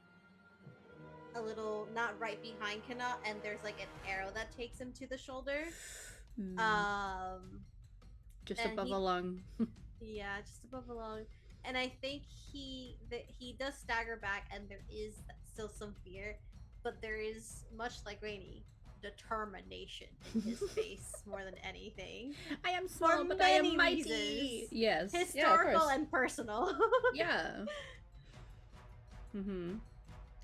a little not right behind Kana, and there's like an arrow that takes him to the shoulder. Just and above he- a lung. Yeah, just above the lung. And I think he does stagger back, and there is still some fear, but there is, much like Rainy, determination in his face more than anything. I am small, but I am many mighty. reasons. Yes. Historical and personal. Yeah.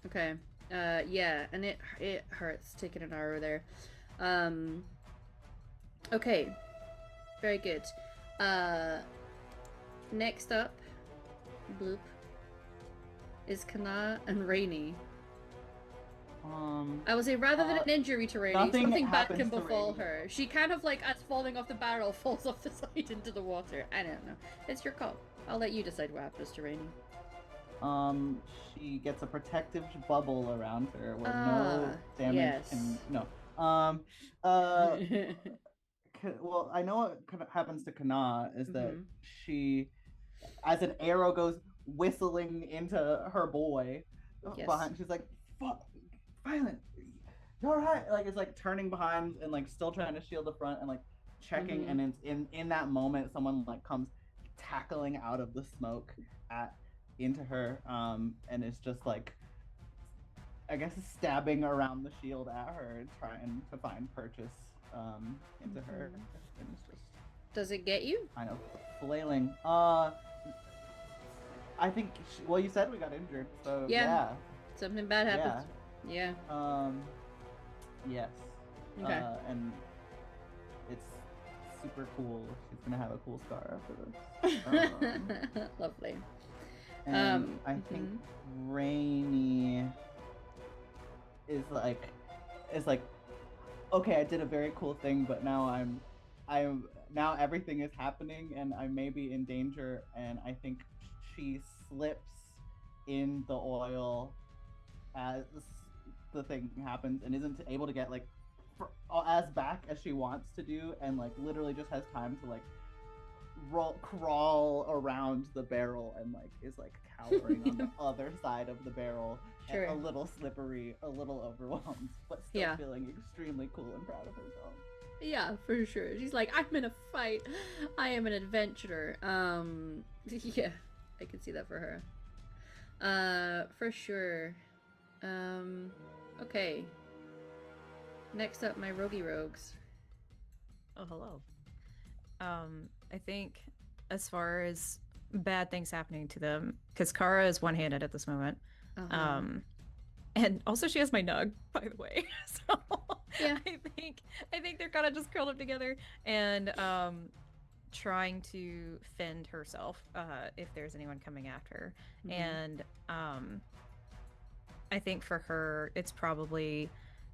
Okay. Yeah, and it hurts taking an arrow there. Okay. Very good. Next up, bloop, is Kana and Rainy. I would say rather than an injury to Rainy, nothing something bad happens can to befall Rainy. her. She kind of like, as falling off the barrel, falls off the side into the water. I don't know. It's your call. I'll let you decide what happens to Rainy. She gets a protective bubble around her where no damage yes. can. No. Well, I know what happens to Kana is that she, as an arrow goes whistling into her boy, behind, she's like, "Fuck, Violent, you're right." Like it's like turning behind and like still trying to shield the front and like checking, and it's in that moment someone like comes tackling out of the smoke into her, and it's just like, I guess, stabbing around the shield at her, trying to find purchase into her, and it's just. Does it get you? Kind of flailing. I think. Well, you said we got injured, so yeah. Something bad happens. Yeah. Yes. Okay. And it's super cool. She's gonna have a cool scar after this. Lovely. And I think Rainy is like, okay, I did a very cool thing, but now now everything is happening, and I may be in danger. And I think she slips in the oil as the thing happens, and isn't able to get like as back as she wants to do, and like literally just has time to like crawl around the barrel, and like is like cowering on the other side of the barrel, Sure. a little slippery, a little overwhelmed, but still feeling extremely cool and proud of herself. Yeah, for sure. She's like, I'm in a fight. I am an adventurer. Yeah, I can see that for her. For sure. Okay. Next up, my roguey rogues. Oh, hello. I think as far as bad things happening to them, because Kara is one-handed at this moment. And also she has my nug, by the way. So yeah. I think they're kind of just curled up together and trying to fend herself if there's anyone coming after her. And I think for her it's probably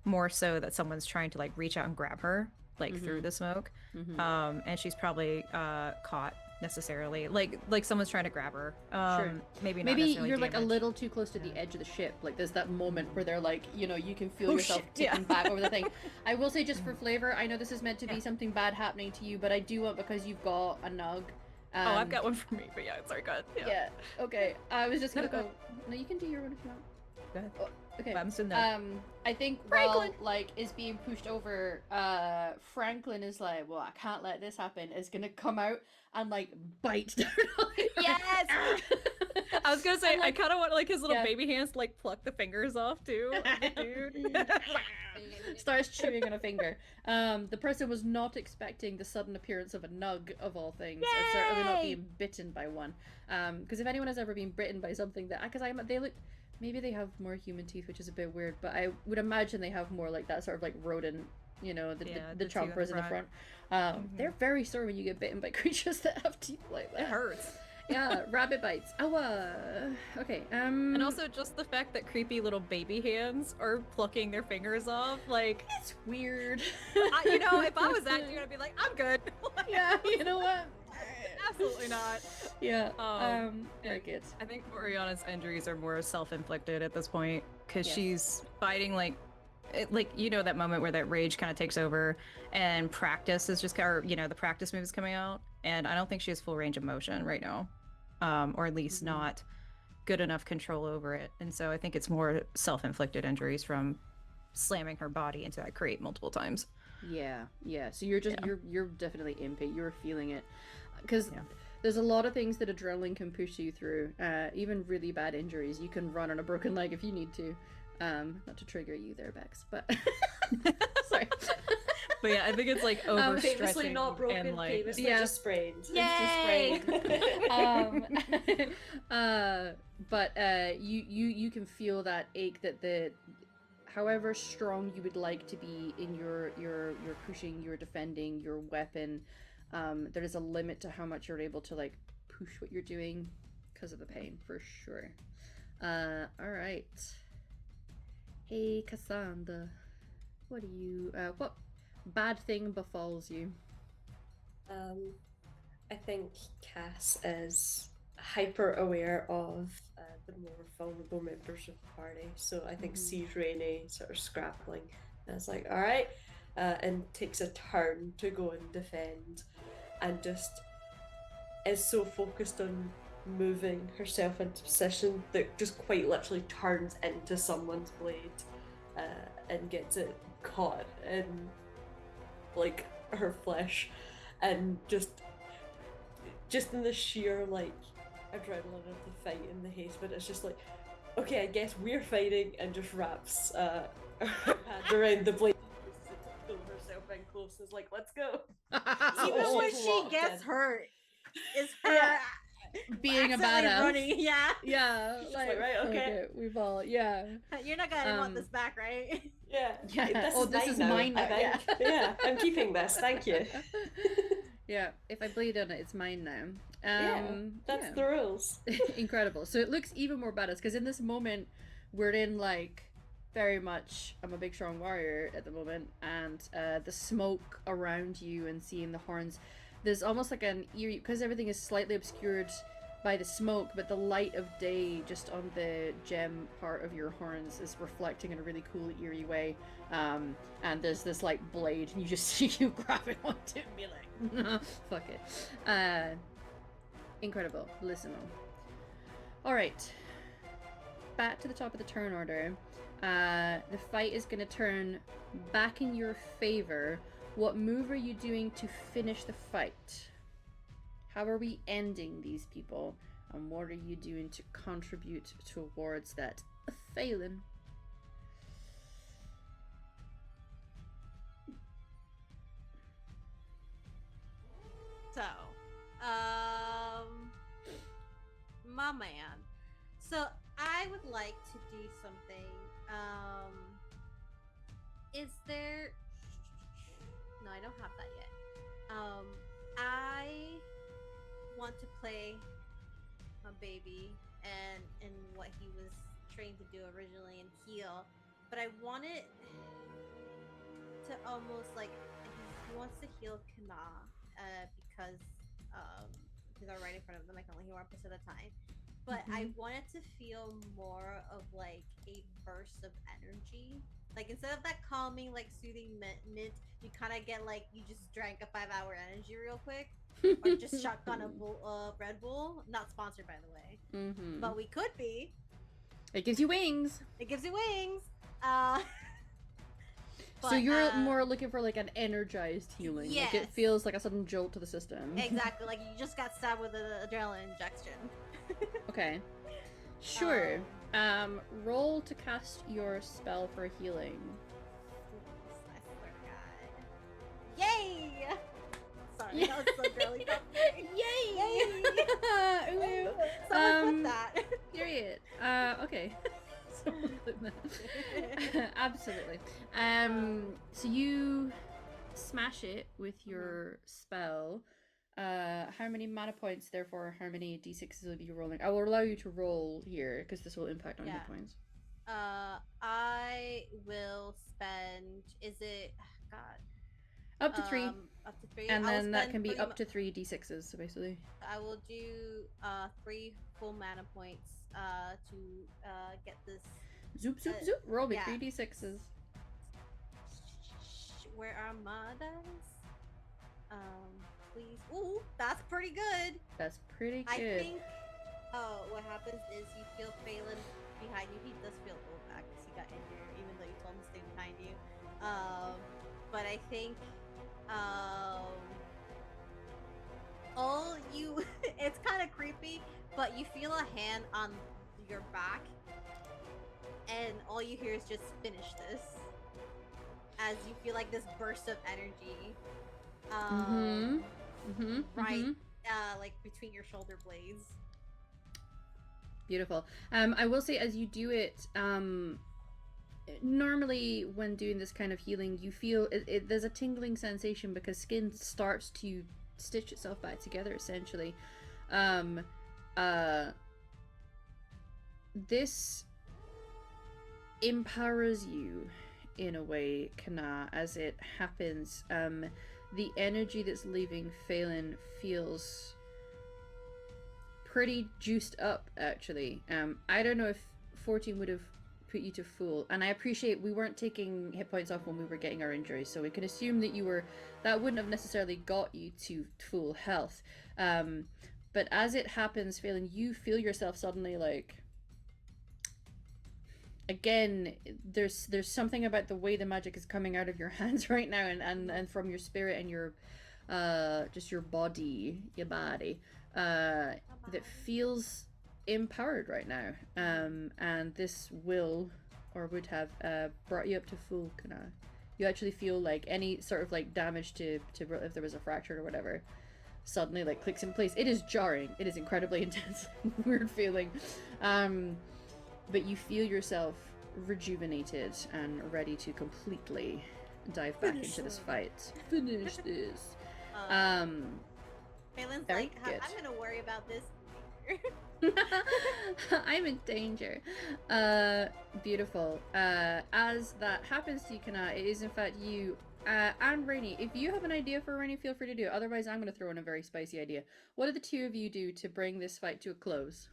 more so that someone's trying to like reach out and grab her like through the smoke. And she's probably caught necessarily, like someone's trying to grab her. Sure. Maybe you're like a little too close to the edge of the ship. Like there's that moment where they're like, you know, you can feel yourself tipping back over the thing. I will say, just for flavor, I know this is meant to be something bad happening to you, but I do want, because you've got a nug. I've got one for me, but yeah, sorry, go ahead. Yeah. Okay. I was just gonna go. No, you can do your one if you want. Go ahead. Oh, okay. I'm still not. I think Franklin, while like is being pushed over, Franklin is like, well, I can't let this happen. Is gonna come out and like bite down on her. Yes. I was gonna say, like, I kind of want like his little baby hands to like pluck the fingers off too, dude. Starts chewing on a finger. The person was not expecting the sudden appearance of a nug of all things, and certainly not being bitten by one. Because if anyone has ever been bitten by something that, they look. Maybe they have more human teeth, which is a bit weird, but I would imagine they have more like that sort of like rodent, you know, the chompers in the front. They're very sore when you get bitten by creatures that have teeth like that. It hurts. Yeah, rabbit bites. Okay. And also just the fact that creepy little baby hands are plucking their fingers off, like, it's weird. you know, if I was that dude, I'd be like, I'm good. Yeah, you know what? Absolutely not. Yeah. Very and good. I think Oriana's injuries are more self-inflicted at this point because Yes. she's fighting like you know that moment where that rage kind of takes over and practice is just or the practice move is coming out, and I don't think she has full range of motion right now, or at least not good enough control over it, and so I think it's more self-inflicted injuries from slamming her body into that crate multiple times. Yeah. So you're just you're definitely impy. You're feeling it because there's a lot of things that adrenaline can push you through. Even really bad injuries. You can run on a broken leg if you need to. Not to trigger you there, Bex, but sorry. But yeah, I think it's like overstretching Famously not broken, and like famously just sprained. Yay! But you can feel that ache that however strong you would like to be in your pushing, your defending, your weapon, there is a limit to how much you're able to like push what you're doing because of the pain, for sure. All right. Hey, Cassandra, what bad thing befalls you? I think Cass is hyper aware of the more vulnerable members of the party, so I think sees Rainey sort of scrappling and it's like, alright, and takes a turn to go and defend, and just is so focused on moving herself into position that just quite literally turns into someone's blade and gets it caught in like her flesh, and just in the sheer like adrenaline of the fight and the haste, but it's just like, okay, I guess we're fighting, and just wraps her hand around the blade and uses it to pull herself in close and is like, let's go. Even So when she's she locked gets in. hurt, is her Yeah. Being a accidentally badass. running. Yeah. Yeah, She's like, right, okay. we've all, yeah. You're not gonna want this back, right? Yeah. Yeah. This is mine now, I think. Yeah, I'm keeping this, thank you. Yeah, if I bleed on it, it's mine now. That's the rules. Incredible. So it looks even more badass because in this moment, we're in like very much. I'm a big strong warrior at the moment, and the smoke around you and seeing the horns. There's almost like an eerie because everything is slightly obscured by the smoke, but the light of day just on the gem part of your horns is reflecting in a really cool, eerie way. And there's this like blade, and you just see you grabbing onto it and be like, fuck it. Incredible. Listen on. Alright. Back to the top of the turn order. The fight is going to turn back in your favor. What move are you doing to finish the fight? How are we ending these people? And what are you doing to contribute towards that? Feylan. So, my man. So I would like to do something. Is there? No, I don't have that yet. I want to play my baby and what he was trained to do originally and heal, but I want it to almost like he wants to heal Kana because he's right in front of them. I can only heal 1% of the time, but I want it to feel more of like a burst of energy. Like instead of that calming, like soothing mint, you kind of get like you just drank a 5-hour energy real quick, or just shotgun a Red Bull. Not sponsored, by the way, but we could be. It gives you wings. It gives you wings. So you're more looking for like an energized healing. Yes. Like it feels like a sudden jolt to the system. Exactly, like you just got stabbed with an adrenaline injection. Okay. Sure. Roll to cast your spell for healing. I swear to God. Yay! Sorry, that was so girly. Yay! Ooh. Someone put that. Period. Okay. Someone put that. Absolutely. So you smash it with your spell. How many mana points, therefore, how many d6s will you be rolling? I will allow you to roll here, because this will impact on hit points. I will spend, is it, God, Up to 3. Up to 3. And I will then that spend can be pretty up to 3 d6s, so basically. I will do 3 full mana points to get this. Zoop, zoop, zoop. Roll me yeah. 3 d6s. Where are my dice? Please. Ooh, that's pretty good. That's pretty I good. think. What happens is you feel Phelan behind you. He does feel a little back because he got injured, even though you told him to stay behind you. But I think all you it's kind of creepy, but you feel a hand on your back, and all you hear is just finish this, as you feel like this burst of energy right like between your shoulder blades. Beautiful. I will say, as you do it, normally when doing this kind of healing, you feel there's a tingling sensation because skin starts to stitch itself back together, essentially. This empowers you in a way, Kana, as it happens. The energy that's leaving Phelan feels pretty juiced up, actually. I don't know if 14 would have put you to full, and I appreciate we weren't taking hit points off when we were getting our injuries, so we can assume that that wouldn't have necessarily got you to full health. But as it happens, Phelan, you feel yourself suddenly like, again, there's something about the way the magic is coming out of your hands right now, and from your spirit and your just your body that feels empowered right now, and this will or would have brought you up to full Kana. You actually feel like any sort of like damage to if there was a fracture or whatever suddenly like clicks in place. It is jarring, it is incredibly intense, weird feeling, but you feel yourself rejuvenated and ready to completely dive back into this fight. Finish this. Phelan's Very like, good. I'm gonna worry about this I'm in danger. Beautiful. As that happens to you, Kana, it is in fact you and Rainy. If you have an idea for Rainy, feel free to do it. Otherwise, I'm going to throw in a very spicy idea. What do the two of you do to bring this fight to a close?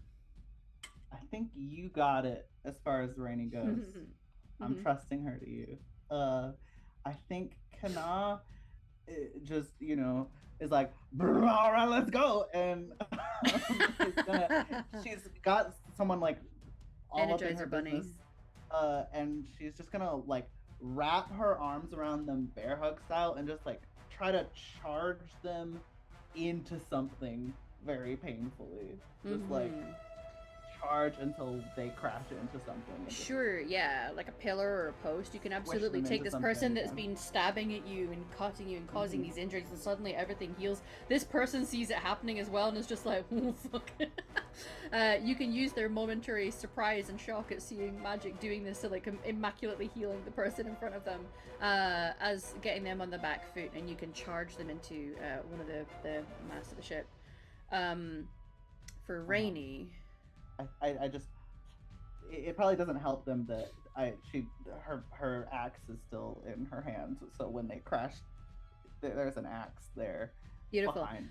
I think you got it as far as Rainy goes. I'm trusting her to you. I think Kana just, is like, all right, let's go. And she's got someone like all up in her business. And she's just gonna like wrap her arms around them bear hug style and just like try to charge them into something very painfully. Just like charge until they crash into something. Sure, yeah, like a pillar or a post. You can absolutely take this person that's been stabbing at you and cutting you and causing these injuries, and suddenly everything heals. This person sees it happening as well and is just like, oh fuck. You can use their momentary surprise and shock at seeing magic doing this to like immaculately healing the person in front of them, as getting them on the back foot, and you can charge them into one of the masts of the ship. For Rainy, I just, it probably doesn't help them that her axe is still in her hands, so when they crash, there's an axe there. Beautiful. Behind.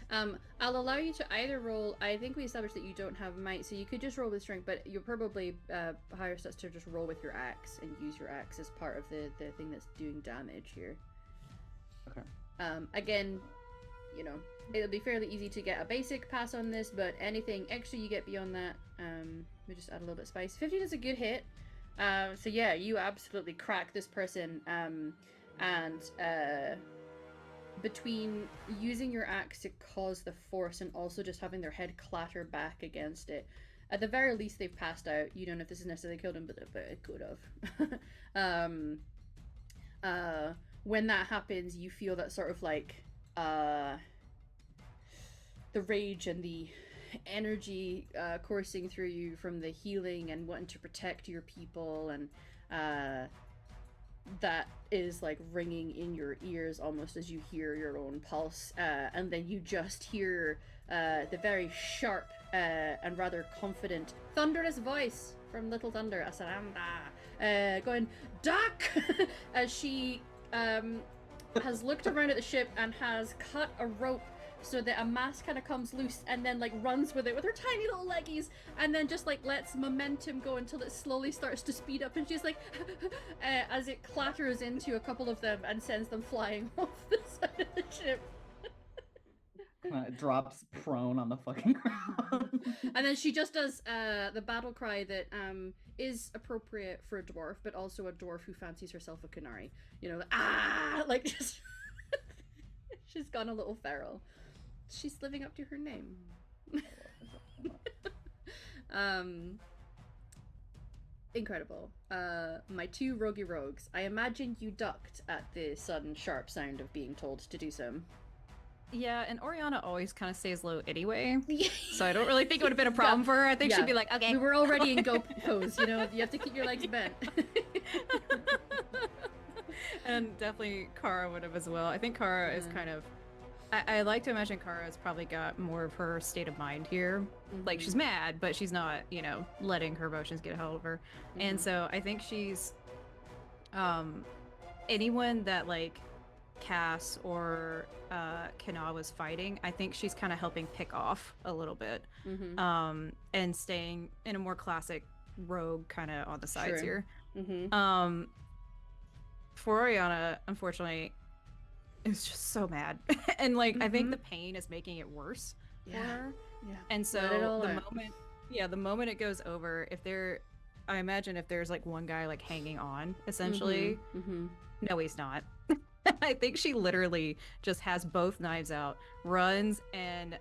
I'll allow you to either roll. I think we established that you don't have might, so you could just roll with strength, but you're probably higher stats to just roll with your axe and use your axe as part of the thing that's doing damage here. Okay. Again, it'll be fairly easy to get a basic pass on this, but anything extra you get beyond that, we just add a little bit of spice. 15 is a good hit. So yeah, you absolutely crack this person, and between using your axe to cause the force and also just having their head clatter back against it, at the very least they've passed out. You don't know if this has necessarily killed them, but it could have. When that happens, you feel that sort of like the rage and the energy coursing through you from the healing and wanting to protect your people, and that is like ringing in your ears almost as you hear your own pulse, and then you just hear the very sharp and rather confident thunderous voice from Little Thunder, Asaranda, going, "Duck!" as she has looked around at the ship and has cut a rope so that a mast kind of comes loose and then like runs with it with her tiny little leggies and then just like lets momentum go until it slowly starts to speed up and she's like as it clatters into a couple of them and sends them flying off the side of the ship. Drops prone on the fucking ground. And then she just does the battle cry that is appropriate for a dwarf, but also a dwarf who fancies herself a Kunari. You know, like just she's gone a little feral. She's living up to her name. Incredible. My two roguey rogues. I imagine you ducked at the sudden sharp sound of being told to do so. Yeah, and Oriana always kind of stays low anyway, so I don't really think it would have been a problem for her. I think Yeah. she'd be like, okay. We were already in go pose, you know, you have to keep your legs bent. And definitely Kara would have as well. I think Kara is kind of... I like to imagine Kara's probably got more of her state of mind here. Like, she's mad, but she's not, you know, letting her emotions get a hold of her. And so I think she's... anyone that, like, Cass or Kana was fighting, I think she's kind of helping pick off a little bit. And staying in a more classic rogue kind of on the sides here. For Oriana, unfortunately, is just so mad. And like I think the pain is making it worse for her. And so the moment it goes over, I imagine if there's like one guy like hanging on essentially, no, he's not. I think she literally just has both knives out, runs and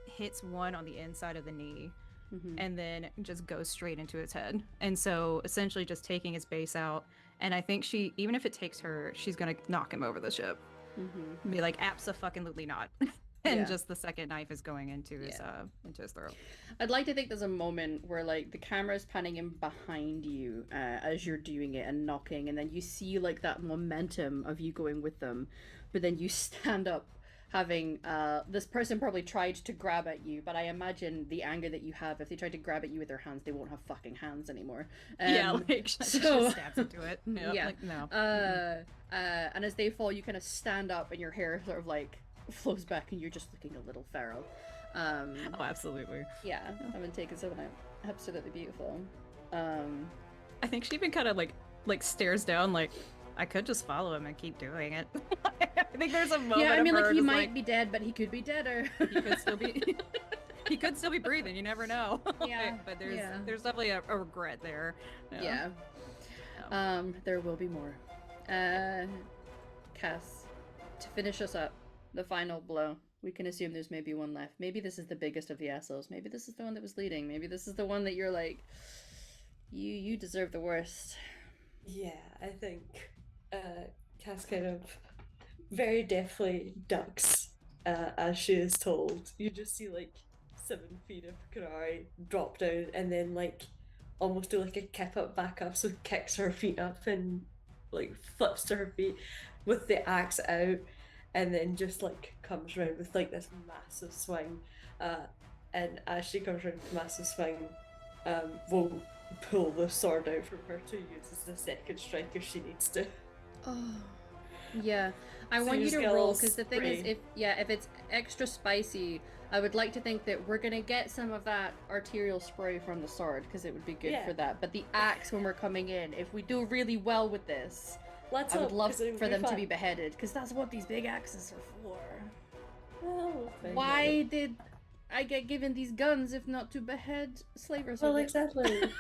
hits one on the inside of the knee, and then just goes straight into its head. And so essentially just taking his base out. And I think she, even if it takes her, she's gonna knock him over the ship. Be like, abso-fucking-lutely not. And just the second knife is going into his throat. I'd like to think there's a moment where like the camera's panning in behind you as you're doing it and knocking, and then you see like that momentum of you going with them, but then you stand up having this person probably tried to grab at you, but I imagine the anger that you have, if they tried to grab at you with their hands, they won't have fucking hands anymore. Like she just stabs into it. Like, no. And as they fall, you kind of stand up and your hair sort of like flows back and you're just looking a little feral. Oh, absolutely. Yeah, I've been taking some out. Absolutely beautiful. I think she even kind of like stares down like, I could just follow him and keep doing it. I think there's a moment. Yeah, I mean, of her like he just, might be dead, but he could be deader. He could still be. He could still be breathing. You never know. Yeah, but there's definitely a regret there. Yeah. There will be more. Cass, to finish us up, the final blow. We can assume there's maybe one left. Maybe this is the biggest of the assholes. Maybe this is the one that was leading. Maybe this is the one that you're like, you deserve the worst. Yeah, I think Cass kind of very deftly ducks as she is told. You just see like 7 feet of Kunari drop down and then like almost do like a kip up back up, so kicks her feet up and like flips to her feet with the axe out, and then just like comes around with like this massive swing. And as she comes around with a massive swing, we'll pull the sword out from her to use as the second strike if she needs to. Oh, yeah. I So want you you just to get a roll, little because the thing is, spray. if it's extra spicy, I would like to think that we're gonna get some of that arterial spray from the sword, because it would be good for that. But the axe, when we're coming in, if we do really well with this, Let's I would hope, love 'cause it'll for them to fun. be beheaded, because that's what these big axes are for. Well, we'll find Why out. did I get given these guns if not to behead slavers Well, with it? exactly.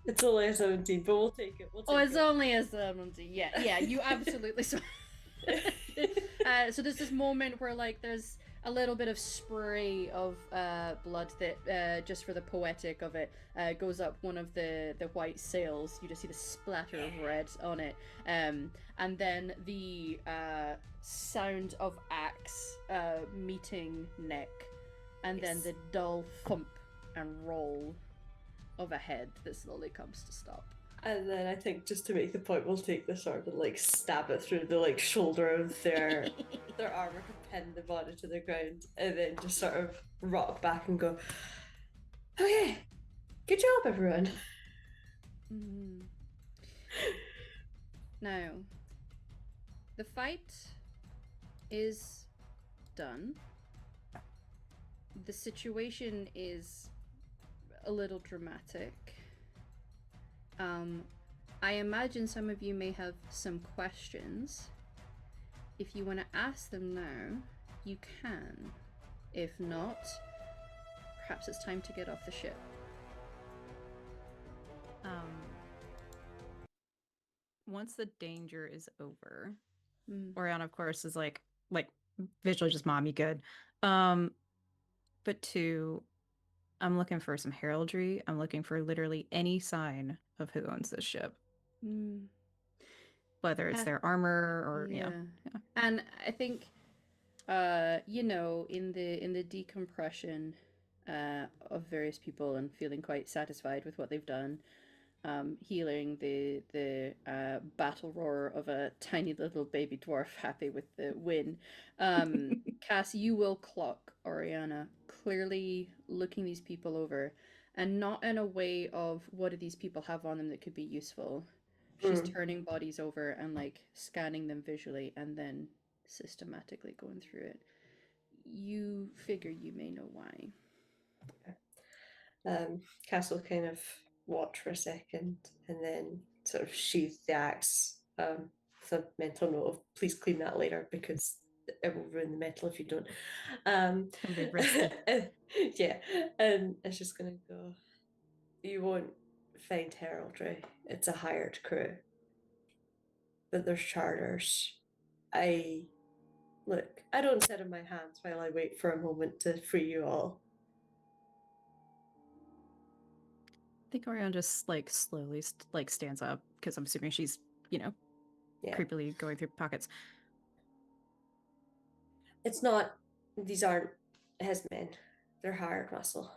It's only a 17, but we'll take it. Oh, it's only a 70. Yeah, you absolutely. So there's this moment where like there's a little bit of spray of blood that just for the poetic of it goes up one of the white sails. You just see the splatter of red on it, and then the sound of axe meeting neck, and then Yes. the dull thump and roll of a head that slowly comes to stop. And then I think just to make the point, we'll take the sword and like stab it through the like shoulder of their armor to pin the body to the ground, and then just sort of rock back and go, okay, good job everyone. Mm. Now, the fight is done. The situation is a little dramatic. I imagine some of you may have some questions. If you want to ask them now, you can. If not, perhaps it's time to get off the ship. Once the danger is over, Mm. Oriana, of course, is like visually just mommy good. But two, I'm looking for some heraldry. I'm looking for literally any sign of who owns this ship. Mm. Whether it's their armor or yeah. And I think you know, in the decompression of various people and feeling quite satisfied with what they've done, healing the battle roar of a tiny little baby dwarf happy with the win. Cass, you will clock Oriana clearly looking these people over, and not in a way of what do these people have on them that could be useful. She's turning bodies over and like scanning them visually and then systematically going through it. You figure you may know why. Cass will kind of watch for a second and then sort of sheath the axe with a mental note of please clean that later because it will ruin the metal if you don't. It's gonna be risky. Yeah, and it's just gonna go. You won't find heraldry. It's a hired crew. But there's charters. I don't sit on my hands while I wait for a moment to free you all. I think Oriana just like slowly stands up because I'm assuming she's creepily going through pockets. It's not. These aren't his men. They're hired muscle.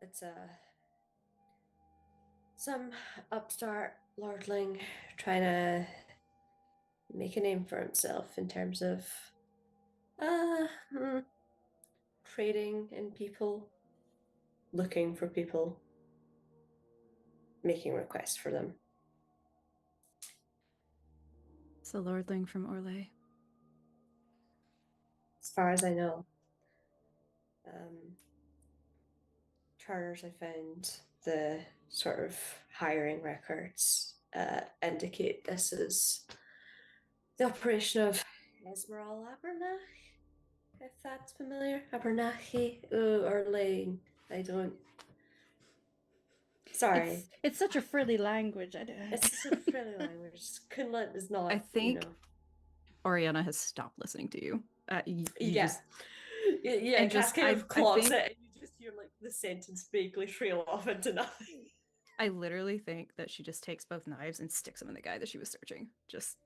It's some upstart lordling trying to make a name for himself in terms of trading in people, looking for people, making requests for them. It's a lordling from Orlais. As far as I know, charters I found, the sort of hiring records indicate this is the operation of Esmeralda Abernathy, if that's familiar. Abernathy or Lane. I don't. Sorry. It's such a frilly language. I don't. It's a frilly language. Kunlun is not. I think Oriana has stopped listening to you. Yeah, and just kind of clocks it, and you just hear like the sentence vaguely trail off into nothing. I literally think that she just takes both knives and sticks them in the guy that she was searching, just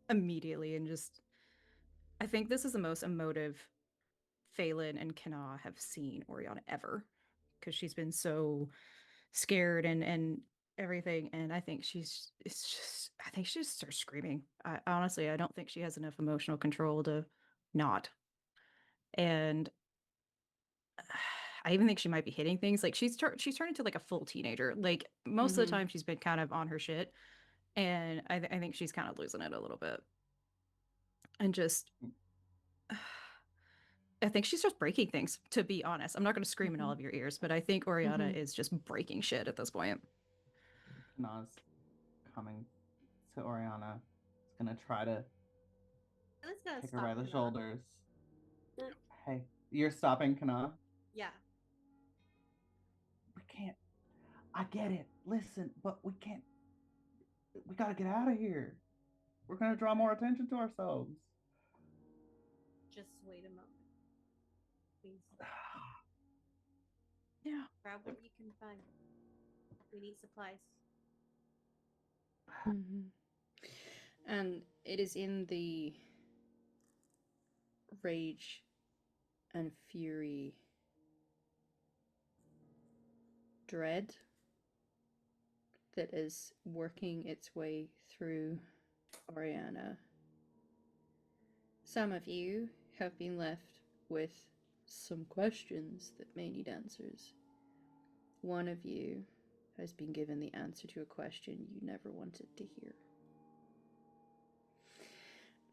immediately, and just. I think this is the most emotive Feylan and Kana have seen Oriana ever, because she's been so scared and everything, and I think she just starts screaming. Honestly, I don't think she has enough emotional control to not. And I even think she might be hitting things. Like she's turned into like a full teenager. Like most of the time she's been kind of on her shit, and I think she's kind of losing it a little bit. And just I think she's just breaking things, to be honest. I'm not going to scream in all of your ears, but I think Oriana is just breaking shit at this point. Kana's coming to Oriana. It's gonna try to take her by the shoulders. Hey, you're stopping Kana? Yeah. We can't. I get it. Listen, but we can't. We gotta get out of here. We're gonna draw more attention to ourselves. Just wait a moment. Please. Yeah. Grab what you can find. We need supplies. And it is in the rage and fury, dread that is working its way through Oriana. Some of you have been left with some questions that may need answers. One of you has been given the answer to a question you never wanted to hear.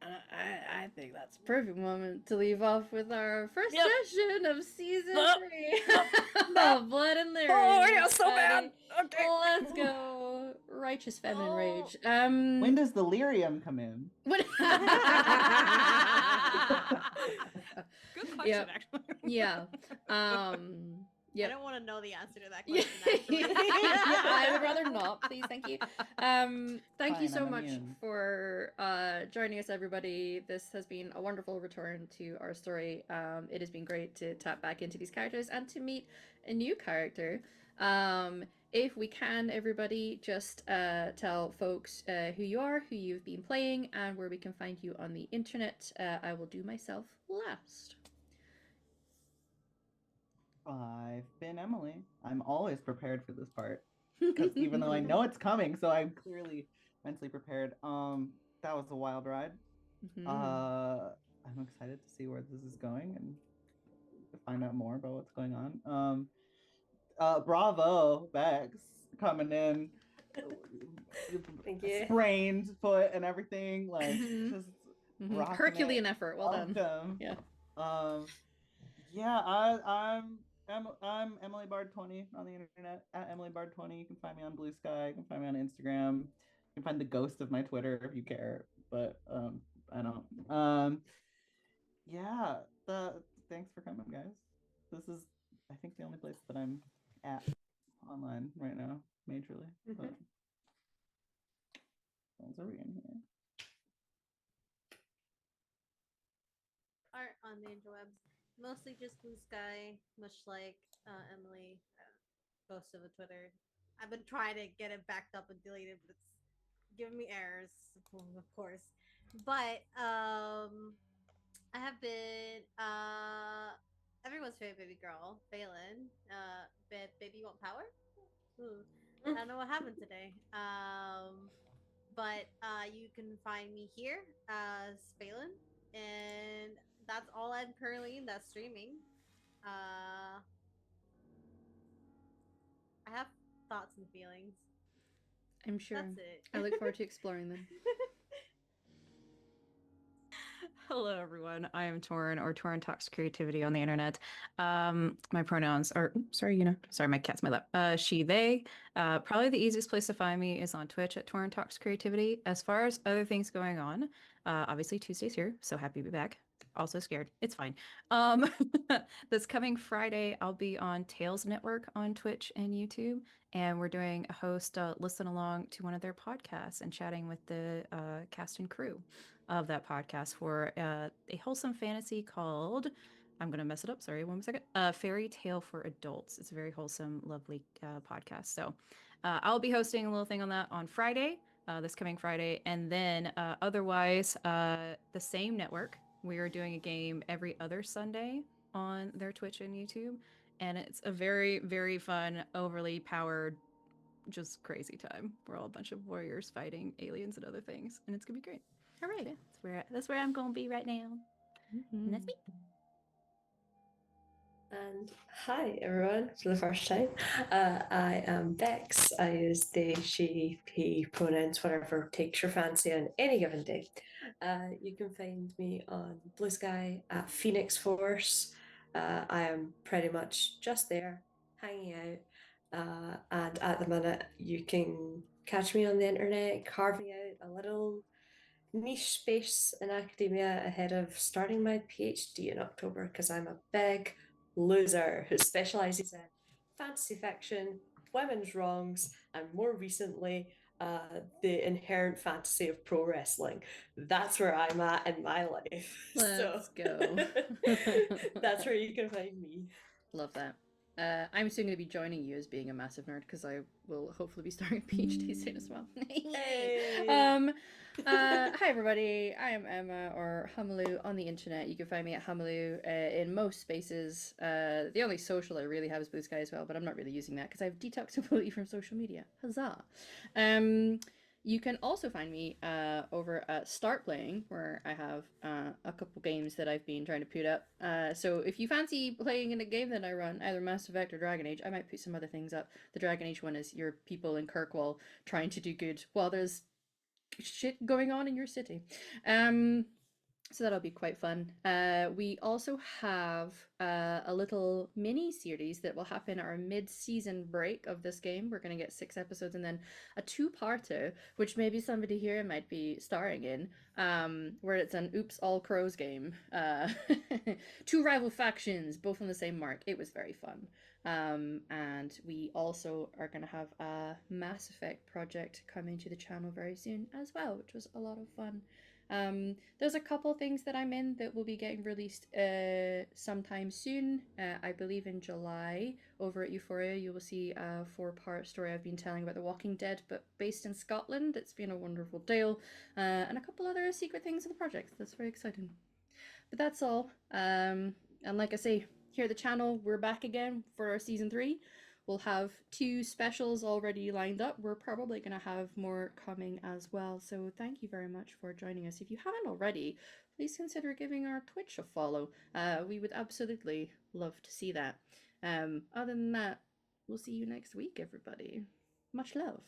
I think that's a perfect moment to leave off with our first Yep. session of season Nope. 3 Nope. of Blood and Lyrium. Oh, yeah, so bad. everybody. Okay. Let's go. Righteous feminine rage. When does the lyrium come in? What? Good question, Yep. actually. Yeah. I Yep. don't want to know the answer to that Yeah, question. Actually. I would rather not, please. Thank you. Thank you Fine, so I'm much immune. for joining us, everybody. This has been a wonderful return to our story. It has been great to tap back into these characters and to meet a new character. If we can, everybody, just tell folks who you are, who you've been playing, and where we can find you on the internet. I will do myself last. I've been Emily. I'm always prepared for this part. Because even though I know it's coming, so I'm clearly mentally prepared. That was a wild ride. Mhm. I'm excited to see where this is going and to find out more about what's going on. Bravo, Bex, coming in, Thank you. sprained foot and everything, like Mhm. just Mhm. rocking Herculean it. effort. Well done. Welcome. Yeah. Yeah, I'm Emily Bard 20 on the internet at Emily Bard 20. You can find me on Blue Sky. You can find me on Instagram. You can find the ghost of my Twitter if you care, but I don't. Yeah. Thanks for coming, guys. This is, I think, the only place that I'm at online right now, majorly. But those are we in here? Art on the interwebs, mostly just Blue Sky, much like Emily, most of the Twitter. I've been trying to get it backed up and deleted, but it's giving me errors, of course. But I have been everyone's favorite baby girl, Feylan. Baby want power? Ooh, I don't know what happened today. But you can find me here as Phelan, and that's all I'm currently in. That's streaming. I have thoughts and feelings. I'm sure. That's it. I look forward to exploring them. Hello, everyone. I am Torin, or Torin Talks Creativity on the internet. My pronouns are, sorry, my cat's my lap. She, they. Probably the easiest place to find me is on Twitch at Torin Talks Creativity. As far as other things going on, obviously Tuesday's here, so happy to be back. Also scared. It's fine. This coming Friday, I'll be on Tales Network on Twitch and YouTube, and we're doing a host listen along to one of their podcasts and chatting with the cast and crew of that podcast for a wholesome fantasy called, I'm going to mess it up, sorry, 1 second, Fairy Tale for Adults. It's a very wholesome, lovely podcast. So I'll be hosting a little thing on that on Friday, this coming Friday. And then otherwise, the same network, we are doing a game every other Sunday on their Twitch and YouTube. And it's a very, very fun, overly powered, just crazy time. We're all a bunch of warriors fighting aliens and other things. And it's going to be great. All right. Yeah, that's where I'm going to be right now. Mm-hmm. And that's me. And hi everyone, for the first time. I am Bex. I use they, she, he pronouns, whatever takes your fancy on any given day. You can find me on Blue Sky at Phoenix Force. I am pretty much just there, hanging out. And at the minute, you can catch me on the internet, carving out a little niche space in academia ahead of starting my PhD in October because I'm a big loser who specializes in fantasy fiction, women's wrongs, and more recently, the inherent fantasy of pro wrestling. That's where I'm at in my life. Let's go. That's where you can find me. Love that. I'm soon going to be joining you as being a massive nerd because I will hopefully be starting a PhD soon as well. Hey. Hi everybody, I am Emma, or Humaloo on the internet. You can find me at Humaloo in most spaces. The only social I really have is Blue Sky as well, but I'm not really using that because I've detoxed completely from social media. Huzzah! You can also find me over at Start Playing, where I have a couple games that I've been trying to put up. So if you fancy playing in a game that I run, either Mass Effect or Dragon Age, I might put some other things up. The Dragon Age one is your people in Kirkwall trying to do good while there's shit going on in your city. So that'll be quite fun. We also have a little mini series that will happen our mid-season break of this game. We're going to get 6 episodes and then a two-parter, which maybe somebody here might be starring in, where it's an Oops All Crows game. 2 rival factions, both on the same mark. It was very fun. And we also are going to have a Mass Effect project coming to the channel very soon as well, which was a lot of fun. There's a couple things that I'm in that will be getting released sometime soon. I believe in July over at Euphoria you will see a 4-part story I've been telling about The Walking Dead, but based in Scotland. It's been a wonderful tale, and a couple other secret things in the project. That's very exciting. But that's all. And like I say, here at the channel, we're back again for our season 3. We'll have 2 specials already lined up. We're probably going to have more coming as well. So thank you very much for joining us. If you haven't already, please consider giving our Twitch a follow. We would absolutely love to see that. Other than that, we'll see you next week, everybody. Much love.